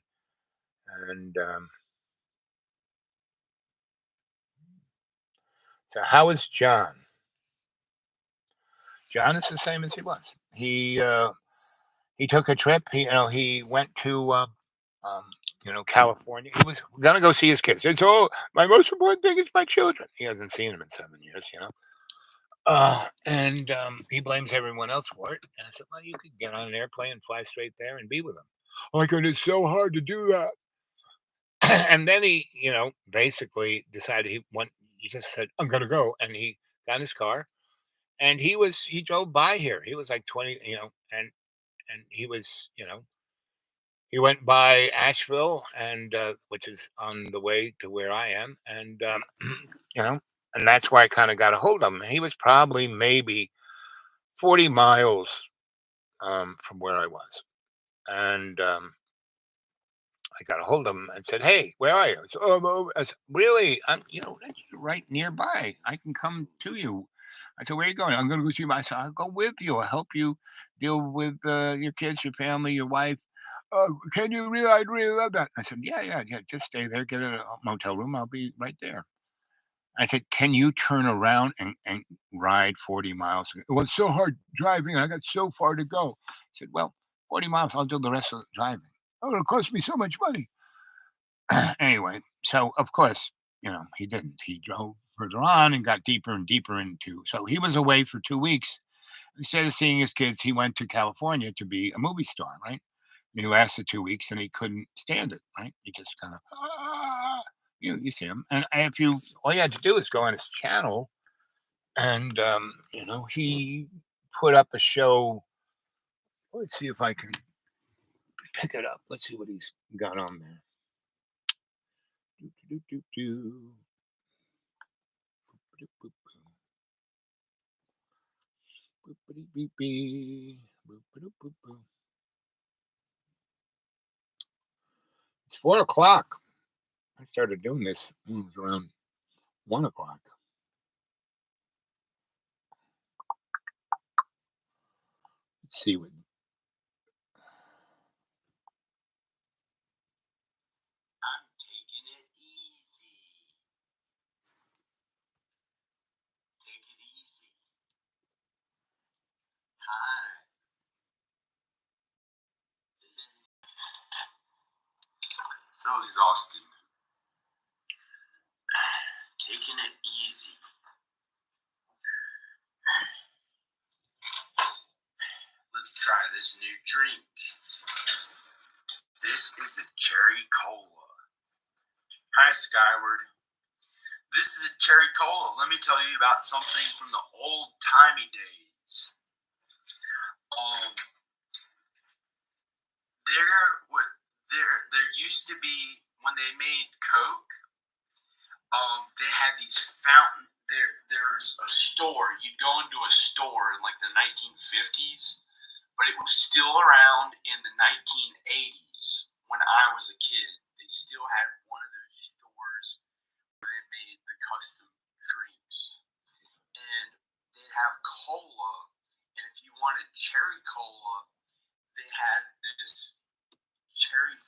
so, how is John? John is the same as he was. He took a trip. He went to um, California. He was gonna go see his kids. It's all my most important thing is my children. He hasn't seen them in 7 years. And he blames everyone else for it. And I said, well, you could get on an airplane, fly straight there, and be with them. Like, and it's so hard to do that. And then he, basically decided he went. He just said, "I'm gonna go," and he got in his car and he drove by here. He was like 20, and he was, he went by Asheville, and which is on the way to where I am, and you know, and that's why I kind of got a hold of him. He was probably maybe 40 miles from where I was, and I got a hold of him and said, "Hey, where are you?" I said, "Really? That's right nearby. I can come to you." I said, "Where are you going?" "I'm going to go see my son." "I'll go with you. I'll help you deal with your kids, your family, your wife." Can you really? I'd really love that. I said, "Yeah, yeah, yeah. Just stay there, get a motel room. I'll be right there." I said, "Can you turn around and ride 40 miles?" "It was so hard driving. I got so far to go." I said, "Well, 40 miles. I'll do the rest of the driving." "Oh, it'll cost me so much money." Anyway, so of course, he didn't. He drove further on and got deeper and deeper into. So he was away for 2 weeks. Instead of seeing his kids, he went to California to be a movie star, right? And he lasted 2 weeks and he couldn't stand it, right? He just kind of, you see him. And if you, all you had to do is go on his channel and, he put up a show. Let's see if I can pick it up. Let's see what he's got on there. Do, do, do, do, do. It's 4 o'clock. I started doing this when it was around 1 o'clock. Let's see what. I'm taking it easy. Take it easy. Hi. So exhausting. Taking it easy. Let's try this new drink. This is a cherry cola. Hi, Skyward. This is a cherry cola. Let me tell you about something from the old-timey days. There used to be, when they made Coke, they had these fountain. There's a store. You'd go into a store in like the 1950s, but it was still around in the 1980s when I was a kid. They still had one of those stores where they made the custom drinks, and they'd have cola. And if you wanted cherry cola, they had this cherry.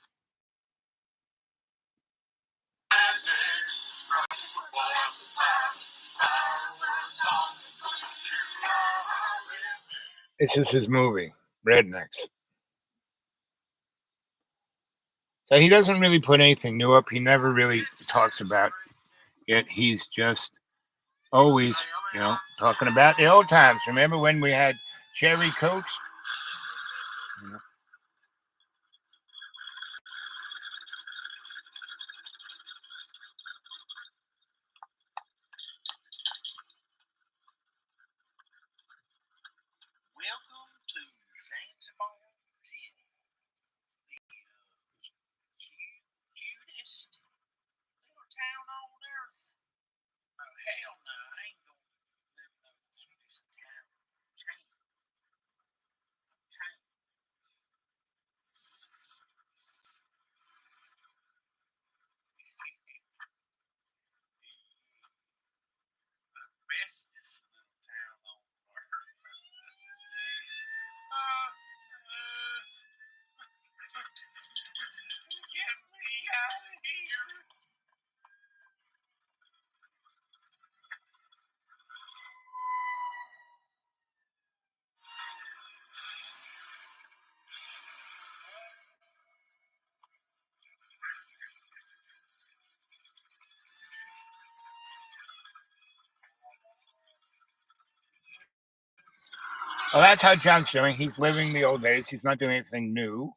This is his movie, Rednecks. So he doesn't really put anything new up. He never really talks about it. He's just always, talking about the old times. Remember when we had cherry Cokes? Welcome to Zanzibar City, the cutest little town on earth. Oh, hell no, I ain't gonna live in no cutest town. Well, that's how John's doing. He's living the old days. He's not doing anything new.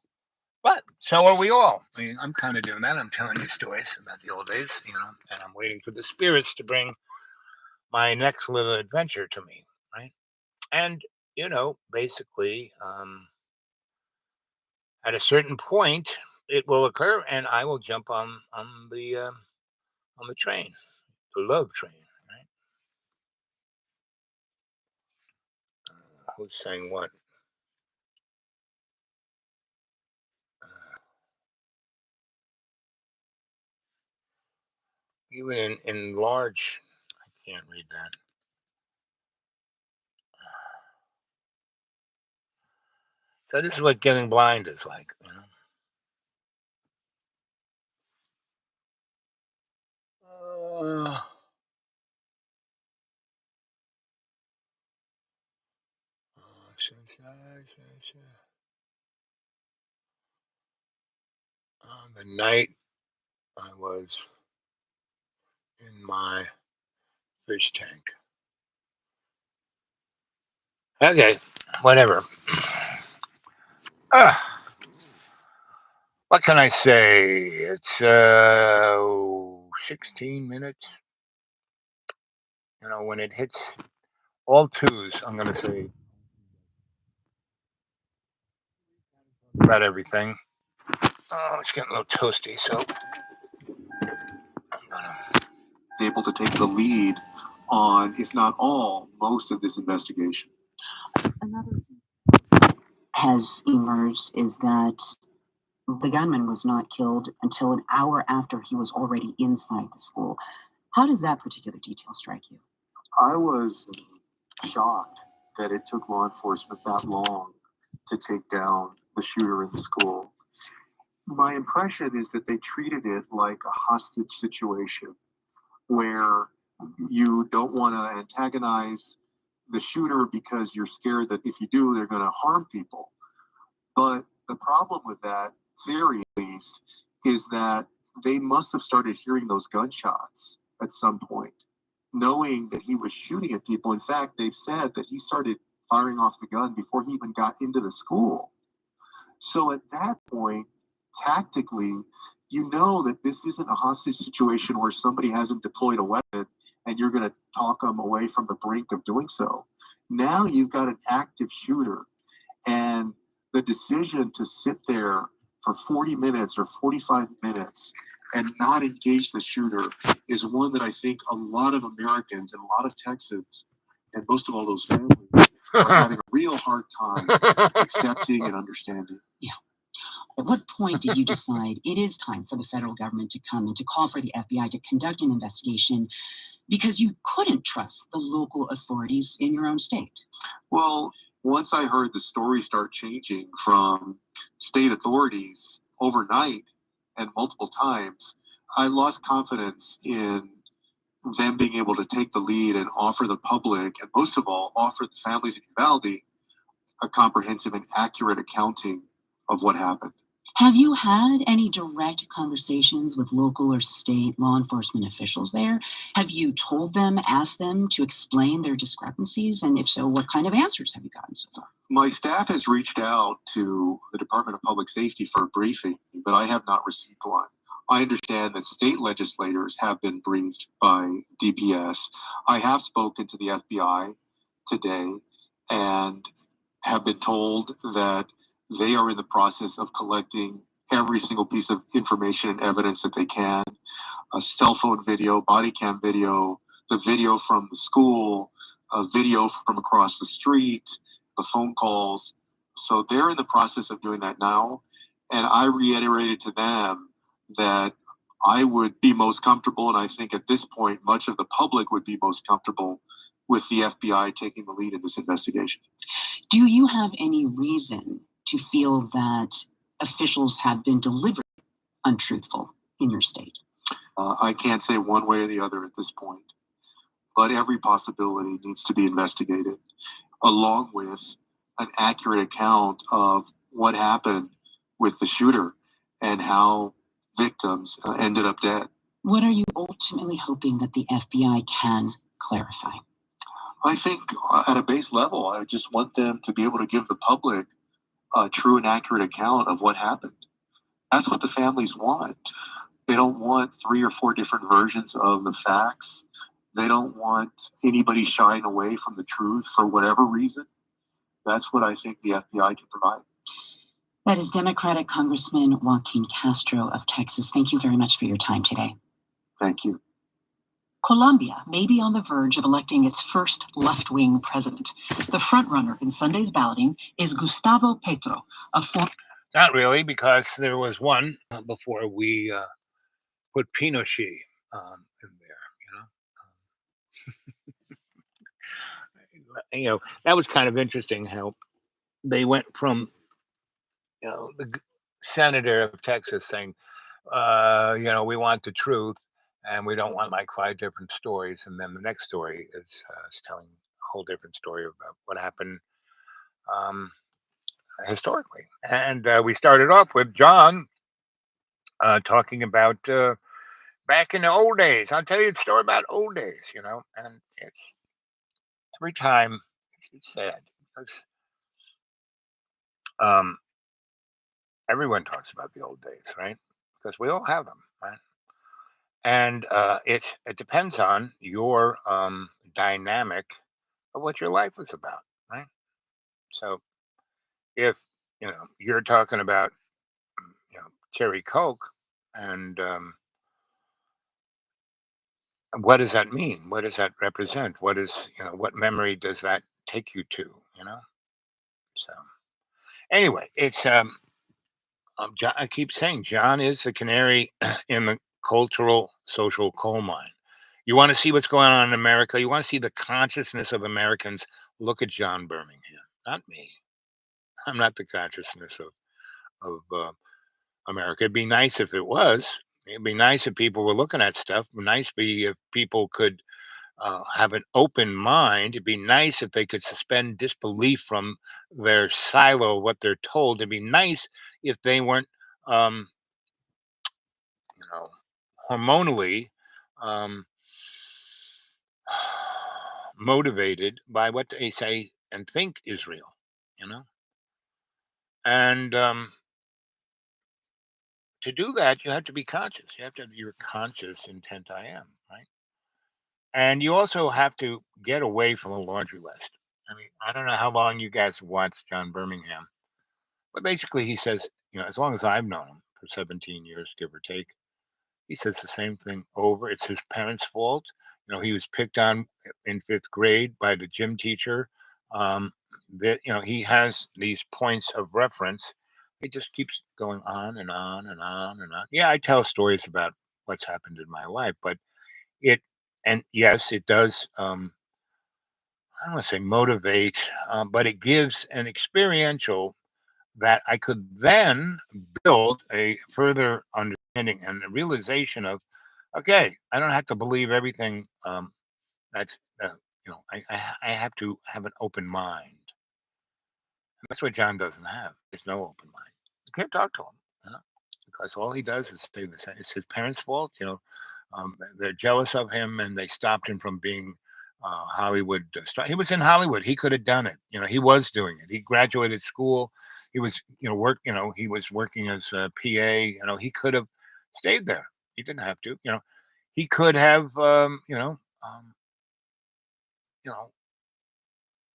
But so are we all. I mean, I'm kind of doing that. I'm telling you stories about the old days, and I'm waiting for the spirits to bring my next little adventure to me, right? And, basically, at a certain point, it will occur, and I will jump on the train, the love train, right? Who's saying what? Even in large, I can't read that. So this is what getting blind is like. Uh, the night I was in my fish tank. Okay, whatever. Uh, what can I say? It's 16 minutes. When it hits all twos, I'm going to say about everything. Oh, it's getting a little toasty, so I'm going to. Able to take the lead on, if not all, most of this investigation. Another has emerged is that the gunman was not killed until an hour after he was already inside the school. How does that particular detail strike you? I was shocked that it took law enforcement that long to take down the shooter in the school. My impression is that they treated it like a hostage situation where you don't want to antagonize the shooter because you're scared that if you do, they're going to harm people. But the problem with that theory, at least, is that they must have started hearing those gunshots at some point, knowing that he was shooting at people. In fact, they've said that he started firing off the gun before he even got into the school. So at that point, tactically, you know that this isn't a hostage situation where somebody hasn't deployed a weapon and you're going to talk them away from the brink of doing so. Now you've got an active shooter, and the decision to sit there for 40 minutes or 45 minutes and not engage the shooter is one that I think a lot of Americans and a lot of Texans and most of all those families are having a real hard time accepting and understanding. Yeah. At what point did you decide it is time for the federal government to come and to call for the FBI to conduct an investigation because you couldn't trust the local authorities in your own state? Well, once I heard the story start changing from state authorities overnight and multiple times, I lost confidence in them being able to take the lead and offer the public, and most of all, offer the families in Uvalde a comprehensive and accurate accounting of what happened. Have you had any direct conversations with local or state law enforcement officials there? Have you told them, asked them to explain their discrepancies? And if so, what kind of answers have you gotten so far? My staff has reached out to the Department of Public Safety for a briefing, but I have not received one. I understand that state legislators have been briefed by DPS. I have spoken to the FBI today and have been told that they are in the process of collecting every single piece of information and evidence that they can. A cell phone video, body cam video, the video from the school, a video from across the street, the phone calls. So they're in the process of doing that now. And I reiterated to them that I would be most comfortable, and I think at this point, much of the public would be most comfortable with the FBI taking the lead in this investigation. Do you have any reason to feel that officials have been deliberately untruthful in your state? I can't say one way or the other at this point, but every possibility needs to be investigated, along with an accurate account of what happened with the shooter and how victims ended up dead. What are you ultimately hoping that the FBI can clarify? I think at a base level, I just want them to be able to give the public a true and accurate account of what happened. That's what the families want. They don't want 3 or 4 different versions of the facts. They don't want anybody shying away from the truth for whatever reason. That's what I think the FBI can provide. That is Democratic Congressman Joaquin Castro of Texas. Thank you very much for your time today. Thank you. Colombia may be on the verge of electing its first left-wing president. The frontrunner in Sunday's balloting is Gustavo Petro, a former... Not really, because there was one before we put Pinochet in there. That was kind of interesting how they went from the senator of Texas saying, we want the truth and we don't want like 5 different stories, and then the next story is telling a whole different story about what happened historically. And we started off with John talking about back in the old days. I'll tell you a story about old days, and it's every time it's sad because everyone talks about the old days, right? Because we all have them, right? And it depends on your dynamic of what your life was about, right? So if you're talking about Cherry Coke, and what does that mean? What does that represent? What memory does that take you to? So anyway, it's John, I keep saying John is the canary in the cultural social coal mine. You want to see what's going on in America. You want to see the consciousness of Americans. Look at John Birmingham, not me. I'm not the consciousness of America. It'd be nice if it was. It'd be nice if people were looking at stuff. It'd be nice if people could have an open mind. It'd be nice if they could suspend disbelief from their silo of what they're told. It'd be nice if they weren't, um, hormonally um, motivated by what they say and think is real. You know, and to do that, you have to be conscious. You have to have your conscious intent. I am right. And you also have to get away from a laundry list. I mean, I don't know how long you guys watched John Birmingham, but basically he says, as long as I've known him for 17 years, give or take, he says the same thing over. It's his parents' fault. He was picked on in 5th grade by the gym teacher. That he has these points of reference. He just keeps going on and on and on and on. Yeah, I tell stories about what's happened in my life, but it and yes, it does. I don't want to say motivate, but it gives an experiential that I could then build a further understanding and a realization of, okay, I don't have to believe everything. That's I have to have an open mind. And that's what John doesn't have. There's no open mind. You can't talk to him, because all he does is say this. It's his parents' fault. They're jealous of him, and they stopped him from being Hollywood star. He was in Hollywood. He could have done it. He was doing it. He graduated school. He was, he was working as a PA. He could have stayed there. He didn't have to. He could have, you know,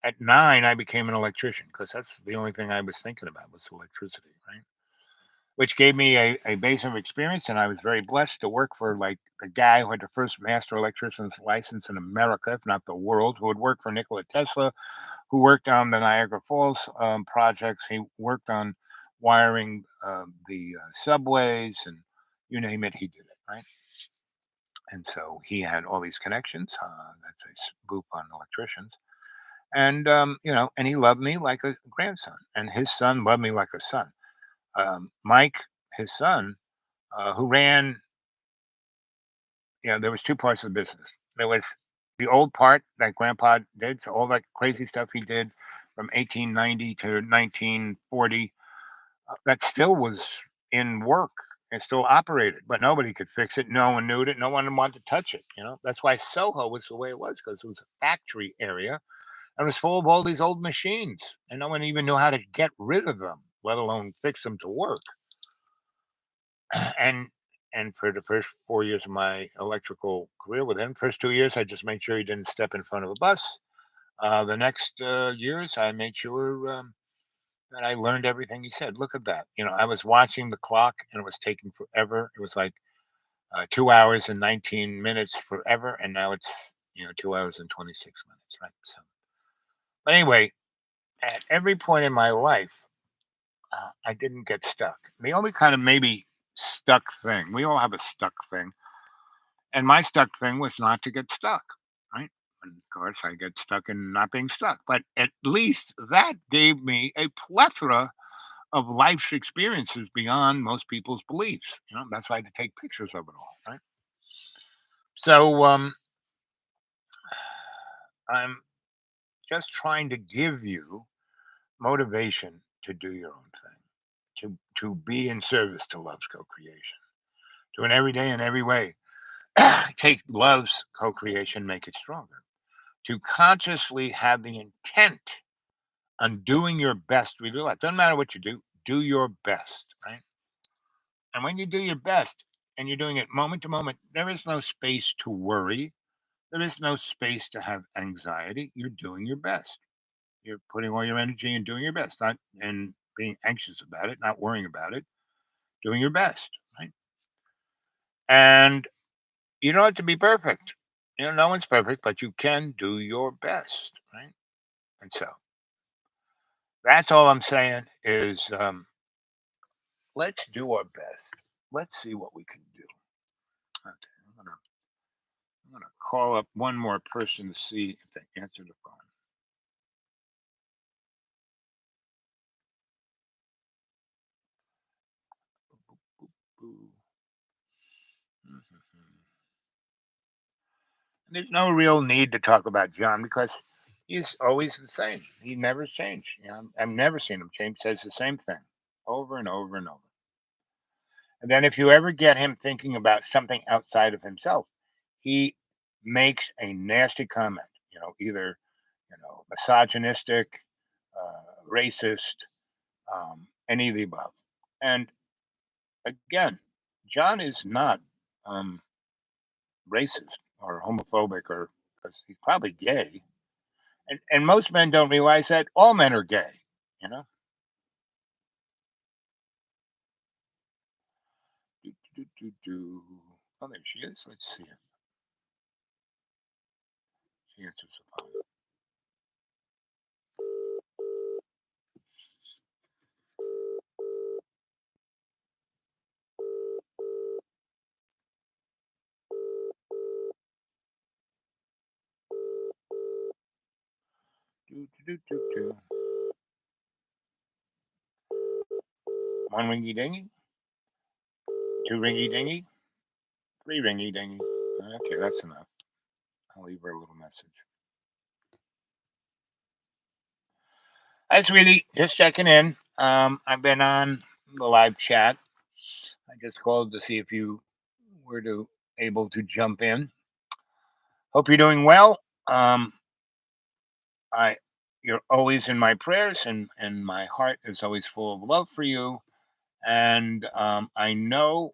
at 9, I became an electrician because that's the only thing I was thinking about was electricity, right? Which gave me a base of experience, and I was very blessed to work for like the guy who had the first master electrician's license in America, if not the world, who had worked for Nikola Tesla, who worked on the Niagara Falls projects. He worked on wiring the subways, and you name it, he did it, right? And so he had all these connections. That's a scoop on electricians. And, and he loved me like a grandson, and his son loved me like a son. Mike, his son, who ran, there was 2 parts of the business. There was the old part that grandpa did, so all that crazy stuff he did from 1890 to 1940, that still was in work. It still operated, but nobody could fix it. No one knew it. No one wanted to touch it. That's why Soho was the way it was, because it was a factory area and it was full of all these old machines, and no one even knew how to get rid of them, let alone fix them to work. and and for the first 4 years of my electrical career with him, first 2 years, I just made sure he didn't step in front of a bus. The next years, I made sure that I learned everything he said. Look at that. I was watching the clock and it was taking forever. It was like 2 hours and 19 minutes forever. And now it's, 2 hours and 26 minutes, right? So, but anyway, at every point in my life, I didn't get stuck. The only kind of maybe stuck thing, we all have a stuck thing. And my stuck thing was not to get stuck, right? And of course, I get stuck in not being stuck. But at least that gave me a plethora of life's experiences beyond most people's beliefs. That's why I had to take pictures of it all, right? So I'm just trying to give you motivation to do your own thing, to be in service to love's co-creation, to an every day in every way. Take love's co-creation, make it stronger. To consciously have the intent on doing your best with your life. Doesn't matter what you do your best, right? And when you do your best and you're doing it moment to moment, there is no space to worry. There is no space to have anxiety. You're doing your best. You're putting all your energy in doing your best, not and being anxious about it, not worrying about it, doing your best, right? And you don't have to be perfect. No one's perfect, but you can do your best, right? And so that's all I'm saying is let's do our best. Let's see what we can do. Okay, I'm gonna call up one more person to see if they answer the phone. Boo. Mhm. And there's no real need to talk about John because he's always the same. He never changed. I've never seen him change. Says the same thing over and over and over. And then if you ever get him thinking about something outside of himself, he makes a nasty comment. Either misogynistic, racist, any of the above. And again, John is not um, racist or homophobic, or 'cause he's probably gay. And most men don't realize that all men are gay. You know. Do, do, do, do. Oh, there she is. Let's see if she answers the phone. Do, do, do, do, do. One ringy dingy, two ringy dingy, three ringy dingy. Okay, that's enough. I'll leave her a little message. Hi, sweetie. Just checking in. I've been on the live chat. I just called to see if you were able to jump in. Hope you're doing well. I You're always in my prayers, and my heart is always full of love for you. And I know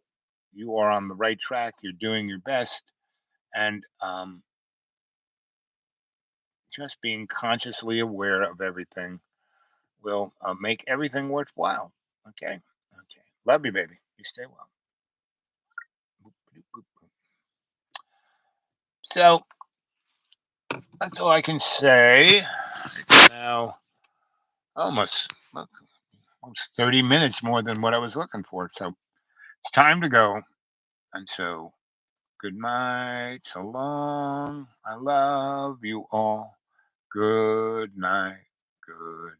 you are on the right track. You're doing your best, and just being consciously aware of everything will make everything worthwhile. Okay. Okay. Love you, baby. You stay well. Boop, boop, boop, boop. So that's all I can say. It's now almost look, almost 30 minutes more than what I was looking for. So it's time to go. And so good night. So long. I love you all. Good night. Good